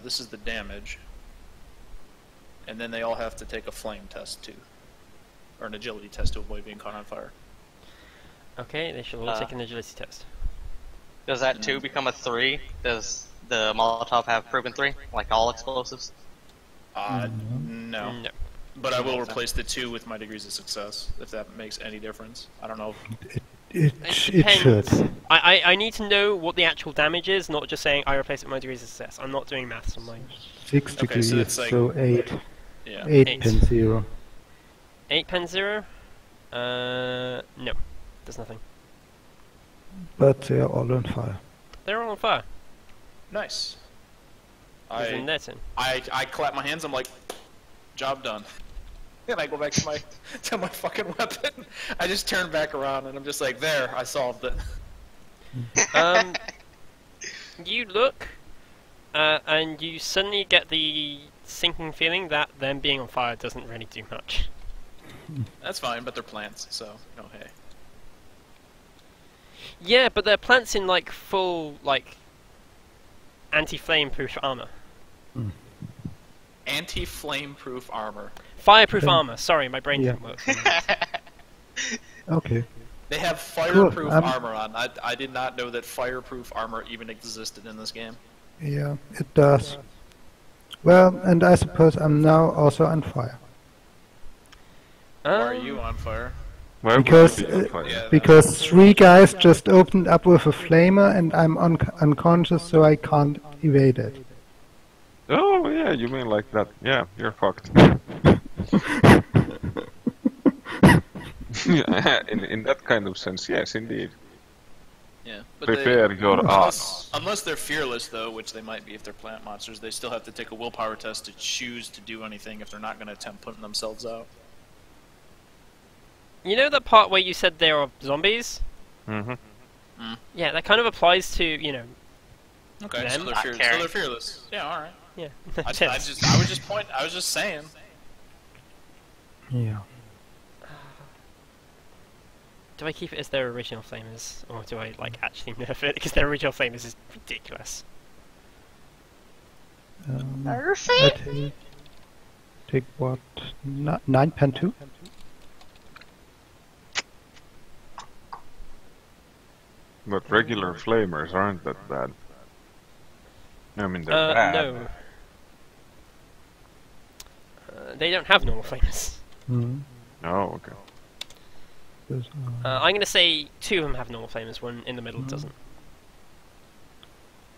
This is the damage, and then they all have to take a flame test too, or an agility test to avoid being caught on fire. Okay, they should all take an agility test. Does that 2 become a 3? Does the Molotov have proven 3, like all explosives? No. No. But I will replace the 2 with my degrees of success, if that makes any difference. I don't know. It depends. should. I need to know what the actual damage is, not just saying I replace it with my degrees of success. I'm not doing maths on mine. 6 Okay, degrees, so it's like- so 8. Yeah. 8.0. 8 pen 0? No. Does nothing. But they are all on fire. They're all on fire. Nice. In their turn. I clap my hands. I'm like, job done. And I go back to my fucking weapon. I just turn back around and I'm just like, there, I solved it. You look, and you suddenly get the sinking feeling that them being on fire doesn't really do much. That's fine, but they're plants, so no hey. Yeah, but they're plants in like full like anti-flame proof armor. Anti-flame proof armor. Fireproof armor. Sorry, my brain Yeah. didn't work. Okay. They have fireproof Cool, armor on. I did not know that fireproof armor even existed in this game. Yeah, it does. Well, and I suppose I'm now also on fire. Why are you on fire? Why would Because, you be on fire? Yeah, Because 3 guys just opened up with a flamer and I'm unconscious, so I can't evade it. Oh yeah, you mean like that? Yeah, you're fucked. in that kind of sense, yes, indeed. yeah. But Prepare your ass. unless they're fearless, though, which they might be if they're plant monsters, they still have to take a willpower test to choose to do anything if they're not going to attempt putting themselves out. You know that part where you said they are zombies? Mm-hmm. Yeah, that kind of applies to, you know, Okay, Them? so they're fearless. Yeah, all right. yeah. I was just saying. Yeah. Do I keep it as their original flamers, or do I like actually nerf it? Because their original flamers is ridiculous. I take what? 9 pen 2? But regular flamers aren't that bad. I mean, they're bad. No. They don't have normal flamers. Mm. Oh, okay. There's, I'm gonna say 2 of them have normal flamers, one in the middle doesn't.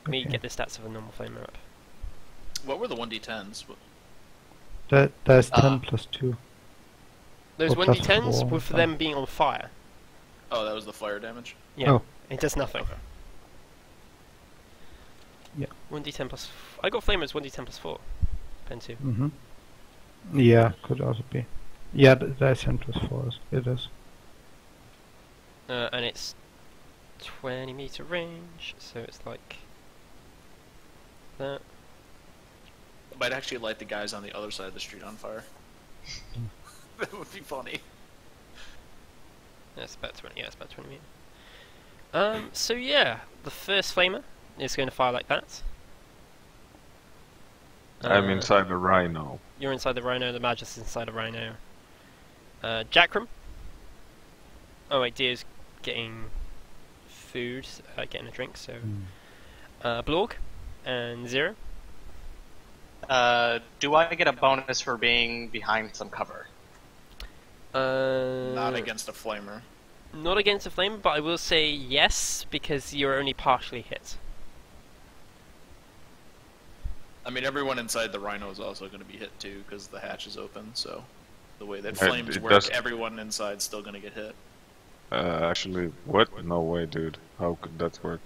Let me okay. get the stats of a normal flamer up. What were the 1d10s? There's 10 plus 2. Those Or plus 1d10s 4, were for them being on fire. Oh, that was the fire damage? Yeah. Oh. It does nothing. Yeah. 1d10 plus... I got flamers 1d10 plus 4. Pen 2. Mm-hmm. Yeah, could also be. Yeah, there's 10 plus 4. It is. And it's 20 meter range, so it's like... that. It might actually light the guys on the other side of the street on fire. That would be funny. That's about 20, yeah, it's about 20 meters. So yeah, the first flamer is going to fire like that. I'm inside the rhino. You're inside the rhino, the Magus is inside the rhino. Jackram. Oh wait, Dio's getting food, getting a drink, so... Blorg and Zero. Do I get a bonus for being behind some cover? Not against a flamer. Not against a flamer, but I will say yes, because you're only partially hit. I mean, everyone inside the rhino is also going to be hit too, because the hatch is open, so... The way that flames work, everyone inside's still going to get hit. Actually, what? No way, dude. How could that work?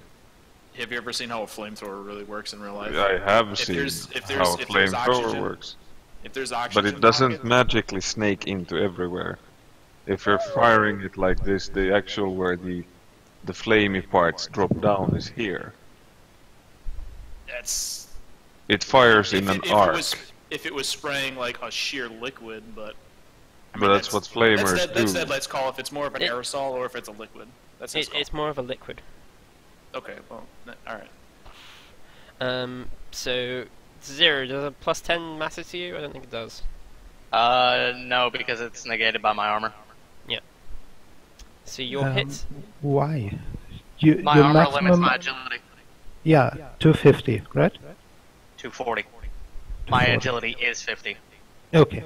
Have you ever seen how a flamethrower really works in real life? I have seen how a flamethrower works. If there's oxygen, But it doesn't magically snake into everywhere. If you're firing it like this, the actual where the flamey parts drop down is here. That's... It fires in an arc. if it was spraying like a sheer liquid, but. But that's what flamers do. That's that. Let's call if it's more of an aerosol or if it's a liquid. It's more of a liquid. Okay. Well, all right. So 0 does a +10 matter to you? I don't think it does. No, because it's negated by my armor. Yeah. So your hit. Why? My your armor maximum, limits my agility. Yeah, 250, right? 240. My agility is 50. Okay.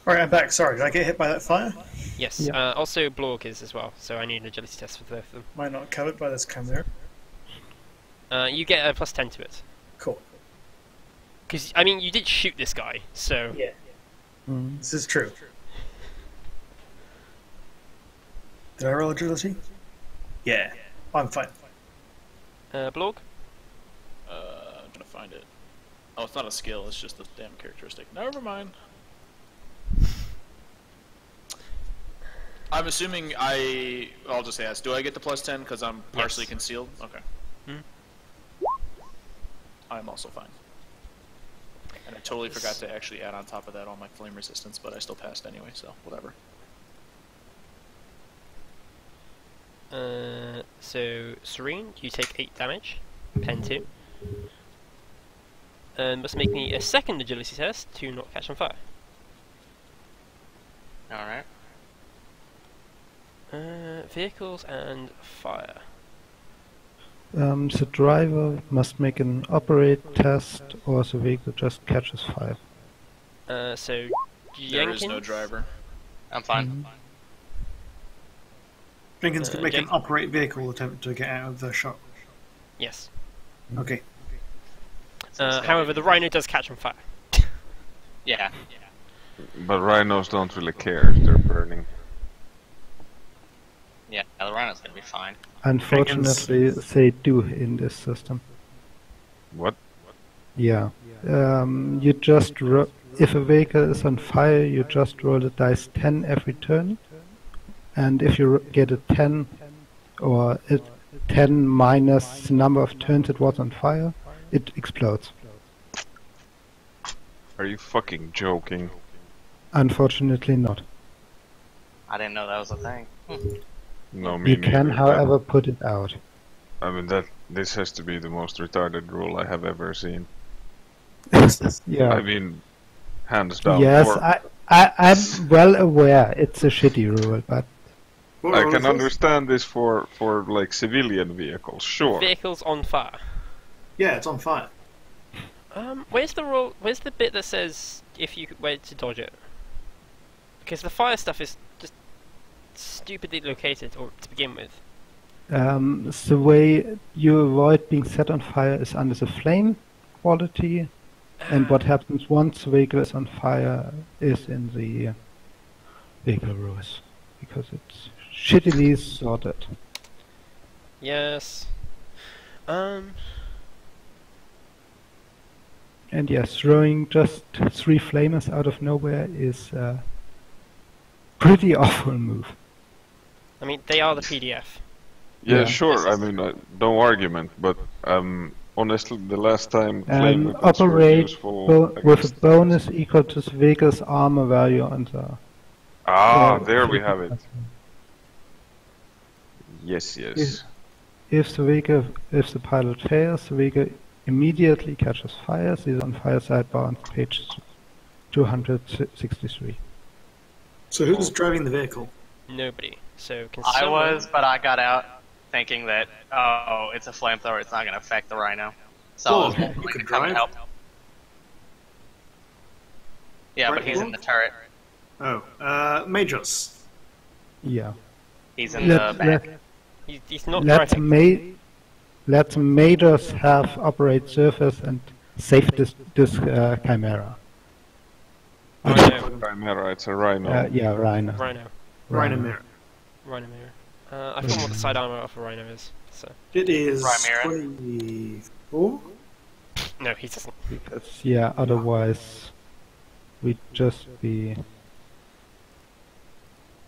Alright, I'm back. Sorry, did I get hit by that fire? Yes. Yeah. Also, Blorg is as well. So I need an agility test for both of them. Might not covered by this camera. You get a +10 to it. Cool. Because I mean, you did shoot this guy, so. Yeah. Mm. This is true. Did I roll agility? Yeah. I'm fine. Blorg. I'm gonna find it. Oh, it's not a skill. It's just a damn characteristic. Never mind. I'm assuming I'll just ask. Do I get the +10 because I'm partially concealed? Okay. I'm also fine. And I totally forgot to actually add on top of that all my flame resistance, but I still passed anyway, so whatever. So Serene, you take 8 damage. Pen 2. And must make me a second agility test to not catch on fire. Alright. Vehicles and fire. The driver must make an operate test, or the vehicle just catches fire. So There Jenkins. is no driver. I'm fine. Jenkins could make an Jenkins. operate vehicle attempt to get out of the shot. Yes. Okay. However, the Rhino does catch on fire. Yeah. But rhinos don't really care if they're burning. Yeah, the rhino's gonna be fine. Unfortunately, they do in this system. What? Yeah. You just if a vehicle is on fire, you just roll a dice 10 every turn, and if you get a 10 or a 10 minus the number of turns it was on fire, it explodes. Are you fucking joking? Unfortunately, not. I didn't know that was a thing. No, me You can, neither. however, put it out. I mean, this has to be the most retarded rule I have ever seen. Yeah. I mean, hands down. Yes, Or- I'm well aware it's a shitty rule, but I can understand this for like civilian vehicles, sure. Vehicles on fire. Yeah, it's on fire. Where's the rule? Where's the bit that says if you wait to dodge it? Because the fire stuff is just stupidly located, or to begin with. the way you avoid being set on fire is under the flame quality, and what happens once the vehicle is on fire is in the vehicle rules, because it's shittily sorted. Yes. And yes, throwing just 3 flamers out of nowhere is a pretty awful move. I mean, they are the PDF. Yeah, Yeah. sure. I mean, no argument. But honestly, the last time flame weapons were Operate useful with a against- bonus equal to the vehicle's armor value on the... there we have it. Yes, yes. If the pilot fails, the vehicle immediately catches fire. See the on fire sidebar on page 263. So who's driving the vehicle? Nobody. So can I someone... was, but I got out thinking that, oh, it's a flamethrower, it's not gonna affect the rhino. So I was Oh, hoping you to could come and drive? help. Yeah, but Right, he's in the turret. Oh, Majors. Yeah. He's in the back. He's not Let driving. let Majors have operate surface and save this Chimera. Rhino. Chimera, it's a rhino. Yeah, Rhino. Rhino. Rhino Mirror. Rhino mirror. I forgot what the side armor of a rhino is. So It is Chimera. 24? no, he doesn't. Because, yeah, otherwise we'd just be...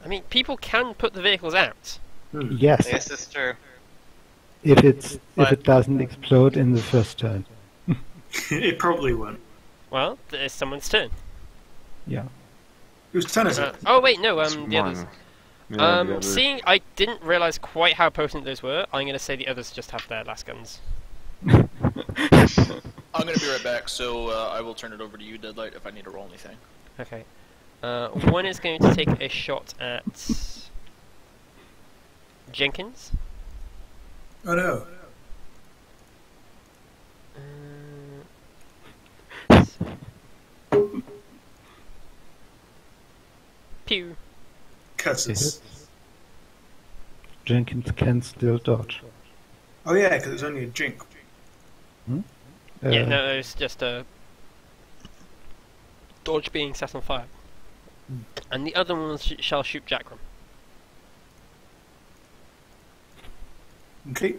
I mean, people can put the vehicles out. Yes, This is true. if it But- doesn't explode in the first turn. It probably won't. Well, it's someone's turn. Yeah. Whose turn is it? Oh wait, no, It's the others. mine. Yeah, the others. Seeing I didn't realise quite how potent those were, I'm going to say the others just have their last guns. I'm gonna be right back, so I will turn it over to you, Deadlight, if I need to roll anything. Okay. One is going to take a shot at Jenkins. Oh no. Pew. Curses. Jenkins can still dodge. Oh yeah, because it's only a jink. Yeah, no, it's just a dodge being set on fire. And the other one shall shoot Jackram. Okay.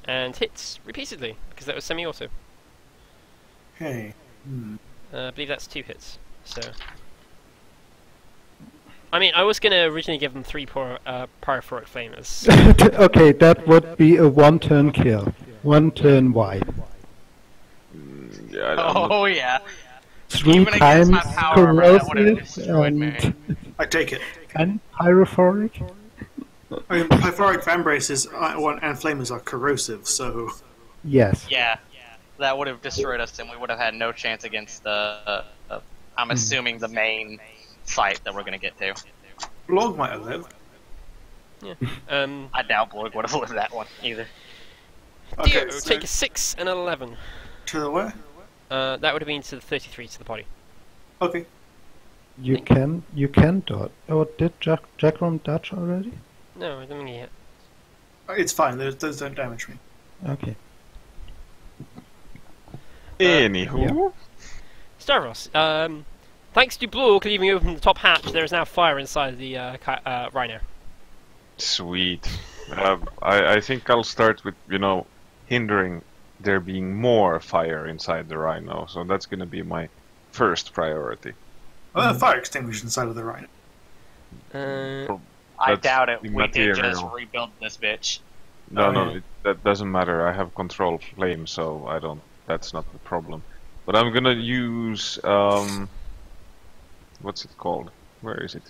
And hits repeatedly, because that was semi-auto. Okay. I believe that's 2 hits. So, I mean, I was going to originally give them 3 pyrophoric flamers. Okay, that would be a one-turn kill. One turn wide. Yeah, Oh yeah. 3 Even against times my power armor, that would've corrosive destroyed me. I take it. and pyrophoric. I mean, pyrophoric fan braces and flamers are corrosive, so Yes. Yeah, that would have destroyed us, and we would have had no chance against the. I'm assuming the main fight that we're gonna get to. Blog might have lived. Yeah. I doubt Borg would have lived that one either. Dio, so take a 6 and an 11. to the where? That would have been to the 33 to the body. Okay. You can dodge. Oh, did Jackram dodge already? No, I don't think he hit. It's fine. Those don't damage me. Okay. Anywho, Stavros, thanks to Blorg leaving open the top hatch, there is now fire inside the Rhino. sweet. I think I'll start with, hindering there being more fire inside the Rhino, so that's gonna be my first priority. Fire extinguisher inside of the Rhino. I That's doubt it. the We did just material. rebuild this bitch. No, that doesn't matter. I have control flame, so I don't. That's not the problem. But I'm gonna use what's it called? Where is it?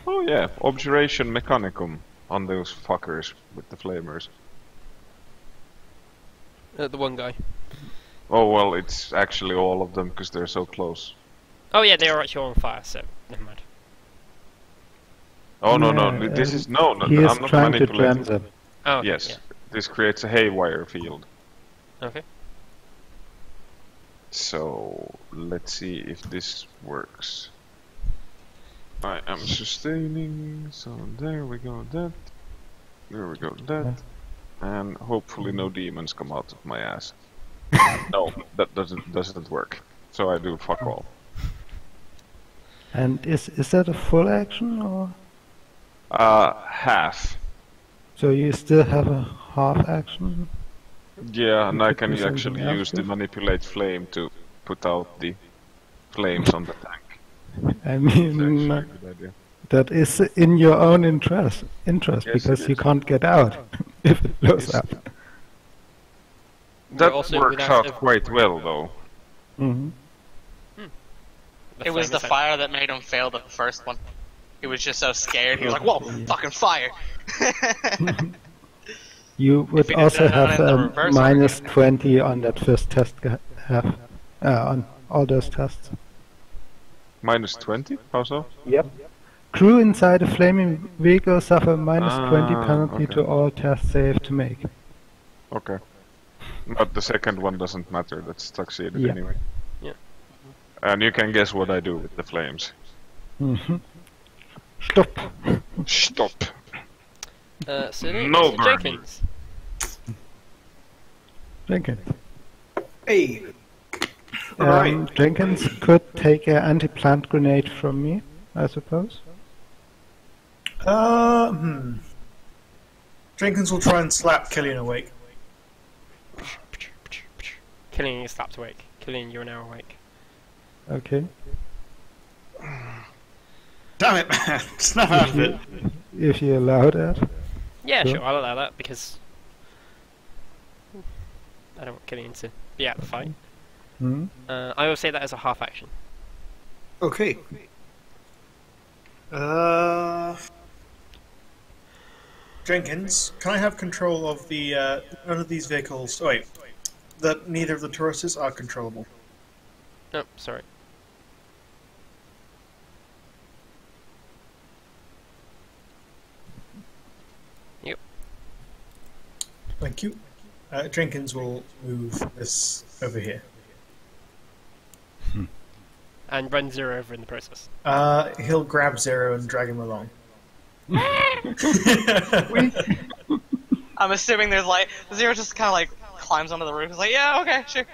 Oh yeah, Objuration Mechanicum on those fuckers with the flamers. The one guy. Oh well, it's actually all of them because they're so close. Oh yeah, they are actually on fire, so never mind. Oh no, Yeah, this is no. He is I'm not trying to manipulating. jam them. Oh, okay, Yes, this creates a haywire field. Yeah. Okay. So let's see if this works. I am sustaining, so there we go, that. There we go, that. And hopefully no demons come out of my ass. No, that doesn't work. So I do fuck all. And is that a full action or? Half. So you still have a half action? Yeah, and I can do something actually else use the with? manipulate flame to put out the flames on the tank. I It's actually mean, a good idea. that is in your own interest Yes, because it you is. can't get out if it blows Yes. up. That also works without out a- quite well, though. Hmm. It was the fire that made him fail the first one. He was just so scared. He was like, "Whoa, fucking fire!" You would he did also that have in the a reverse, minus 20 on that first test. On all those tests. Minus 20? How so? Yep. Crew inside a flaming vehicle suffer minus 20 penalty okay. to all tests they have to make. Okay. But the second one doesn't matter, that's succeeded Yeah. anyway. Yeah. And you can guess what I do with the flames. Hmm. Stop. Stop! So then No it's burning. Jenkins. Jenkins. Hey. Alright. Jenkins could take an anti-plant grenade from me, I suppose. Jenkins will try and slap Killian awake. Killing is slapped awake. Killing, you're now awake. Okay. Damn it, man! Snap out of it. If you allow that. Yeah, Sure. sure, I'll allow that because I don't want Killian to be out of the fight. Hmm? I will say that as a half action. Okay. Jenkins, can I have control of the none of these vehicles? Oh, wait, that neither of the Tauruses are controllable. Oh, sorry. Yep. Thank you. Jenkins will move this over here. And run Zero over in the process. He'll grab Zero and drag him along. I'm assuming there's like Zero just kind of like climbs onto the roof. He's like, yeah, okay, sure.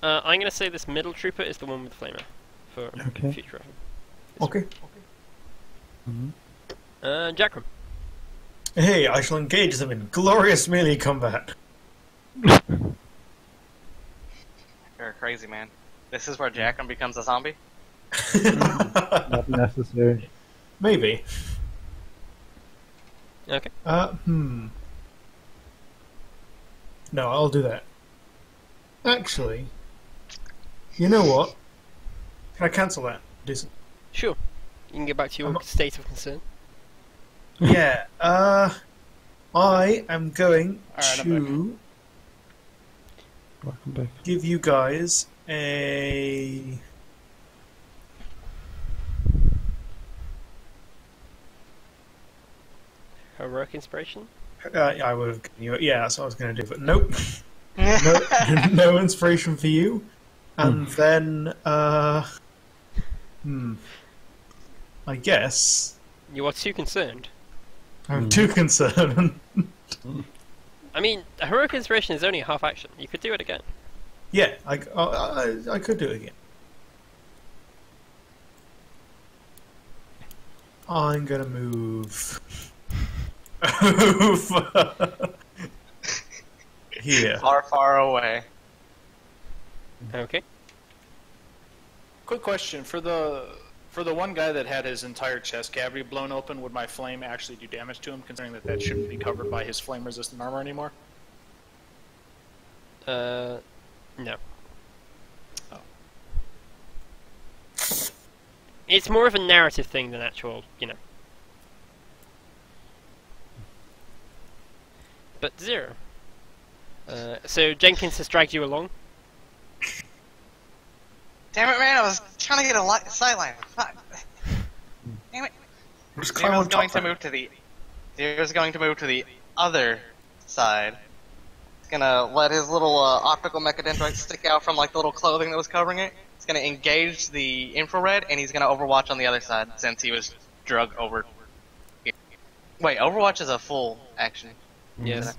I'm going to say this middle trooper is the one with the flamer for Okay. future reference. Okay. Jackram. Hey, I shall engage them in glorious melee combat. You're a crazy man. This is where Jackham becomes a zombie? Not necessary. Maybe. Okay. No, I'll do that. Actually, you know what? Can I cancel that? Sure. You can get back to your state of concern. Yeah, I am going to Welcome back. give you guys a... Heroic inspiration? I would have given you... Yeah, that's what I was going to do, but nope. No inspiration for you. And then, I guess... You are too concerned. I'm too concerned. I mean, a heroic inspiration is only a half action. You could do it again. Yeah, I could do it again. I'm gonna move over here. Far, far away. Okay. Quick question for the one guy that had his entire chest cavity blown open. Would my flame actually do damage to him, considering that shouldn't be covered by his flame-resistant armor anymore? No. Oh. It's more of a narrative thing than actual, you know. But Zero. So Jenkins has dragged you along. Damn it, man! I was trying to get a sideline. Fuck. Damn it! Zero's going to move to the. Zero's going to move to the other side. He's gonna let his little optical mechadendrite stick out from like the little clothing that was covering it. He's gonna engage the infrared, and he's gonna overwatch on the other side since he was drugged over. Here. Wait, overwatch is a full action. Yes.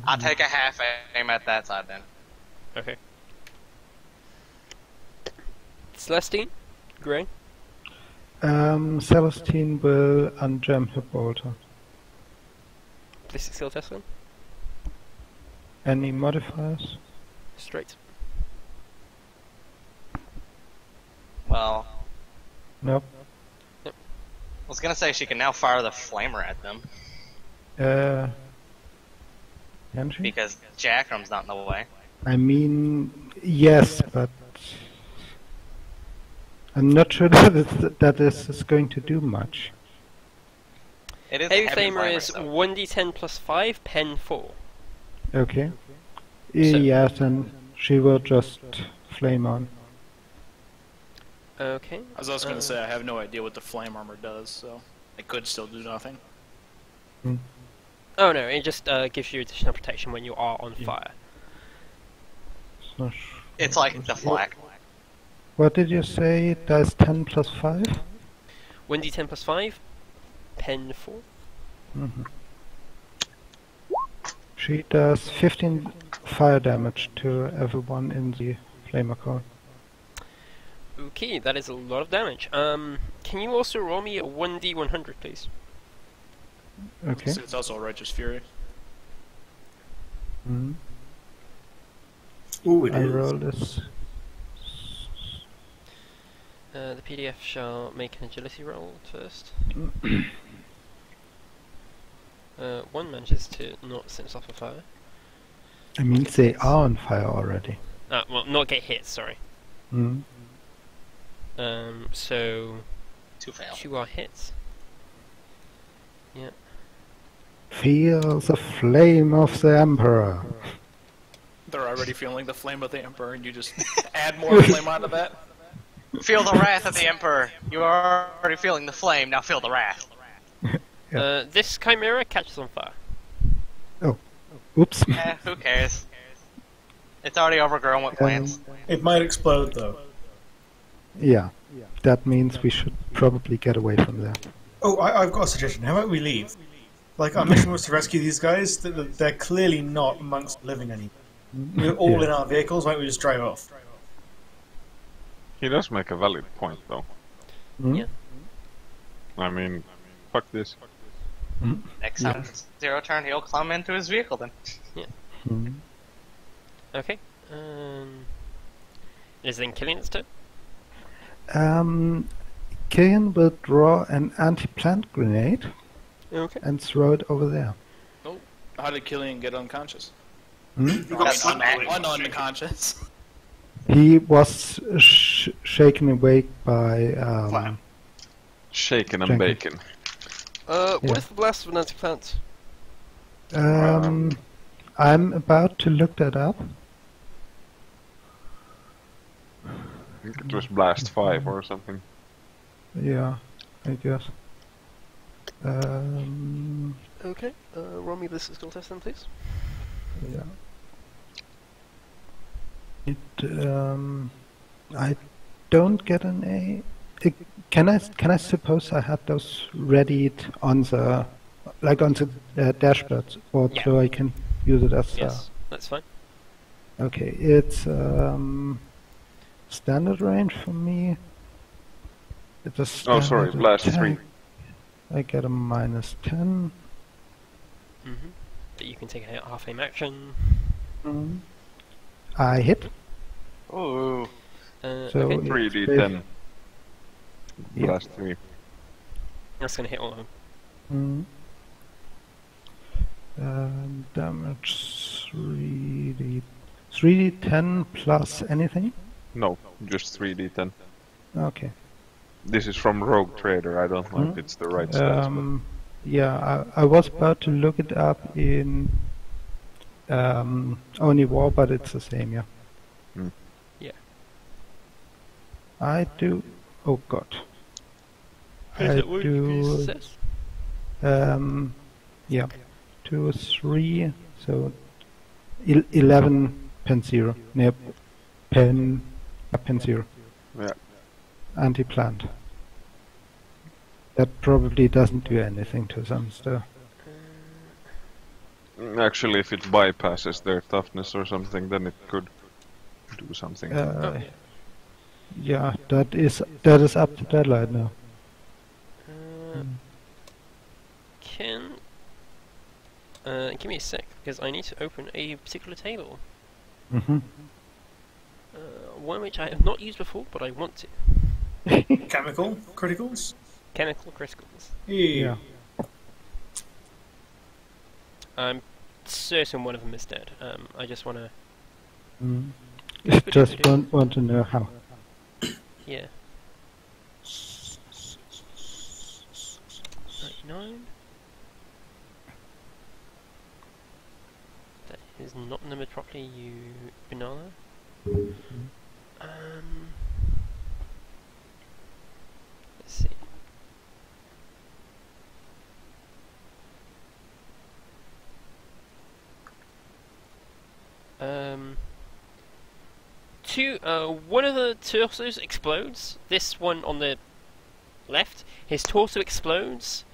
I'll take a half aim at that side then. Okay. Celestine? Grey? Celestine will unjam her bolter. This is skill test then? Any modifiers? Straight. Well, Nope. I was gonna say she can now fire the flamer at them Can she? because Jackram's not in the way. I mean, yes, but I'm not sure that this is going to do much. It is Heavy a heavy Flamer is so. 1d10 plus 5, pen 4. Okay. Yeah, then she will just flame on. Okay. I was also going to say I have no idea what the flame armor does, so it could still do nothing. Oh no, it just gives you additional protection when you are on fire. It's not It's like the flak. What did you say? Dice 10 plus 5? 1d10 plus 5, pen 4. Mm-hmm. She does 15 fire damage to everyone in the flamer core. Okay, that is a lot of damage. Can you also roll me a 1d100, please? Okay. So it's also a Righteous Fury. Mm-hmm. Ooh, it I is. roll this. The PDF shall make an agility roll first. one manages to not set himself on fire. I mean, they are on fire already. Well, not get hit, sorry. Mm. So... 2 fail. 2 are hits. Yeah. Feel the flame of the Emperor. They're already feeling the flame of the Emperor, and you just add more flame onto that? Feel the wrath of the Emperor. You are already feeling the flame, now feel the wrath. This Chimera catches on fire. Oh. Oops. Who cares? It's already overgrown with plants. It might explode though. Yeah. That means we should probably get away from there. Oh, I've got a suggestion. How about we leave? Like, our mission was to rescue these guys. They're clearly not amongst living anymore. We're all in our vehicles. Why don't we just drive off? He does make a valid point, though. Mm. Yeah. I mean, fuck this. Next time Zero turn, he'll climb into his vehicle then. Mm. Okay. Is then killing its turn? Killian will draw an anti-plant grenade Okay. and throw it over there. Oh, how did Killian get unconscious? Hmm? That's Unconscious. He was shaken awake by Shaken and Thank you. bacon. What is the blast of an anti-plant? I'm about to look that up. I think it was Blast 5 or something. Yeah, I guess. Okay. Roll me this skill test then, please. Yeah. It. I don't get an A. Can I suppose I had those readied on the dashboard, or Yeah. so I can use it as. Yes, that's fine. Okay, it's standard range for me. It's a Oh, sorry, standard Blast attack. 3. I get a -10. But you can take a half aim action. I hit. Ooh. So Okay. it's 3d10. Yeah. Blast 3. That's gonna hit all of them. Damage 3d10 plus anything? No, just 3d10. Okay. This is from Rogue Trader, I don't know if it's the right stats, but... Yeah, I was about to look it up in Only War, but it's the same, yeah. Yeah. I do... Oh god. Is I that what you do... says? Yeah. 2, 3, so 11 pen 0. Near pen 0. Yeah. Anti-plant. That probably doesn't do anything to them still. Actually, if it bypasses their toughness or something, then it could do something. Yeah, that is up to Deadlight now. Give me a sec, because I need to open a particular table. One which I have not used before, but I want to. Chemical criticals? Chemical criticals. Yeah. I'm certain one of them is dead. I just want to... Just want to know how. Yeah. 99. That is not numbered properly, you banana. Let's see. One of the torsos explodes. This one on the left, his torso explodes,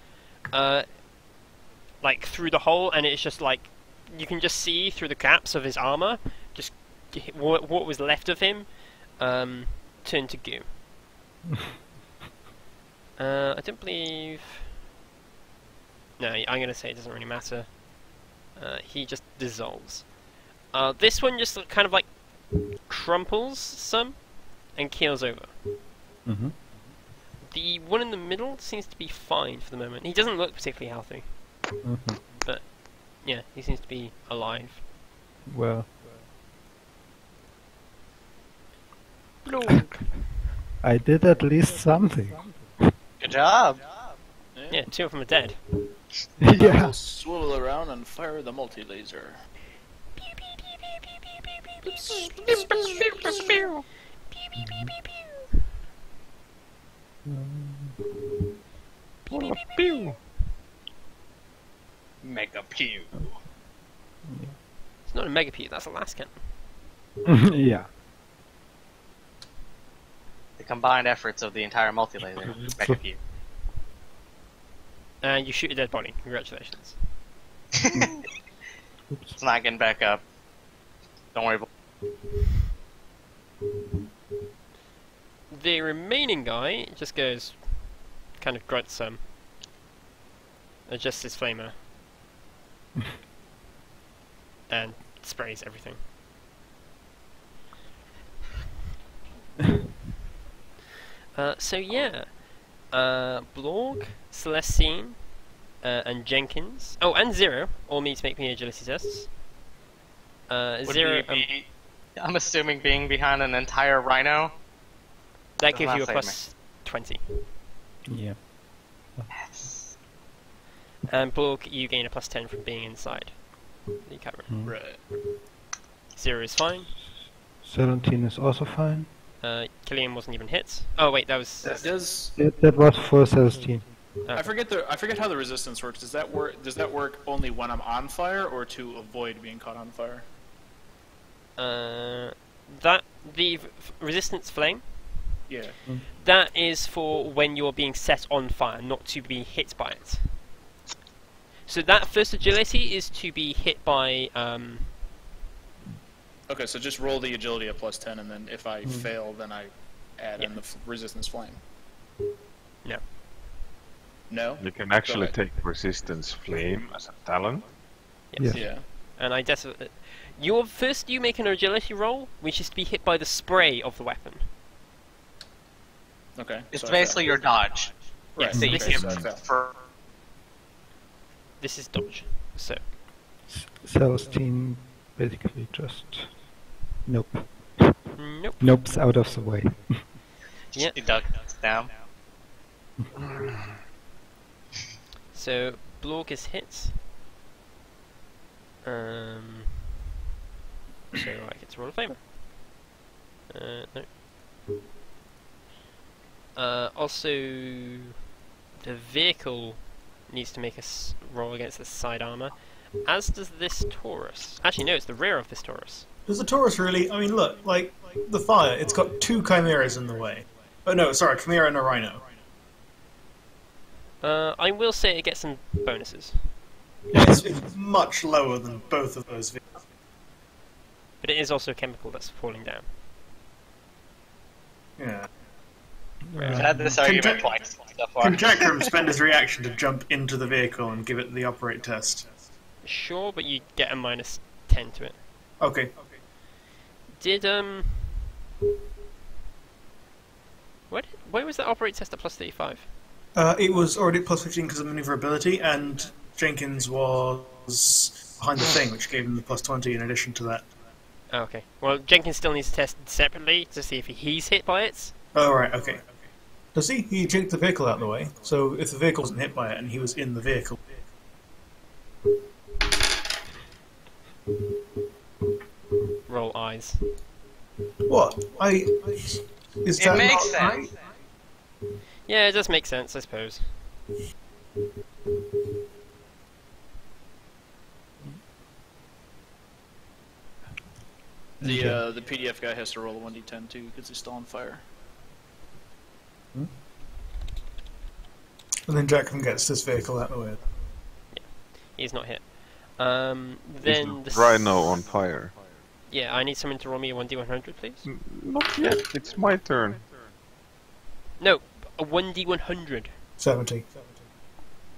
like through the hole, and it's just like you can just see through the gaps of his armor, just what was left of him, turn to goo. I don't believe. No, I'm gonna say it doesn't really matter. He just dissolves. This one just kind of like crumples some and keels over. The one in the middle seems to be fine for the moment. He doesn't look particularly healthy. But yeah, he seems to be alive. Well, Blog. I did at least something. Good job. Yeah, 2 of them are dead. Yeah. I'll swivel around and fire the multi-laser. Mega pew. It's not a mega pew, that's a last cannon. Yeah. The combined efforts of the entire multi-laser. Mega pew. And you shoot a dead body. Congratulations. It's not getting back up. Don't worry about The remaining guy just goes, kind of grunts some, adjusts his flamer, and sprays everything. So yeah, Blorg, Celestine, and Jenkins, oh, and Zero, all need to make me agility tests. Would Zero, we be, I'm assuming being behind an entire rhino. that does gives not you a save plus 20. Yeah. And Blorg, you gain a plus 10 from being inside the camera. Right. Zero is fine. 17 is also fine. Killian wasn't even hit. Oh wait, that was... Does That was for 17. I forget how the resistance works. Does that work only when I'm on fire, or to avoid being caught on fire? The resistance flame, Yeah. that is for when you're being set on fire, not to be hit by it. So that first agility is to be hit by, Okay, so just roll the agility at plus 10, and then if I fail, then I add in the resistance flame. No. No? You can actually take resistance flame as a talent. Yes. Yeah. Yeah. And I definitely... you make an agility roll, which is to be hit by the spray of the weapon. Okay. It's so I basically fail. your dodge. Right. So you Okay, can so I fail. for This is dodge. So, Celestine basically just... Nope. nope. Nope's out of the way. Yeah. you duck down. So, Blorg is hit. So I get to roll a flamer. No. Also, the vehicle needs to make a roll against the side armor, as does this Taurus. Actually, no, it's the rear of this Taurus. Does the Taurus really? I mean, look, like the fire. It's got 2 chimeras in the way. Oh no, sorry, chimera and a rhino. I will say it gets some bonuses, It's much lower than both of those vehicles. but it is also a chemical that's falling down. Yeah. We've had this argument twice so far. Can Jackram spend his reaction to jump into the vehicle and give it the operate test? Sure, but you get a minus 10 to it. Okay. Did why was that operate test at plus 35? It was already at plus 15 because of maneuverability, and Jenkins was behind the thing, which gave him the plus 20 in addition to that. Oh, okay. Well, Jenkins still needs to test separately to see if he's hit by it. Oh, right, okay. Does he? He jinked the vehicle out of the way, so if the vehicle wasn't hit by it and he was in the vehicle. Roll eyes. What? Is It that makes not sense. right? Yeah, it does make sense, I suppose. The PDF guy has to roll a 1d10 too because he's still on fire. And then Jackman gets this vehicle out of the way. He's not hit. Is Then the rhino on fire? Yeah, I need someone to roll me a 1d100, please. Not yet. It's my turn. No, a 1d100. 70.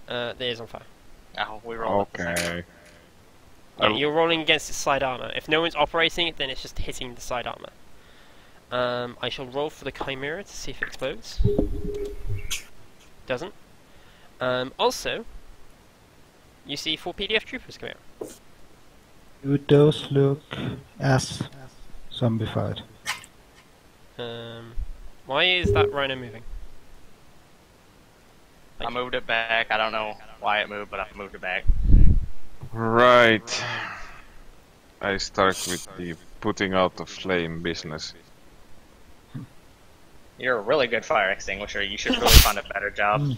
There is on fire. Oh, we roll. Okay. Yeah, Oh. you're rolling against the side armor. If no one's operating it, then it's just hitting the side armor. I shall roll for the Chimera to see if it explodes. Doesn't. Also, You see 4 PDF troopers come out. Do those look as zombified? Why is that rhino moving? I moved it back. I don't know why it moved, but I moved it back. Right. I start with the putting out the flame business. You're a really good fire extinguisher. You should really find a better job.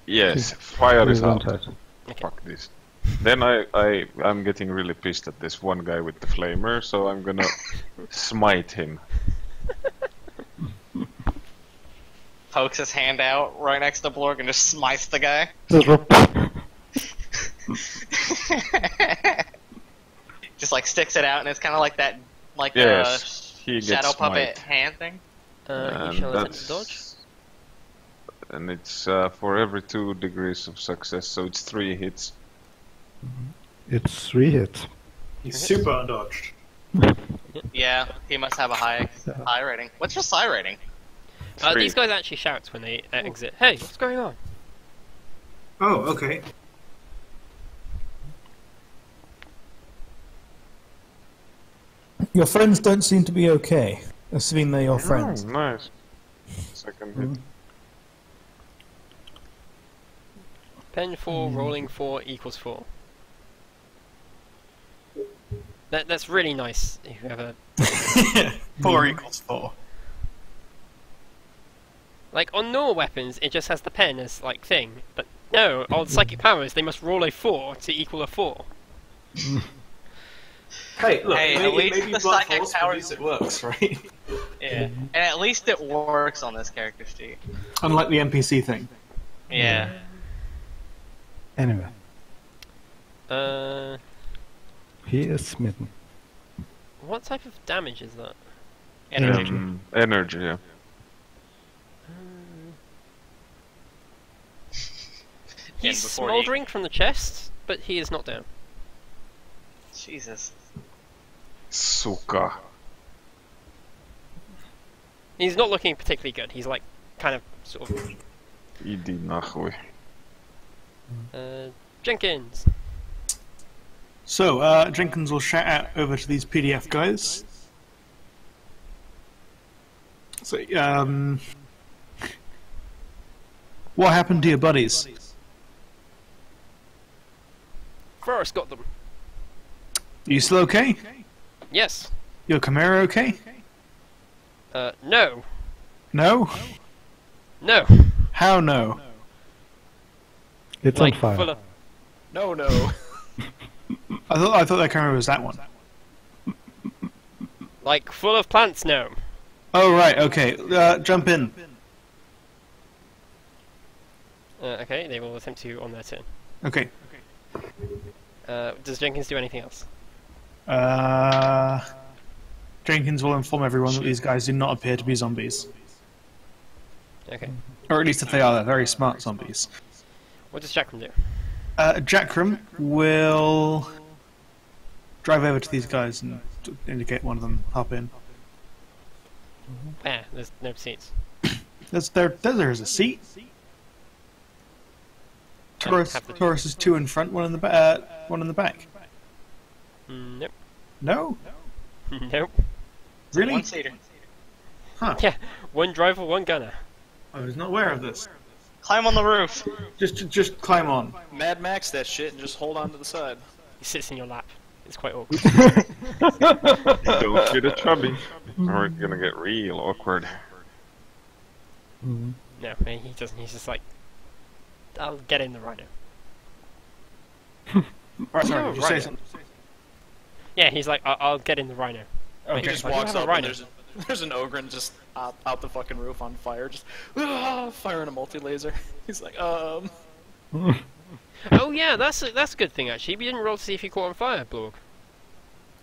Yes, fire is out. Okay. Fuck this. Then I'm getting really pissed at this one guy with the flamer, so I'm gonna smite him. Pokes his hand out right next to Blorg and just smites the guy. Just like sticks it out, and it's kind of like that, like Yes, he gets shadow puppet smite. hand thing. You And shall attempt that's to dodge. and it's for every 2 degrees of success, so it's 3 hits. It's 3 hits. He's super undodged. Yeah, he must have a high rating. What's your psi rating? 3. These guys actually shout when they exit. Hey, what's going on? Oh, okay. Your friends don't seem to be okay, assuming they're your Oh, friends. nice. Second hit. Pen 4, rolling 4 equals 4. That's really nice. Whoever, 4 equals 4. like on normal weapons, it just has the pen as like thing. But no, on psychic powers, they must roll a 4 to equal a 4. Hey, look, Hey, at maybe, least maybe the Blood psychic Force powers- it works, right? Yeah, and at least it works on this character sheet. Unlike the NPC thing. Yeah. Anyway, He he is smitten. what type of damage is that? Energy. Energy, yeah. He's before smouldering from the chest, but he is not down. Jesus. Suka. He's not looking particularly good. He's like kind of sort of Idi nahoj. Jenkins. So, Jenkins will shout out over to these PDF guys. So, what happened to your buddies? First got them. You still okay? Yes. Your Chimera okay? No. No? No. How no? It's Like on fire. full of No, no. I thought that Chimera was that one. full of plants. No. Oh right, okay. Jump in. Okay, they will attempt to on their turn. Okay. Does Jenkins do anything else? Jenkins will inform everyone that these guys do not appear to be zombies. Okay. Or at least if they are, they're very smart zombies. What does Jackram do? Jackram will drive over to these guys and indicate one of them hop in. There's no seats. There is a seat. Taurus, have the- Taurus is 2 in front, one in the back. Nope. No, Nope. really? One-seater. Huh? Yeah, one driver, one gunner. I was not aware of this. Climb on the roof. Just climb on. Mad Max that shit and just hold on to the side. He sits in your lap. It's quite awkward. Don't get a chubby, or it's gonna get real awkward. Mhm. No, he doesn't. He's just like, I'll get in the rhino. Right, sorry, No, did you say right. something? Yeah, he's like, I'll get in the rhino. He Okay. just I do walks have a up rhino. and there's an ogre just out the fucking roof on fire, just firing a multi-laser. He's like, Oh yeah, that's a good thing actually. We didn't roll to see if he caught on fire, Blorg.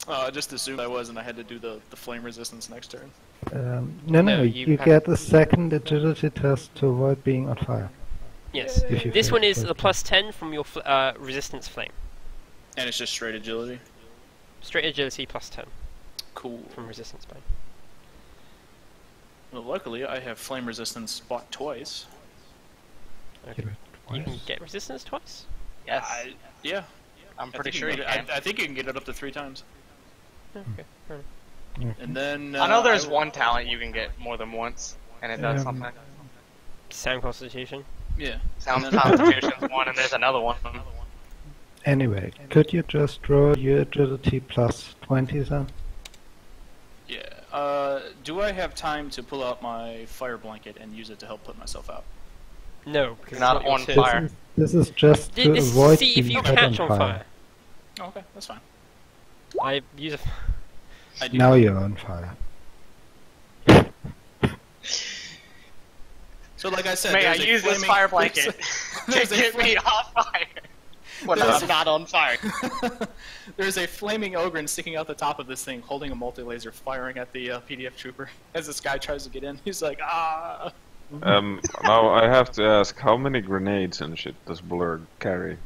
I just assumed I was, and I had to do the flame resistance next turn. No, No, you you have- get a second agility test to avoid being on fire. Yes. If you This fail one is first a plus 10 from your resistance flame. And it's just straight agility. Straight agility plus 10 Cool. from resistance flame. Well, luckily, I have flame resistance bought twice. Okay. You can get resistance twice? Yes. Yeah. I'm pretty sure you can. I think you can get it up to 3 times. Okay. Fair enough. And then I know there's one talent you can get more than once, and it does something. Sound constitution. Yeah. Sound Constitution's one, and there's another one. Anyway, could you just draw your agility plus 20 then? Yeah. Do I have time to pull out my fire blanket and use it to help put myself out? No, because You're not on fire. This is just to This is avoid see if being you set catch on fire. Oh, okay, that's fine. I use a. I do. Now you're on fire. So, like I said, May I there's a use this flaming- fire blanket to there's a get me off fire when I'm not on fire? There's a flaming ogre sticking out the top of this thing, holding a multi-laser, firing at the PDF trooper. As this guy tries to get in, he's like, ah! Now I have to ask, how many grenades and shit does Blurg carry?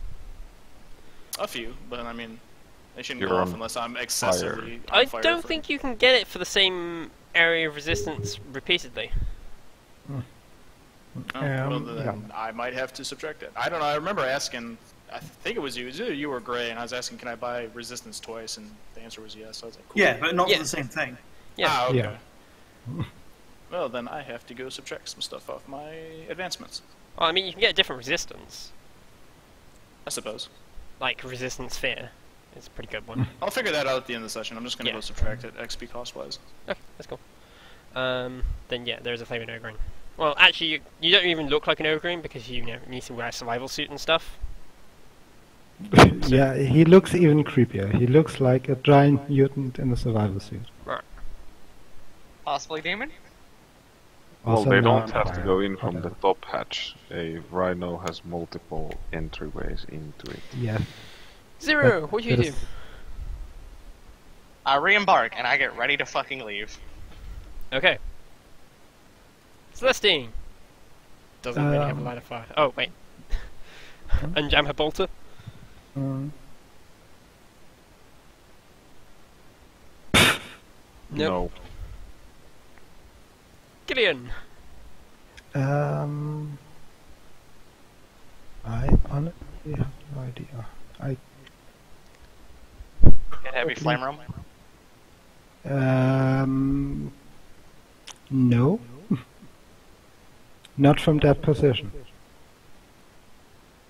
A few, but I mean, they shouldn't You're go off on unless I'm excessively on I fire don't for- think you can get it for the same area of resistance repeatedly. Oh, well, then I might have to subtract it. I don't know, I remember asking, I think it was either you or Gray, and I was asking, can I buy resistance twice, and the answer was yes. So I was like, cool. Yeah, but not Yeah. for the same thing. Yeah. Ah, okay. Yeah. Well, then I have to go subtract some stuff off my advancements, Well, I mean, you can get a different resistance, I suppose. like resistance fear. It's a pretty good one. I'll figure that out at the end of the session. I'm just gonna Yeah. go subtract it XP cost-wise. Okay, that's cool. Then yeah, there's a flaming ogre. Well, actually, you don't even look like an ogre because you need to wear a survival suit and stuff. Yeah, he looks even creepier. He looks like a giant mutant in a survival suit. Possibly demon? Well, Also they not don't have to fire. go in from the top hatch. A rhino has multiple entryways into it. Yeah. Zero, But what do you there's- do? I re-embark, and I get ready to fucking leave. Okay. Celestine! Doesn't really have a line of fire. Oh, wait. Unjam her bolter? Mm. Nope. No. Gillian! I honestly have no idea. Get heavy flame room. No. Not from that position.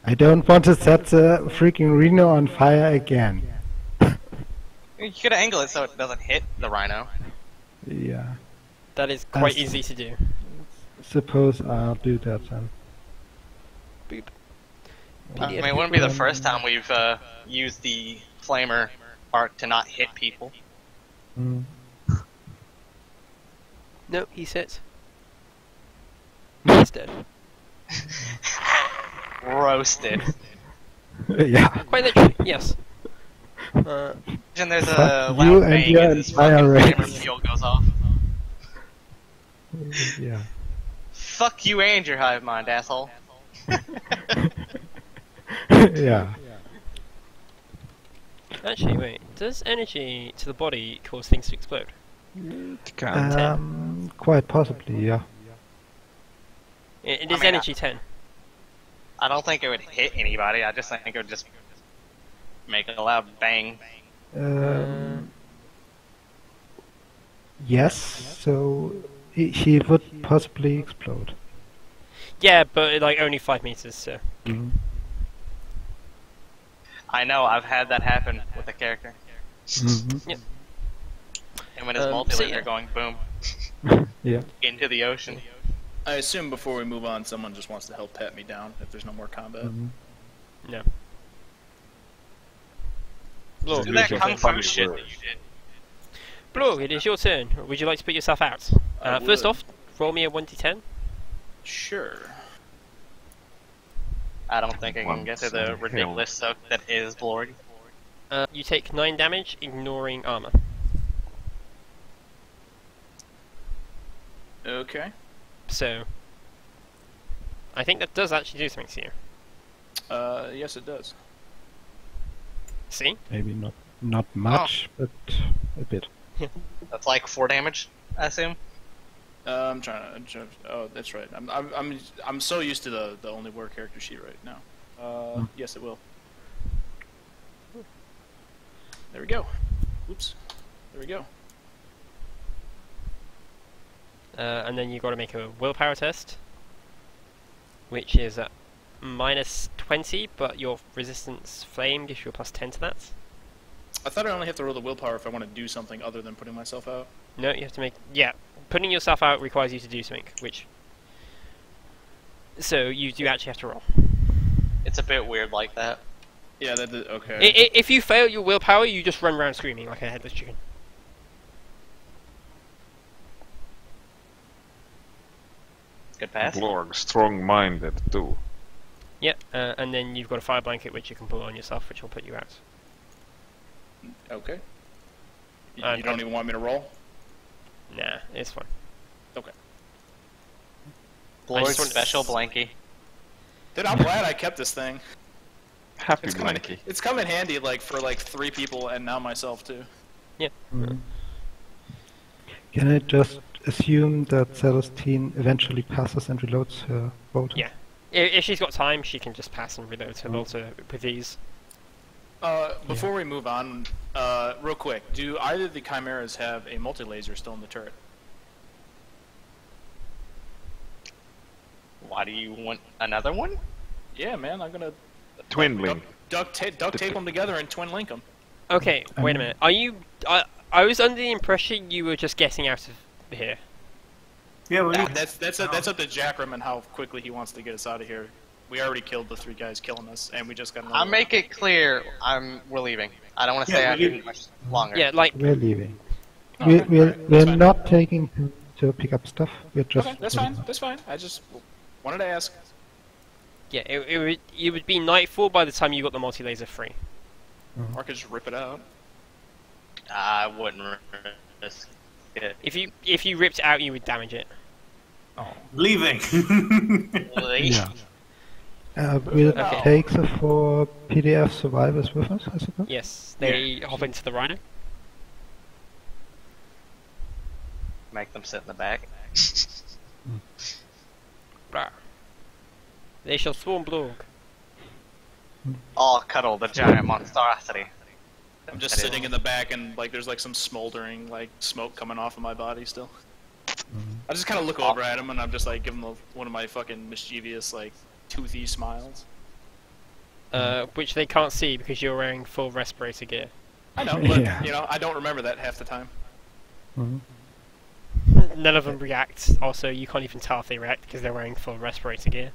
I don't want to set the freaking Reno on fire again. You could angle it so it doesn't hit the rhino. Yeah. That is quite That's- easy to do. Suppose I'll do that then. Boop. I mean, it wouldn't be the first time we've used the flamer arc to not hit people. Mm. No, he sits. He's dead. Roasted. Yeah. Quite literally, yes. And there's a Fuck loud you and bang your as this entire fucking race. flamer fuel goes off. Yeah. Fuck you and your hive mind, asshole. Yeah. Actually, wait. Does energy to the body cause things to explode? It can't. Quite possibly, yeah. It is mean, energy 10. I don't think it would hit anybody. I just think it would just make a loud bang. Yes, so he would possibly explode. Yeah, but like only 5 meters, so. I know, I've had that happen with a character. Mm-hmm. And when his So multi-laser yeah. going boom Yeah. into the ocean. I assume before we move on, someone just wants to help pat me down if there's no more combat. No. Just Do use that your kung fu funny shit words. that you did. Blue, it is your turn. Would you like to put yourself out? I First would. off, roll me a 1d10. Sure. I don't think I can get to the Hell. ridiculous soak that is Blorg. You take 9 damage, ignoring armor. Okay. So, I think that does actually do something to you. Yes, it does. See? Maybe not much, but a bit. That's like 4 damage, I assume. I'm trying to. Oh, that's right. I'm so used to the only war character sheet right now. Yes, it will. There we go. Oops. There we go. And then you've got to make a willpower test, which is at -20, but your resistance flame gives you a +10 to that. I thought I only have to roll the willpower if I want to do something other than putting myself out. No, you have to make... Yeah, putting yourself out requires you to do something, which... So, you do actually have to roll. It's a bit weird like that. Yeah, okay. If you fail your willpower, you just run around screaming like a headless chicken. Good pass. Blorg, strong-minded too. Yeah, and then you've got a fire blanket which you can pull on yourself, which will put you out. Okay. You don't even want me to roll? Nah, it's fine. Okay. Blorg's special blankie. Dude, I'm glad I kept this thing. Happy blankie. It's come in handy, like, for, like, 3 people and now myself, too. Yeah. Can I just assume that Celestine eventually passes and reloads her bolt? Yeah. If she's got time, she can just pass and reload her bolter with ease. Before we move on, real quick, do either of the Chimeras have a multi-laser still in the turret? Why do you want another one? Yeah, man, I'm gonna... Twin link. Duct tape them together and twin link them. Okay, wait a minute. Are you... I was under the impression you were just getting out of here. Yeah, well, That's up to Jackram and how quickly he wants to get us out of here. We already killed the 3 guys killing us, and we just got another I'll one. make it clear we're leaving. I don't want to stay out here much longer. Yeah, like... We're leaving. Okay, We're fine. not taking to pick up stuff. We're just... Okay, that's fine, that's fine. I just wanted to ask. Yeah, it would be nightfall by the time you got the multi-laser free. Or I could just rip it out. I wouldn't risk it. If you ripped it out, you would damage it. leaving. Yeah. Will it take the 4 PDF survivors with us, I suppose? Yes, they hop into the Rhino. Make them sit in the back. Blah. They shall swarm Blorg. All cuddle the giant monstrosity. I'm just sitting in the back and like there's like some smoldering like smoke coming off of my body still. I just kind of look over at him and I'm just like giving him one of my fucking mischievous like toothy smiles. Which they can't see because you're wearing full respirator gear. I know, but you know I don't remember that half the time. None of them react. Also, you can't even tell if they react because they're wearing full respirator gear.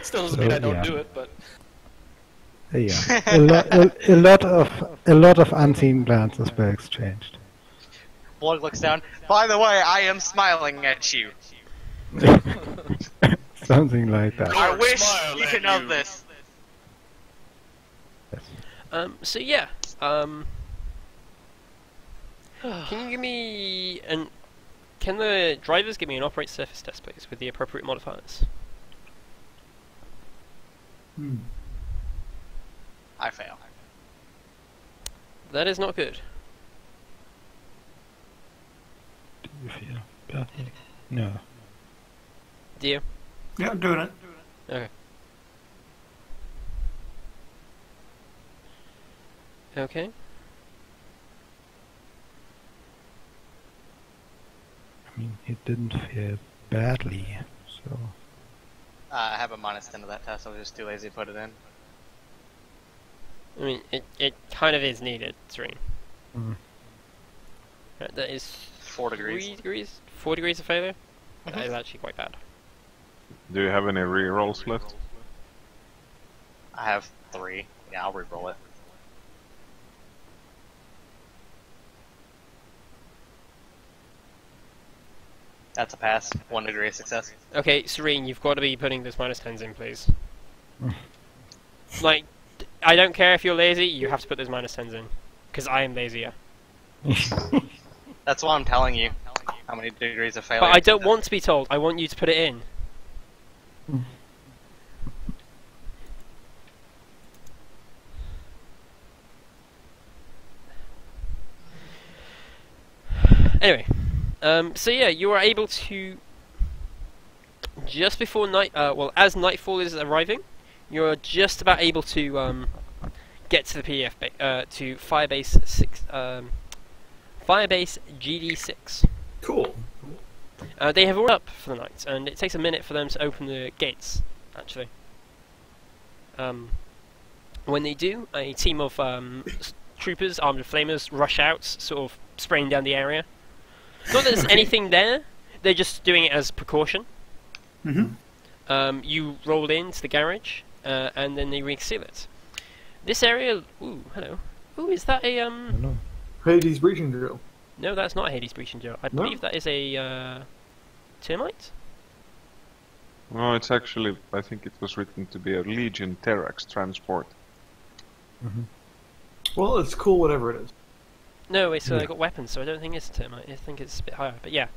Still doesn't mean I don't do it, but Yeah, a lot of unseen glances were exchanged. Blorg looks down. By the way, I am smiling at you. Something like that. I wish smile you at could know you. this. So yeah. Can you give me an? Can the drivers give me an operate surface test, please, with the appropriate modifiers? I fail. That is not good. Do you feel badly? No. Do you? Yeah, I'm doing it. Okay. Okay. I mean, he didn't feel badly, so... I have a -10 to that test, I was just too lazy to put it in. I mean, it kind of is needed, Serene. That is 4 degrees. 3 degrees? 4 degrees of failure? That is actually quite bad. Do you have any rerolls left? I have 3. Yeah, I'll reroll it. That's a pass. 1 degree of success. Okay, Serene, you've got to be putting those -10s in, please. Like, I don't care if you're lazy, you have to put those -10s in. Because I am lazier. That's why I'm telling you how many degrees of failure. But I don't want to be told, I want you to put it in. Anyway, so yeah, you are able to, just before night, well, as nightfall is arriving, you're just about able to get to the to Firebase 6, Firebase GD6. Cool. They have all up for the night, and it takes a minute for them to open the gates. Actually, when they do, a team of troopers armed with flamers rush out, sort of spraying down the area. Not that there's anything there; they're just doing it as precaution. You roll into the garage, and then they reseal it. This area, ooh, hello. Ooh, is that a Hades breaching drill. No, that's not a Hades breaching drill. I believe that is a termite. No, it's actually, I think it was written to be a Legion Terrax transport. Well, it's cool, whatever it is. No, it's got weapons, so I don't think it's a termite. I think it's a bit higher, but yeah,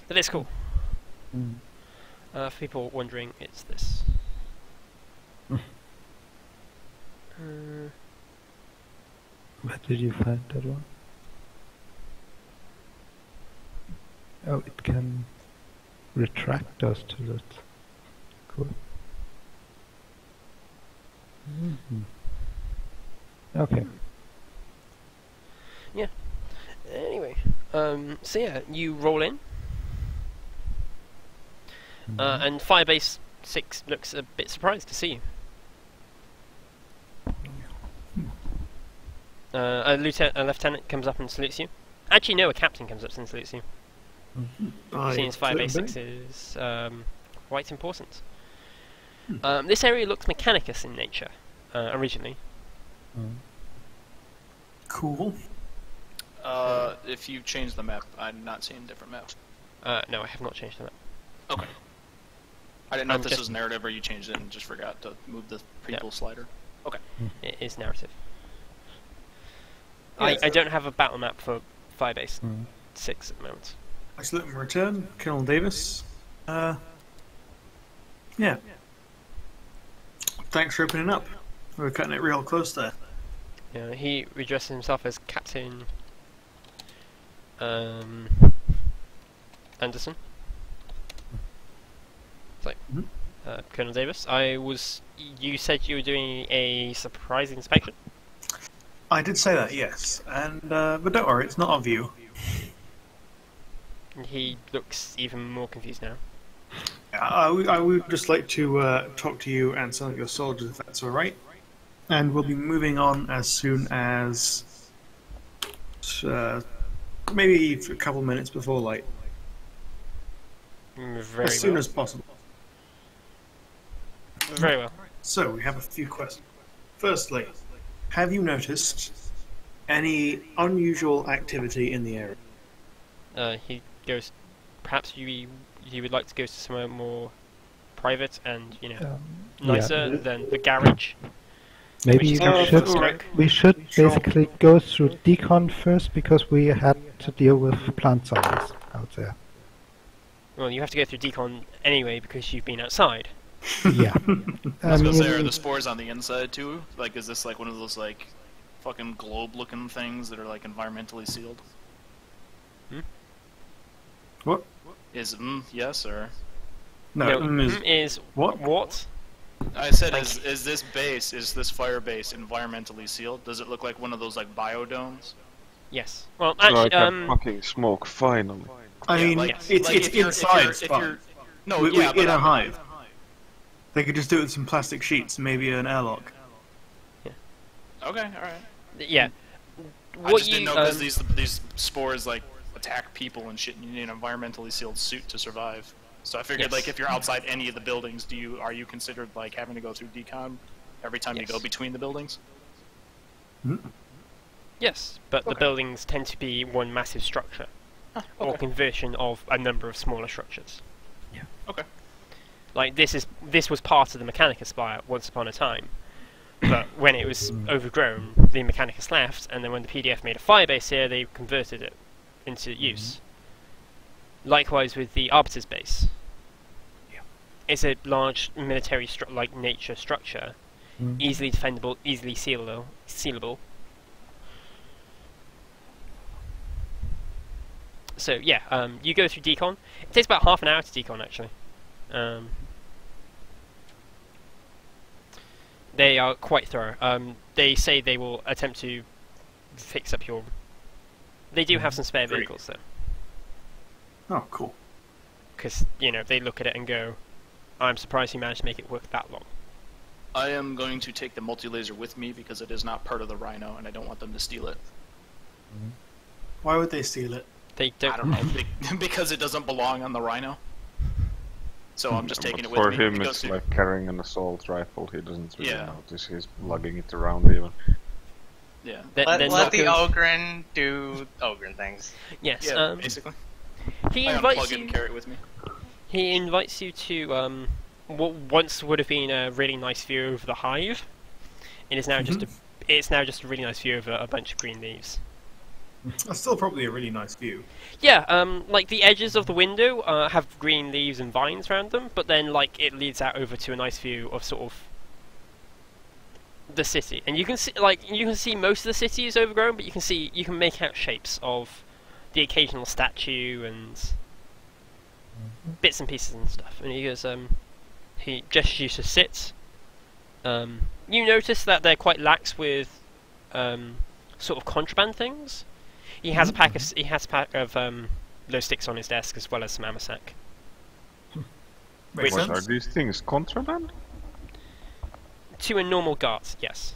that is cool. For people wondering, it's this. Where did you find that one? Oh, it can retract those turrets. Cool. Okay. Yeah. Anyway, so yeah, you roll in, and Firebase 6 looks a bit surprised to see you. A lieutenant comes up and salutes you. Actually, no, a captain comes up and salutes you. Since Firebase 6 is quite important. This area looks mechanicus in nature, originally. Cool. If you change the map, I'm not seeing a different map. No, I have not changed the map. Okay. I didn't know if this was narrative or you changed it and just forgot to move the people slider. Okay. It is narrative. I don't have a battle map for Firebase 6 at the moment. Excellent return, Colonel Davis. Yeah. Thanks for opening up. We're cutting it real close there. Yeah, he redresses himself as Captain Anderson. So, Colonel Davis, you said you were doing a surprise inspection? I did say that, yes. And but don't worry, it's not our view. He looks even more confused now. I would just like to talk to you and some of your soldiers, if that's alright. And we'll be moving on as soon as maybe a couple minutes before light. As soon as possible. Very well. So, we have a few questions. Firstly, have you noticed any unusual activity in the area? He goes, perhaps you would like to go to somewhere more private and, nicer than the garage? Maybe we should basically go through decon first, because we had to deal with plant zombies out there. Well, you have to go through decon anyway because you've been outside. Yeah. I was gonna say, are the spores on the inside too? Like, is this like one of those like fucking globe-looking things that are like environmentally sealed? What? Is yes or no? Is what? I said, is this fire base environmentally sealed? Does it look like one of those like biodomes? Yes. Well, actually, like fucking smoke, finally. I mean, it's inside. In a hive. They could just do it with some plastic sheets, maybe an airlock. Yeah. Okay, all right. Yeah. I just didn't know because these spores like attack people and shit, and you need an environmentally sealed suit to survive. So I figured, like, if you're outside any of the buildings, are you considered like having to go through decon every time you go between the buildings? Yes, but the buildings tend to be one massive structure, or conversion of a number of smaller structures. Yeah. Okay. Like this was part of the Mechanicus Spire once upon a time, but when it was overgrown, the Mechanicus left, and then when the PDF made a firebase here, they converted it into use. Likewise with the Arbiter's base. It's a large military nature structure, easily defendable, easily sealable. So yeah, you go through decon. It takes about half an hour to decon actually. They are quite thorough. They say they will attempt to fix up your... They do have some spare Great. vehicles, though. Oh, cool. Because, you know, they look at it and go, I'm surprised you managed to make it work that long. I am going to take the multi-laser with me because it is not part of the Rhino, and I don't want them to steal it. Why would they steal it? They don't... I don't know, because it doesn't belong on the Rhino. So I'm just taking But it with for me. him, It goes it's to- like carrying an assault rifle. He doesn't really Yeah. notice. He's lugging it around even. Yeah. Let they're the not good. Ogryn do Ogryn things. Yes, Yeah, basically. he I invites unplug it you... and carry it with me. He invites you to what once would have been a really nice view of the hive. It is now just a really nice view of a bunch of green leaves. That's still probably a really nice view. Yeah, like the edges of the window have green leaves and vines around them, but then like it leads out over to a nice view of sort of the city, and you can see most of the city is overgrown, but you can make out shapes of the occasional statue and bits and pieces and stuff. And he goes, he gestures you to sit. You notice that they're quite lax with sort of contraband things. He has a pack of glow sticks on his desk as well as some amosec. Makes What sense. are these things? Contraband? To a normal guard, yes.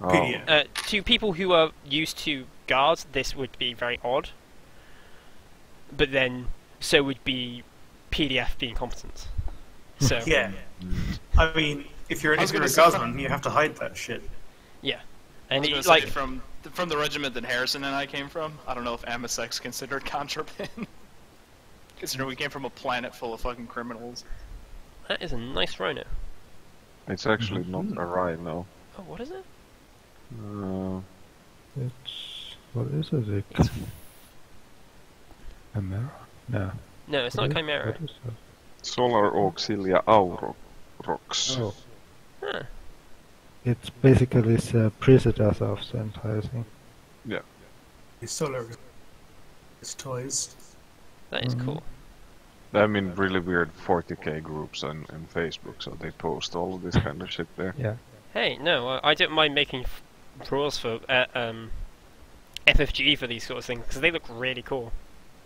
Oh, PDF. To people who are used to guards, this would be very odd. But then, so would be PDF being competent. So Yeah. I mean, if you're I was a gonna say- guardsman, you have to hide that shit. and I he, was gonna like say, from the regiment that Harrison and I came from, I don't know if Amosec's considered contraband. Considering we came from a planet full of fucking criminals. that is a nice rhino. it's actually not a rhino. Oh, what is it? It's... What is it? It's... A mirror? No. No, it's not Chimera. What is that? Solar Auxilia Aurochs. Oh, Huh. it's basically the predecessor of the entire thing. It's solar. It's toys. That is cool. I'm in really weird 40k groups on Facebook, so they post all of this kind of shit there. Yeah. Hey, no, I don't mind making rules for FFG for these sort of things because they look really cool.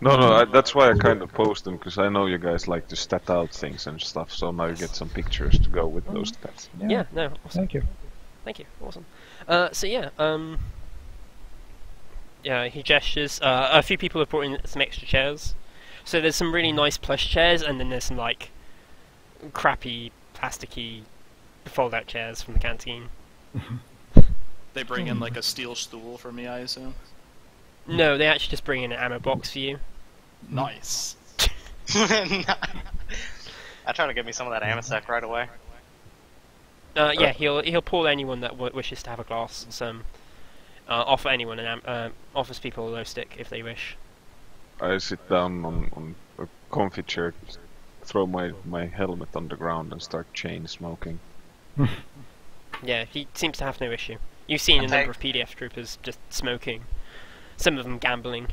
No, that's why I kind of post them, because I know you guys like to stat out things and stuff, so now you get some pictures to go with those stats. Yeah, no, awesome. Thank you. Thank you, awesome. So yeah, yeah, he gestures. A few people have brought in some extra chairs. So there's some really nice plush chairs, and then there's some like crappy, plasticky, fold-out chairs from the canteen. They bring in like a steel stool for me, I assume. No, they actually just bring in an ammo box for you. Nice. I try to get me some of that Amosec right away. Yeah, he'll pull anyone that wishes to have a glass. Some offer anyone offers people a glow stick if they wish. I sit down on a comfy chair, throw my helmet on the ground and start chain smoking. Yeah, he seems to have no issue. You've seen a Okay. number of PDF troopers just smoking. Some of them gambling.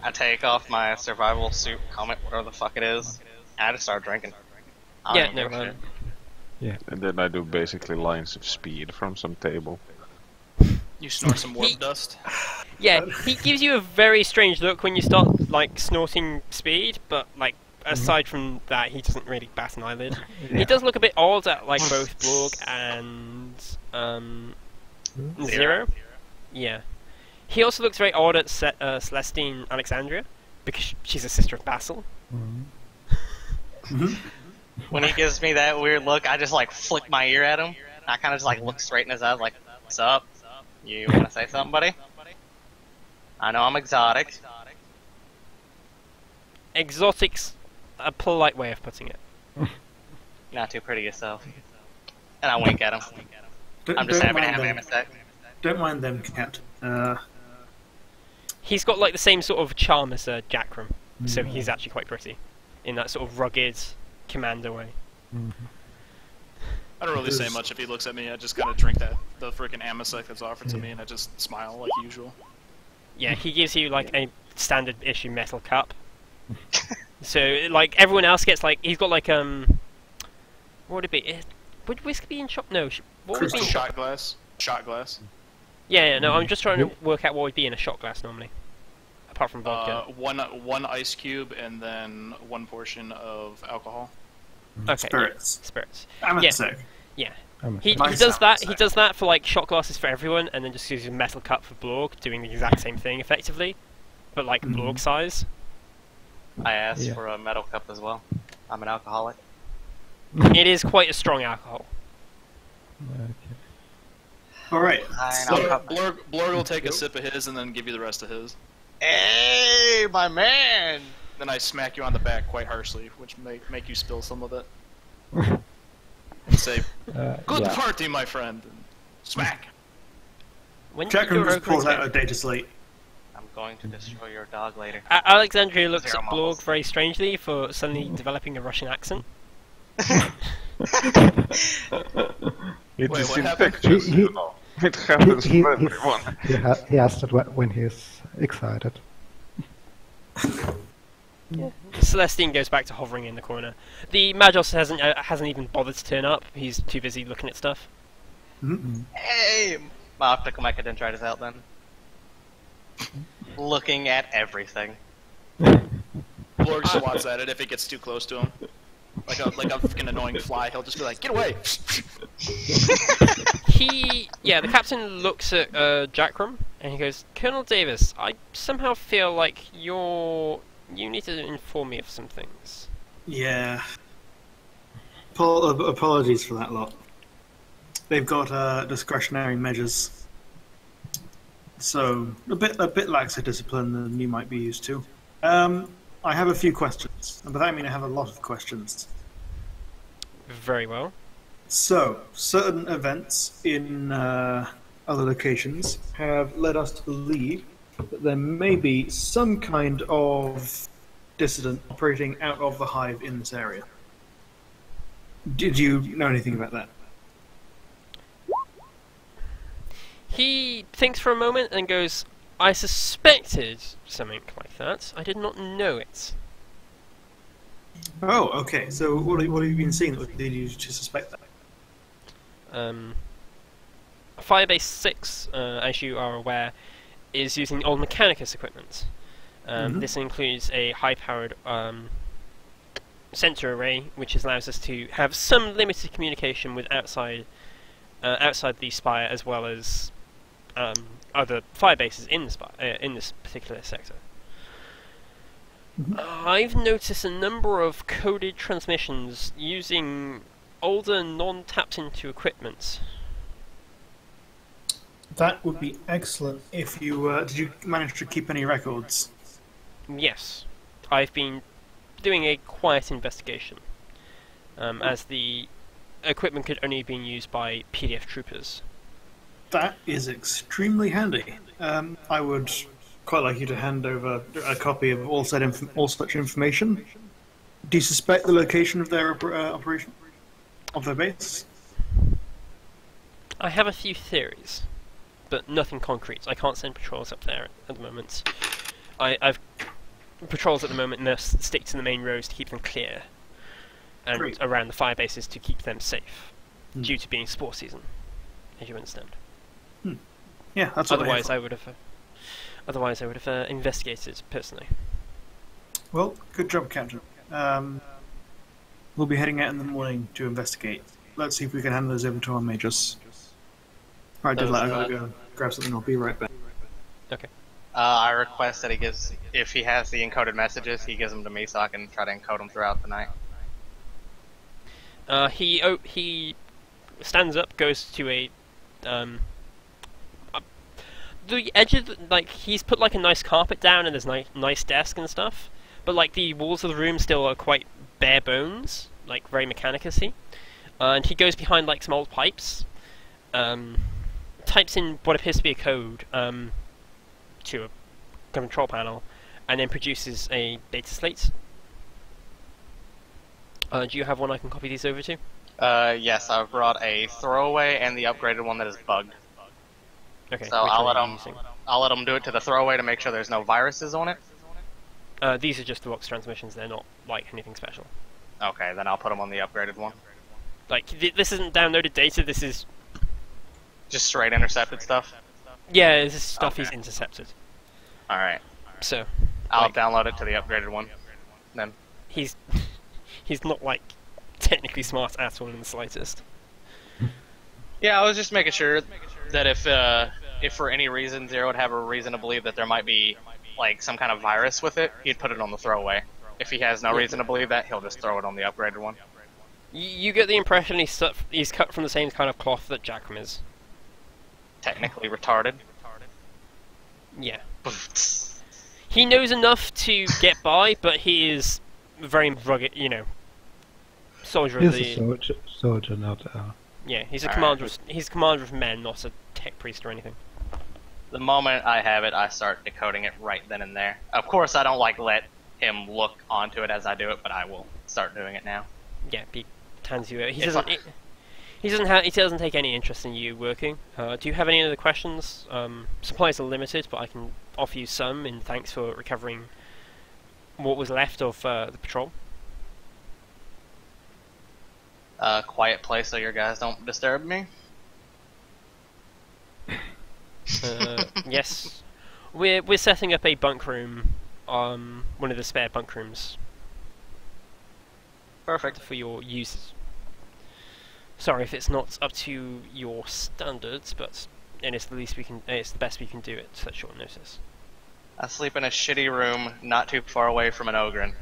I take off my survival suit helmet, whatever the fuck it is, and I just start drinking. I Yeah, don't no, give a shit. And then I do basically lines of speed from some table. You snort some warp He- dust. Yeah, he gives you a very strange look when you start like snorting speed, but like aside from that, he doesn't really bat an eyelid. He does look a bit odd at like both Borg and Zero. Yeah. He also looks very odd at Celestine Alexandria because she's a sister of Basil. When he gives me that weird look, I just like flick my ear at him. I kind of just like look straight in his eyes, like, "What's up? You want to say something, buddy?" I know I'm exotic. Exotic's a polite way of putting it. You're not too pretty yourself. And I wink at him. Don't, I'm just don't happy to mind have them. Amosec. Don't mind them, cat. He's got like the same sort of charm as Jackram, so he's actually quite pretty in that sort of rugged commander way. I don't really say much if he looks at me. I just kind of drink the freaking Amosec that's offered to me, and I just smile like usual. Yeah, he gives you like a standard issue metal cup. So like everyone else gets like he's got like what would it be? Would whiskey be in shop? No, What would be Shot glass. Shot glass. Yeah, no, I'm just trying to work out what would be in a shot glass normally, apart from vodka. One ice cube and then 1 portion of alcohol. Okay. Spirits. Spirits. I'm Yeah. sick. Yeah. I'm He Nice does that. sound He does that for like shot glasses for everyone, and then just uses a metal cup for Blorg, doing the exact same thing effectively, but like Blorg size. I asked Yeah. for a metal cup as well. I'm an alcoholic. It is quite a strong alcohol. Okay. All right. Blorg will take a sip of his and then give you the rest of his. Hey, my man! Then I smack you on the back quite harshly, which make you spill some of it. And say, "Good Yeah. party, my friend." And smack. When Jack you just pulls out a data slate. I'm going to destroy your dog later. Alexandria looks Zero at Blorg models. very strangely for suddenly developing a Russian accent. It Wait, is what happened? infectious, He- you know. It happens he- to everyone. He has that when he's excited. Celestine goes back to hovering in the corner. The Magos hasn't even bothered to turn up. He's too busy looking at stuff. Hey! I'll have to come back and try this out then. Looking at everything. Blorg swats at it if it gets too close to him. Like a fucking annoying fly, he'll just be like, "Get away!" The captain looks at Jackram and he goes, Colonel Davis, I somehow feel like you need to inform me of some things. Yeah. Apologies for that lot. They've got discretionary measures, so a bit lax of discipline than you might be used to. I have a few questions, and by that I mean I have a lot of questions. Very well. So, certain events in other locations have led us to believe that there may be some kind of dissident operating out of the hive in this area. Did you know anything about that? He thinks for a moment and goes, I suspected something like that. I did not know it. Oh, okay. So what have you been seeing that led you to suspect that? Firebase 6, as you are aware, is using old Mechanicus equipment. This includes a high-powered sensor array, which allows us to have some limited communication with outside the spire, as well as other firebases in the spire, in this particular sector. I've noticed a number of coded transmissions using older, non-tapped into equipment. That would be excellent if you. Did you manage to keep any records? Yes, I've been doing a quiet investigation, as the equipment could only have been used by PDF troopers. That is extremely handy. I would quite like you to hand over a copy of all such information. Do you suspect the location of their operation, of their base? I have a few theories, but nothing concrete. I can't send patrols up there at the moment. I've patrols at the moment and stick to the main roads to keep them clear, and Great. around the fire bases to keep them safe, due to being spore season, as you understand. Yeah, that's what Otherwise, I would have investigated personally. Well, good job, Captain. We'll be heading out in the morning to investigate. Let's see if we can hand those over to our majors. Right, I gotta go grab something. I'll be right back. Okay. I request that if he has the encoded messages, he gives them to me so I can try to encode them throughout the night. He stands up, goes to the edge of he's put like a nice carpet down and there's nice desk and stuff, but like the walls of the room still are quite bare bones, like very Mechanicus-y. And he goes behind like some old pipes, types in what appears to be a code to a control panel, and then produces a data slate. Do you have one I can copy these over to? Yes, I've brought a throwaway and the upgraded one that is bugged. Okay. So which I'll one let are you him. using? I'll let him do it to the throwaway to make sure there's no viruses on it. These are just the box transmissions. They're not like anything special. Okay, then I'll put him on the upgraded one. Like this isn't downloaded data. This is Just straight intercepted stuff? Yeah, this is stuff Okay. he's intercepted. Alright. So I'll like, download it to the upgraded one. Then. he's he's not like technically smart at all in the slightest. Yeah, I was just making sure that if for any reason Zero would have a reason to believe that there might be like some kind of virus with it, he'd put it on the throwaway. If he has no reason to believe that, he'll just throw it on the upgraded one. You get the impression he's cut from the same kind of cloth that Jackram is. Technically retarded. Yeah. He knows enough to get by, but he is very rugged, you know. Soldier of He's the... a soldier, not Yeah, he's a Alright. commander. He's a commander of men, not a tech priest or anything. The moment I have it, I start decoding it right then and there. Of course, I don't like let him look onto it as I do it, but I will start doing it now. Yeah, he hands you. He If doesn't. I- He doesn't take any interest in you working. Do you have any other questions? Supplies are limited, but I can offer you some in thanks for recovering what was left of the patrol. Quiet place so your guys don't disturb me. Yes, we're setting up a bunk room, one of the spare bunk rooms Perfect. for your use. Sorry if it's not up to your standards, but it's the least we can. It's the best we can do at such short notice. I sleep in a shitty room not too far away from an ogre.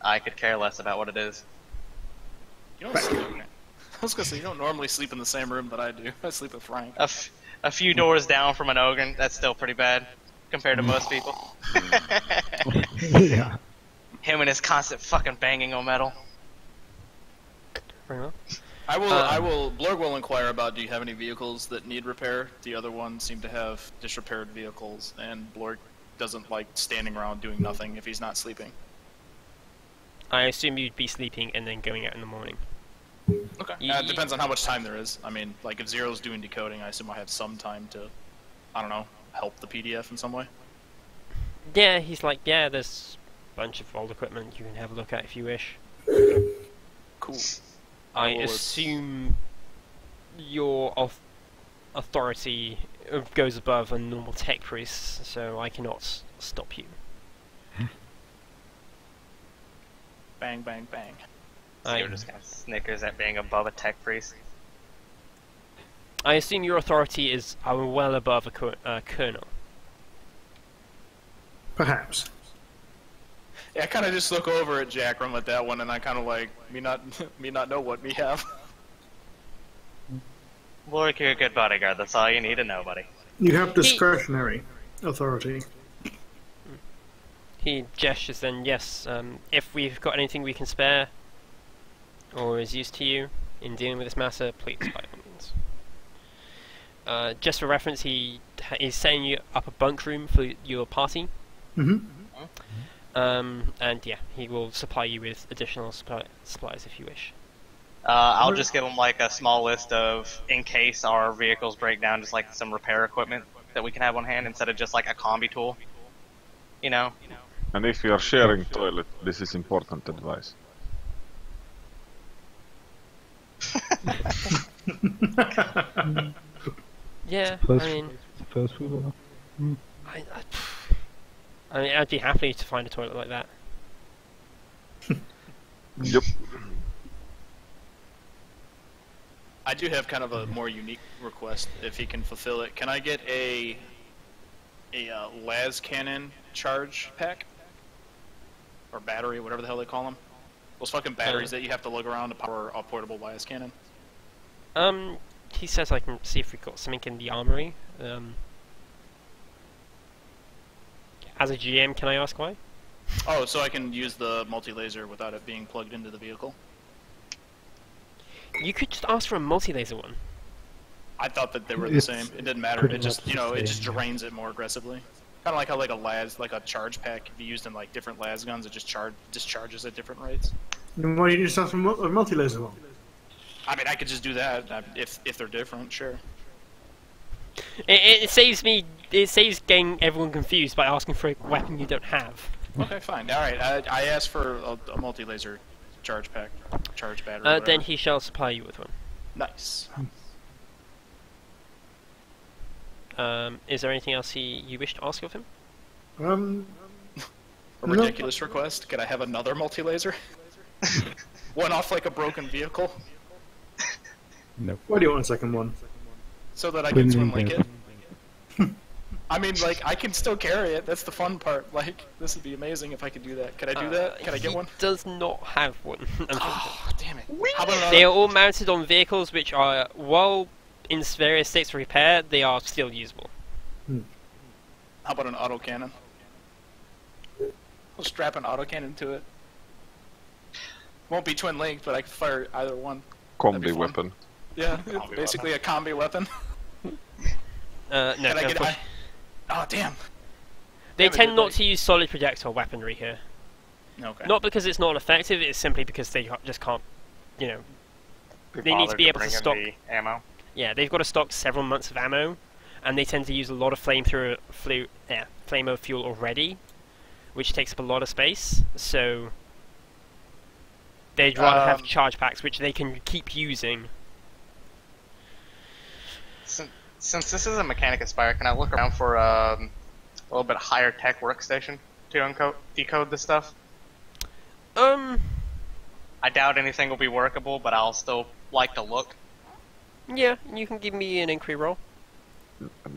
I could care less about what it is. You don't sleep. I was gonna say you don't normally sleep in the same room that I do. I sleep with Frank. A few doors down from an ogre, that's still pretty bad compared to most people. yeah. Him and his constant fucking banging on metal. Very well. I will. Blurg will inquire about. Do you have any vehicles that need repair? The other ones seem to have disrepaired vehicles, and Blurg doesn't like standing around doing nothing if he's not sleeping. I assume you'd be sleeping and then going out in the morning. Okay. You- It depends on how much time there is. I mean, like if Zero's doing decoding, I assume I have some time to, I don't know, help the PDF in some way. Yeah, he's like, yeah, there's a bunch of old equipment you can have a look at if you wish. Cool. I will assume your authority goes above a normal tech priest, so I cannot stop you. Bang, bang, bang. You're just kind of snickers at being above a tech priest. I assume your authority is well above a colonel. Perhaps. Yeah, I kind of just look over at Jackram with that one, and I kind of like me not know what we have. Lord, you're a good bodyguard. That's all you need to know, buddy. You have discretionary authority. He gestures then, yes, if we've got anything we can spare, or is used to you in dealing with this matter, please, by all means. Just for reference, he's setting you up a bunk room for your party. Mm-hmm. And yeah, he will supply you with additional supplies if you wish. I'll just give them like a small list of, in case our vehicles break down, just like some repair equipment that we can have on hand instead of just like a combi tool. You know? And if you are sharing toilet, this is important advice. Yeah, Suppose, I mean, suppose we will. I mean, I'd be happy to find a toilet like that. Yep. I do have kind of a more unique request if he can fulfill it. Can I get a las cannon charge pack or battery, whatever the hell they call them? Those fucking batteries that you have to lug around to power a portable las cannon. He says I can see if we've got something in the armory. As a GM, can I ask why? Oh, so I can use the multi-laser without it being plugged into the vehicle? You could just ask for a multi-laser one. I thought that they were the It's same. It didn't matter. pretty It just, much you know, the it just same, yeah. drains it more aggressively. Kind of like how like a las, like a charge pack can be used in like different las guns. It just discharges at different rates. Then why don't you just have a multi-laser one? I mean, I could just do that if they're different, sure. It saves me. It saves getting everyone confused by asking for a weapon you don't have. Okay, fine. All right, I asked for a multi-laser charge pack, charge battery. Then he shall supply you with one. Nice. Is there anything else you wish to ask of him? A ridiculous request. Could I have another multi-laser? One off like a broken vehicle, No. Why do you want a second one? so that I can Twin swim like vehicle. it. I mean, like, I can still carry it. That's the fun part. Like, this would be amazing if I could do that. Can I do that? Can I get one? He does not have one. Oh, damn it. How about They are all mounted on vehicles which are, while in various states of repair, they are still usable. how about an autocannon? We'll strap an autocannon to it. Won't be twin linked, but I can fire either one. That'd be Combi fun. weapon. Yeah, basically a combi weapon. No, Can I get unfortunately- Oh, damn. they Damn it, tend dude, not like- to use solid projectile weaponry here. Okay. Not because it's not effective, it's simply because they just can't, you know... They need to be able to bring in stock... the ammo. Yeah, they've got to stock several months of ammo, and they tend to use a lot of flamethrower fuel already, which takes up a lot of space, so... They'd rather have charge packs, which they can keep using. Since this is a Mechanic Aspire, can I look around for a little bit higher tech workstation to decode this stuff? I doubt anything will be workable, but I'll still like to look. Yeah, you can give me an inquiry roll.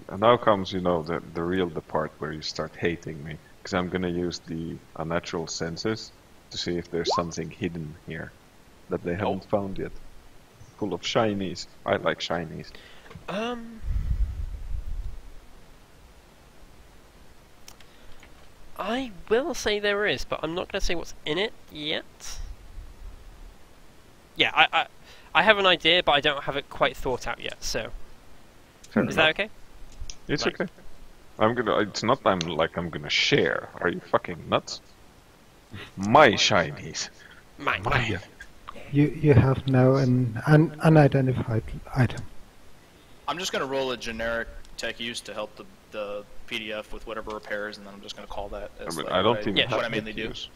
And now comes, the part where you start hating me, because I'm gonna use the unnatural senses to see if there's something hidden here that they haven't found yet. Full of shinies. I like shinies. I will say there is, but I'm not going to say what's in it yet. Yeah, I have an idea, but I don't have it quite thought out yet, so... Fair Is that enough. okay? It's Right. okay. It's not I'm gonna share. Are you fucking nuts? My shinies. Mine. My. You have now an unidentified item. I'm just gonna roll a generic tech use to help the PDF with whatever repairs, and then I'm just gonna call that as But like I don't what even Yeah. have what I to mainly do. use.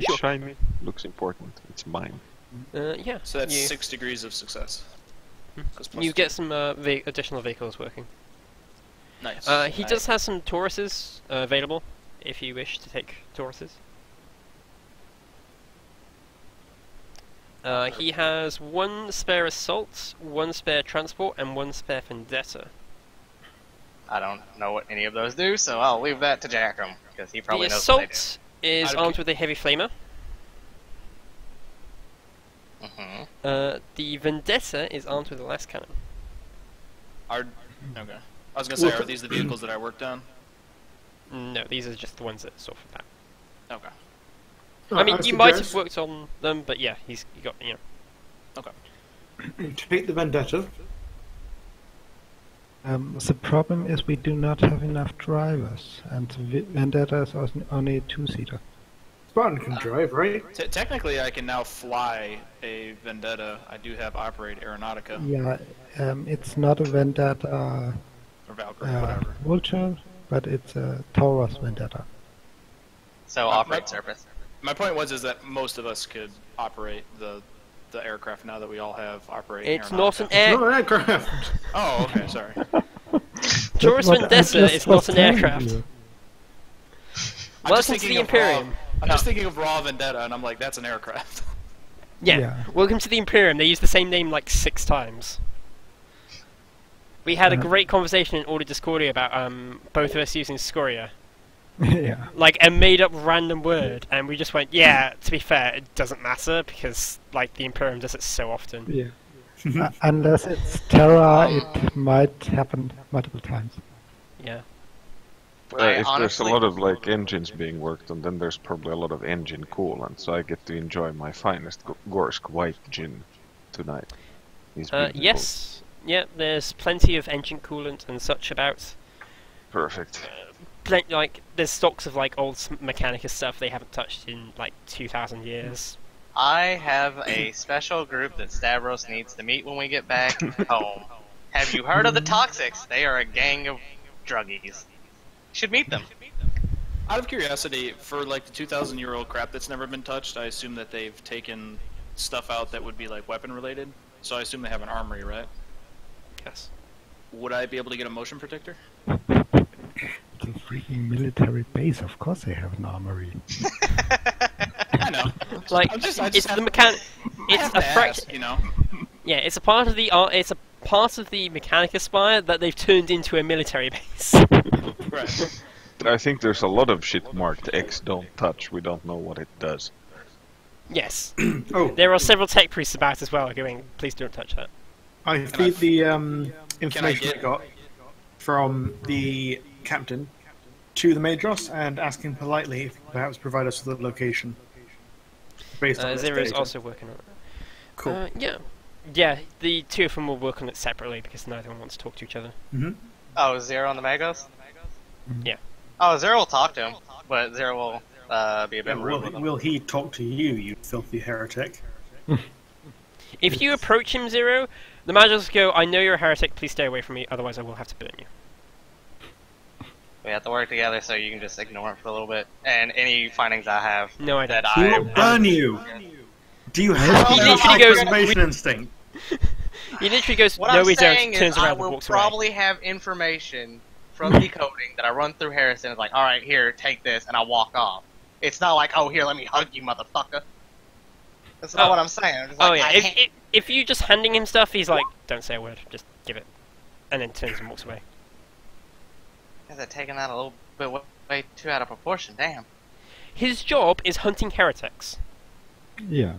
Sure. Shiny looks important. It's mine. Yeah. So that's you, 6 degrees of success. 'Cause plus you two. get some additional vehicles working. Nice. He does have some Tauruses available, if you wish to take Tauruses. He has 1 spare Assault, 1 spare Transport, and 1 spare Vendetta. I don't know what any of those do, so I'll leave that to Jackum, because he probably The knows what they do. Assault is Out of armed cu- with a Heavy Flamer. The Vendetta is armed with a Last Cannon. Okay. I was gonna say, are these the vehicles that I worked on? No, these are just the ones that sort of that. Okay. I mean, you might have worked on them, but yeah, you got, Take the Vendetta. The problem is we do not have enough drivers, and Vendetta is only a two-seater. Spartan can drive, right? Technically, I can now fly a Vendetta. I do have operate Aeronautica Yeah, it's not a Vendetta or Valkyrie, whatever. Vulture, but it's a Taurus Vendetta. So operate surface. My point is that most of us could operate the aircraft now that we all have operate. It's Aeronautica. not an air. Not an aircraft. Oh, okay, sorry. Taurus What I Vendetta just is not was an telling aircraft. you. I'm just Welcome to thinking the of Imperium. I'm just thinking of Raw Vendetta, and I'm like, that's an aircraft. Yeah. Yeah. Welcome to the Imperium. They use the same name like 6 times. We had a great conversation in Order Discordia about both of us using Scoria. Yeah. Like a made-up random word, and we just went, yeah, to be fair, it doesn't matter, because, like, the Imperium does it so often. Yeah. Unless it's Terra, it might happen multiple times. Yeah. If there's a lot of like engines being worked on, then there's probably a lot of engine coolant, so I get to enjoy my finest Gorsk white gin tonight. These beautiful- Yes. Yeah, there's plenty of engine coolant and such about. Perfect. Like, there's stocks of, like, old Mechanica stuff they haven't touched in, like, 2,000 years. I have a special group that Stavros needs to meet when we get back home. Have you heard of the Toxics? They are a gang of druggies. You should meet them. Out of curiosity, for like the 2,000-year-old crap that's never been touched, I assume that they've taken stuff out that would be like weapon related. So I assume they have an armory, right? Yes. Would I be able to get a motion protector? It's a freaking military base. Of course they have an armory. I know. Like, I it's have- the mechan. I It's have a to fraction. ask, you know. Yeah, it's a part of the it's a part of the Mechanica Spire that they've turned into a military base. Right. I think there's a lot of shit marked X don't touch. We don't know what it does. Yes. Oh, There are several tech priests about as well going, please don't touch that. I feed the information I get- got from the captain to the Madros and ask him politely if he could perhaps provide us with a location. Based on this Zero's data. also working on it. Cool. Yeah. Yeah, the two of them will work on it separately because neither one wants to talk to each other. Oh, Zero on the Magos? Yeah. Oh, Zero will talk to him, but Zero will be a bit rude with him. Will he talk to you, you filthy heretic? If you approach him, Zero, the Magos go, I know you're a heretic, please stay away from me, otherwise I will have to burn you. We have to work together so you can just ignore it for a little bit. And any findings I have No, I don't. that He I... will burn you! Do you have He that literally goes- conservation instinct? He literally goes, What no I'm we don't, saying turns is I around and will walks away. probably have information from decoding that I run through Harrison and it's like, alright, here, take this, and I walk off. It's not like, oh, here, let me hug you, motherfucker. That's not Oh. what I'm saying. I'm just Oh like, yeah, I if, can't- if, if you just handing him stuff, he's like, don't say a word, just give it. And then turns and walks away. Guys are taking that a little bit way too out of proportion, damn. His job is hunting heretics. Yeah.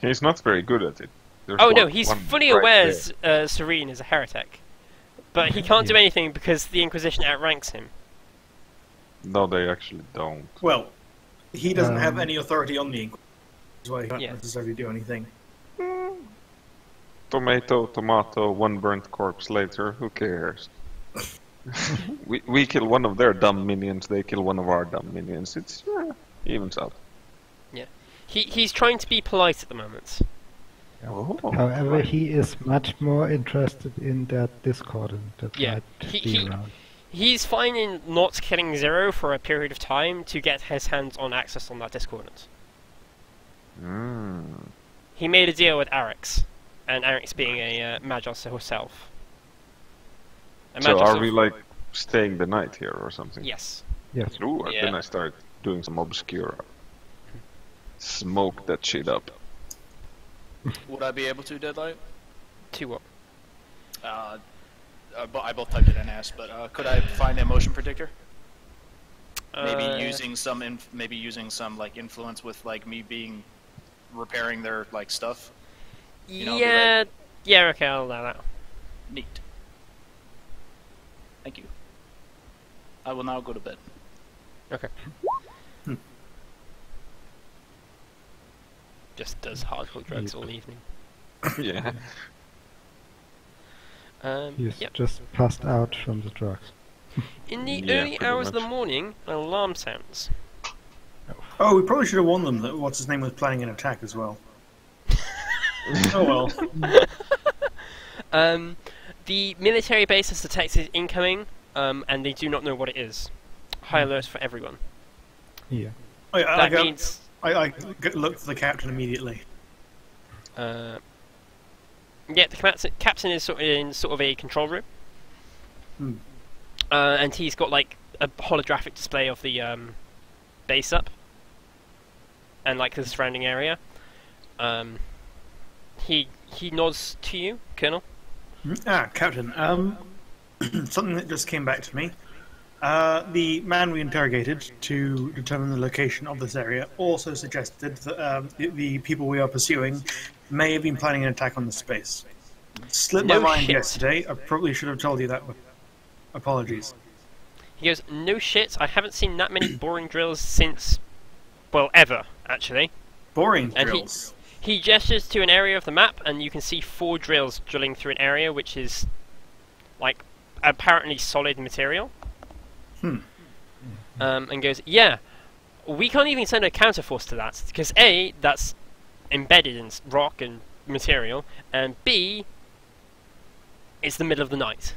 He's not very good at it. There's Oh one- no, he's one fully right aware there. Serene is a heretic. But he can't do anything because the Inquisition outranks him. No, they actually don't. Well, he doesn't have Um, any authority on the Inquisition. That's why he can't Yeah. necessarily do anything. Tomato, tomato, one burnt corpse later, who cares? we kill one of their dumb minions, they kill one of our dumb minions. It's evens out. He's trying to be polite at the moment. Oh. However, he is much more interested in that discordant that Yeah, might he- be around. He's fine in not killing Zero for a period of time to get his hands on access on that discordant. Mm. He made a deal with Arix, and Arix being a Magos herself. A So Magos are of- we like staying the night here or something? Yes. Yes. Ooh, Yeah. then I start doing some obscura. Smoke that shit up. Would I be able to, Deadlight? To what? I both typed it in S, but could I find a motion predictor? Maybe using some like influence with like me being repairing their like stuff. You know, be Yeah, yeah, okay, I'll allow that. Neat. Thank you. I will now go to bed. Okay. Just does hardcore drugs all evening. Yeah. He's Yep. just passed out from the drugs. In the Yeah, early pretty hours of the much. morning, an alarm sounds. Oh, we probably should have warned them that what's his name was planning an attack as well. Oh well. The military base has detected incoming, and they do not know what it is. High alert for everyone. Yeah. That means I looked for the captain immediately. yeah, the captain is in sort of a control room, and he's got like a holographic display of the base up, and like the surrounding area. He nods to you, Colonel. Captain. Something that just came back to me. The man we interrogated to determine the location of this area also suggested that the people we are pursuing may have been planning an attack on the space. Slipped my No mind shit. yesterday. I probably should have told you that. Apologies. He goes, no shit, I haven't seen that many boring drills since, well, ever, actually. Boring And drills. He gestures to an area of the map, and you can see 4 drills drilling through an area which is, like, apparently solid material. And goes, yeah, we can't even send a counterforce to that, because A, that's embedded in rock and material, and B, it's the middle of the night.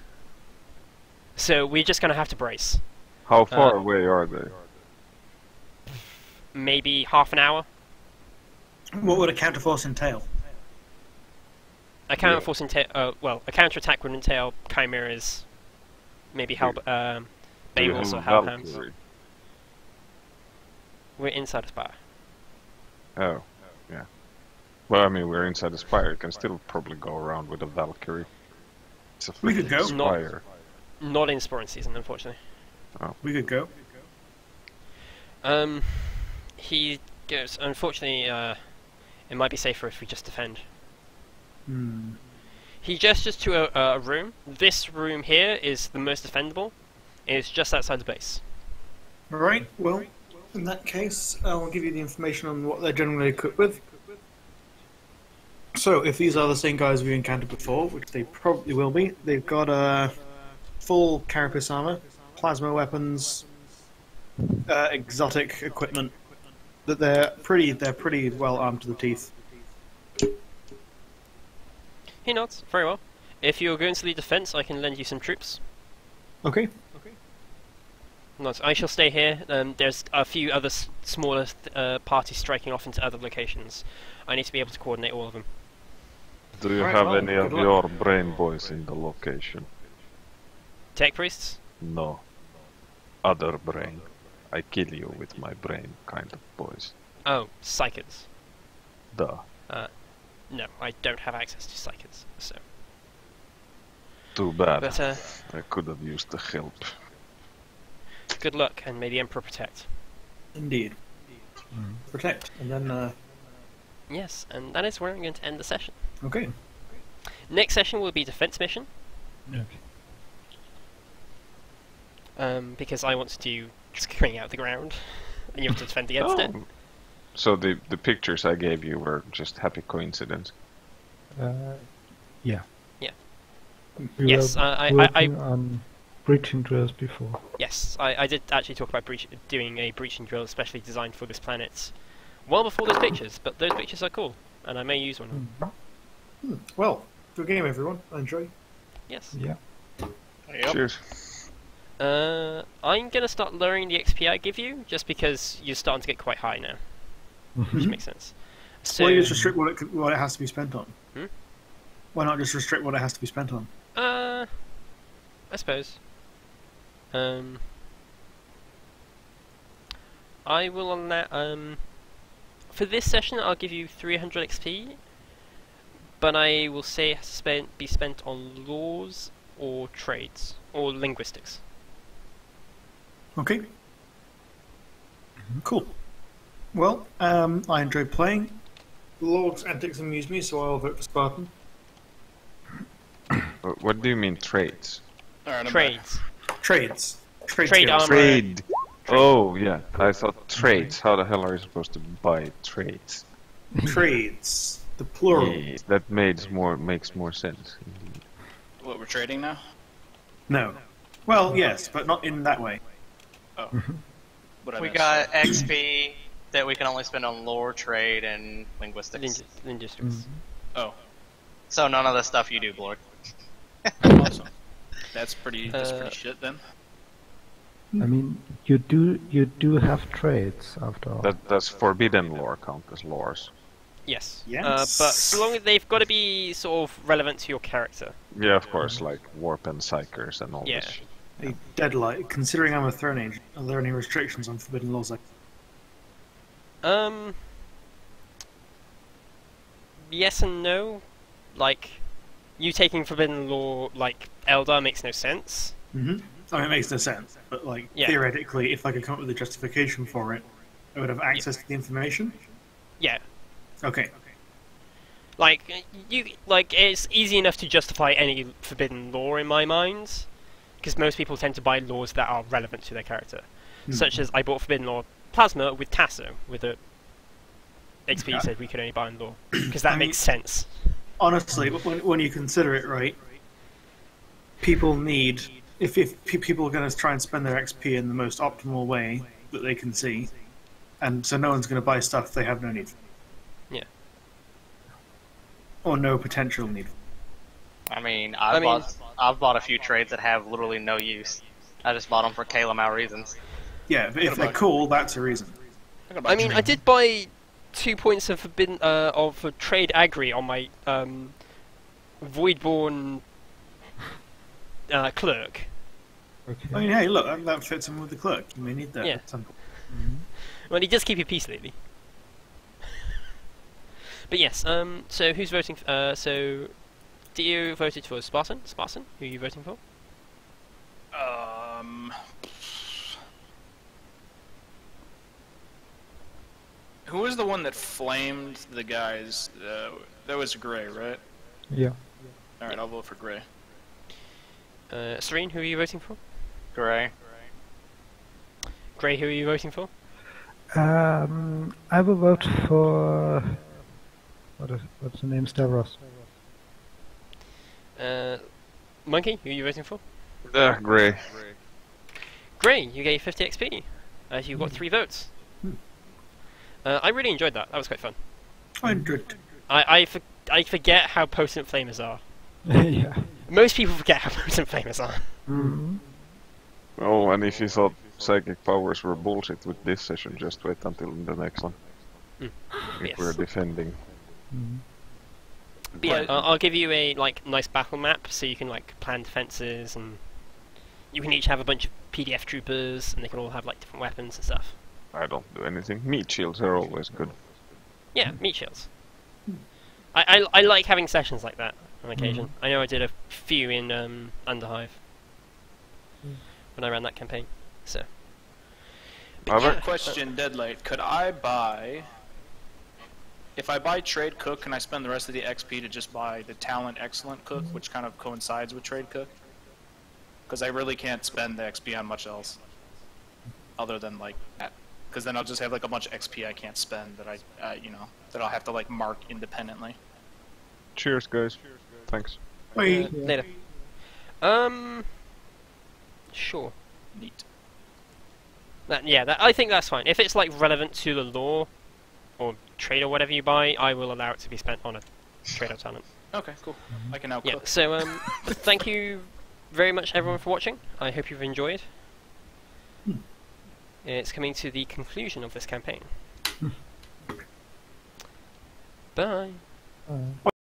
So we're just going to have to brace. How far away are they? Maybe half an hour. What would a counterforce entail? A counter-force a counter-attack would entail chimeras, maybe maybe also hellhounds. Valkyrie? We're inside a spire. Oh, yeah. Well, I mean, we're inside the spire. You can still probably go around with a Valkyrie. It's a We could go. spire. Not in Sporing season, unfortunately. We could go. He goes. Unfortunately, it might be safer if we just defend. He gestures to a room. This room here is the most defendable. It's just outside the base. Alright, well, in that case, I'll give you the information on what they're generally equipped with. So, if these are the same guys we've encountered before, which they probably will be, they've got full carapace armor, plasma weapons, exotic equipment. That they're pretty well armed to the teeth. He nods. Very well. If you're going to lead defense, I can lend you some troops. Okay. Nods. I shall stay here. There's a few other smaller parties striking off into other locations. I need to be able to coordinate all of them. Do you Alright, have well, any of good luck. your brain boys in the location? Tech priests? No. Other brain. I kill you with my brain, kind of boys. Oh, psychics. Duh. No, I don't have access to psychics, so. Too bad. But I could have used the help. good luck, and may the Emperor protect. Indeed. Protect, and then, Yes, and that is where I'm going to end the session. okay. Next session will be defense mission. Okay. Because I want to do screwing out the ground, and you have to defend against it. So the pictures I gave you were just happy coincidence. Yeah. Yeah. We Yes, were I working on breaching drills before. Yes, I did actually talk about doing a breaching drill especially designed for this planet well before those pictures, but those pictures are cool, and I may use one of them. Well, good game, everyone. Enjoy. Yes. Yeah. Yep. Cheers. I'm gonna start lowering the XP I give you, just because you're starting to get quite high now, which makes sense. So, Why not just restrict what it has to be spent on? Hmm? Why not just restrict what it has to be spent on? I suppose. I will on that. For this session, I'll give you 300 XP, but I will say it has to be spent on laws or trades or linguistics. Okay. Cool. Well, I enjoyed playing. The Lord's antics amuse me, so I'll vote for Spartan. What do you mean trades? Alright, I'm Trades. Trades. Trade skills. armor. Trade. Oh yeah, I thought trades. How the hell are you supposed to buy trades? Trades. The plural. Yeah, that makes more sense. What, we're trading now? No. Well, yes, but not in that way. Oh. What I We missed? got XP that we can only spend on lore, trade, and linguistics. Linguistics. Oh, So none of the stuff you do, Blork. awesome. That's pretty shit then. I mean, you do have trades after all. Does forbidden lore count as lores? Yes. Yes. But so long as they've got to be sort of relevant to your character. Yeah, of course, like warp and psychers and all Yeah. this shit. A deadlight. Considering I'm a Throne Agent, are there any restrictions on forbidden laws? Yes and no. Like, you taking forbidden law like Eldar makes no sense. Mm-hmm. I mean, it makes no sense, but like Yeah. theoretically, if I could come up with a justification for it, I would have access to the information. Yeah. Okay. Like it's easy enough to justify any forbidden law in my mind, because most people tend to buy laws that are relevant to their character, such as I bought forbidden law plasma with Tasso with a XP Okay. said we could only buy in law because that I mean- makes sense. Honestly, when you consider it, right, people need if people are going to try and spend their XP in the most optimal way that they can see, and so no one's going to buy stuff they have no need for. Yeah. Or no potential need. I mean, I've bought a few trades that have literally no use. I just bought them for Kalamau reasons. Yeah, but if they're cool, that's a reason. I mean, I did buy 2 points of forbidden of trade agri on my Voidborn clerk. Okay. I mean, hey, look, that fits in with the clerk. You may need that Yeah. at some point. Well, he does keep your peace lately. But yes, so who's voting? So Dio voted for Spartan. Spartan, who are you voting for? Who was the one that flamed the guys? That was Gray, right? Yeah. Alright, I'll vote for Gray. Serene, who are you voting for? Gray. Gray, who are you voting for? I will vote for what's the name? Stavros. Monkey, who are you voting for? Grey. Gray, you get 50 XP. You got 3 votes. I really enjoyed that. That was quite fun. I enjoyed it. I forget how potent flamers are. Yeah. Most people forget how potent flamers are. Mm-hmm. Oh, and if you thought psychic powers were bullshit with this session, just wait until the next one. If Yes. we're defending. Mm-hmm. But yeah, I'll give you a nice battle map so you can plan defenses, and you can each have a bunch of PDF troopers, and they can all have different weapons and stuff. I don't do anything. Meat shields are always good. Yeah, meat shields. I like having sessions like that on occasion. I know I did a few in Underhive when I ran that campaign. So. But yeah, Question, Deadlight. Could I buy... If I buy Trade Cook, can I spend the rest of the XP to just buy the Talent Excellent Cook, which kind of coincides with Trade Cook? Because I really can't spend the XP on much else. Other than that. Because then I'll just have a bunch of XP I can't spend that that I'll have to mark independently. Cheers, guys. Thanks. Wait. Later. Sure. Neat. I think that's fine. If it's relevant to the lore or trade or whatever you buy, I will allow it to be spent on a trade or talent. Okay, cool. I can now cook. Yeah. So thank you very much everyone for watching. I hope you've enjoyed. It's coming to the conclusion of this campaign. Bye.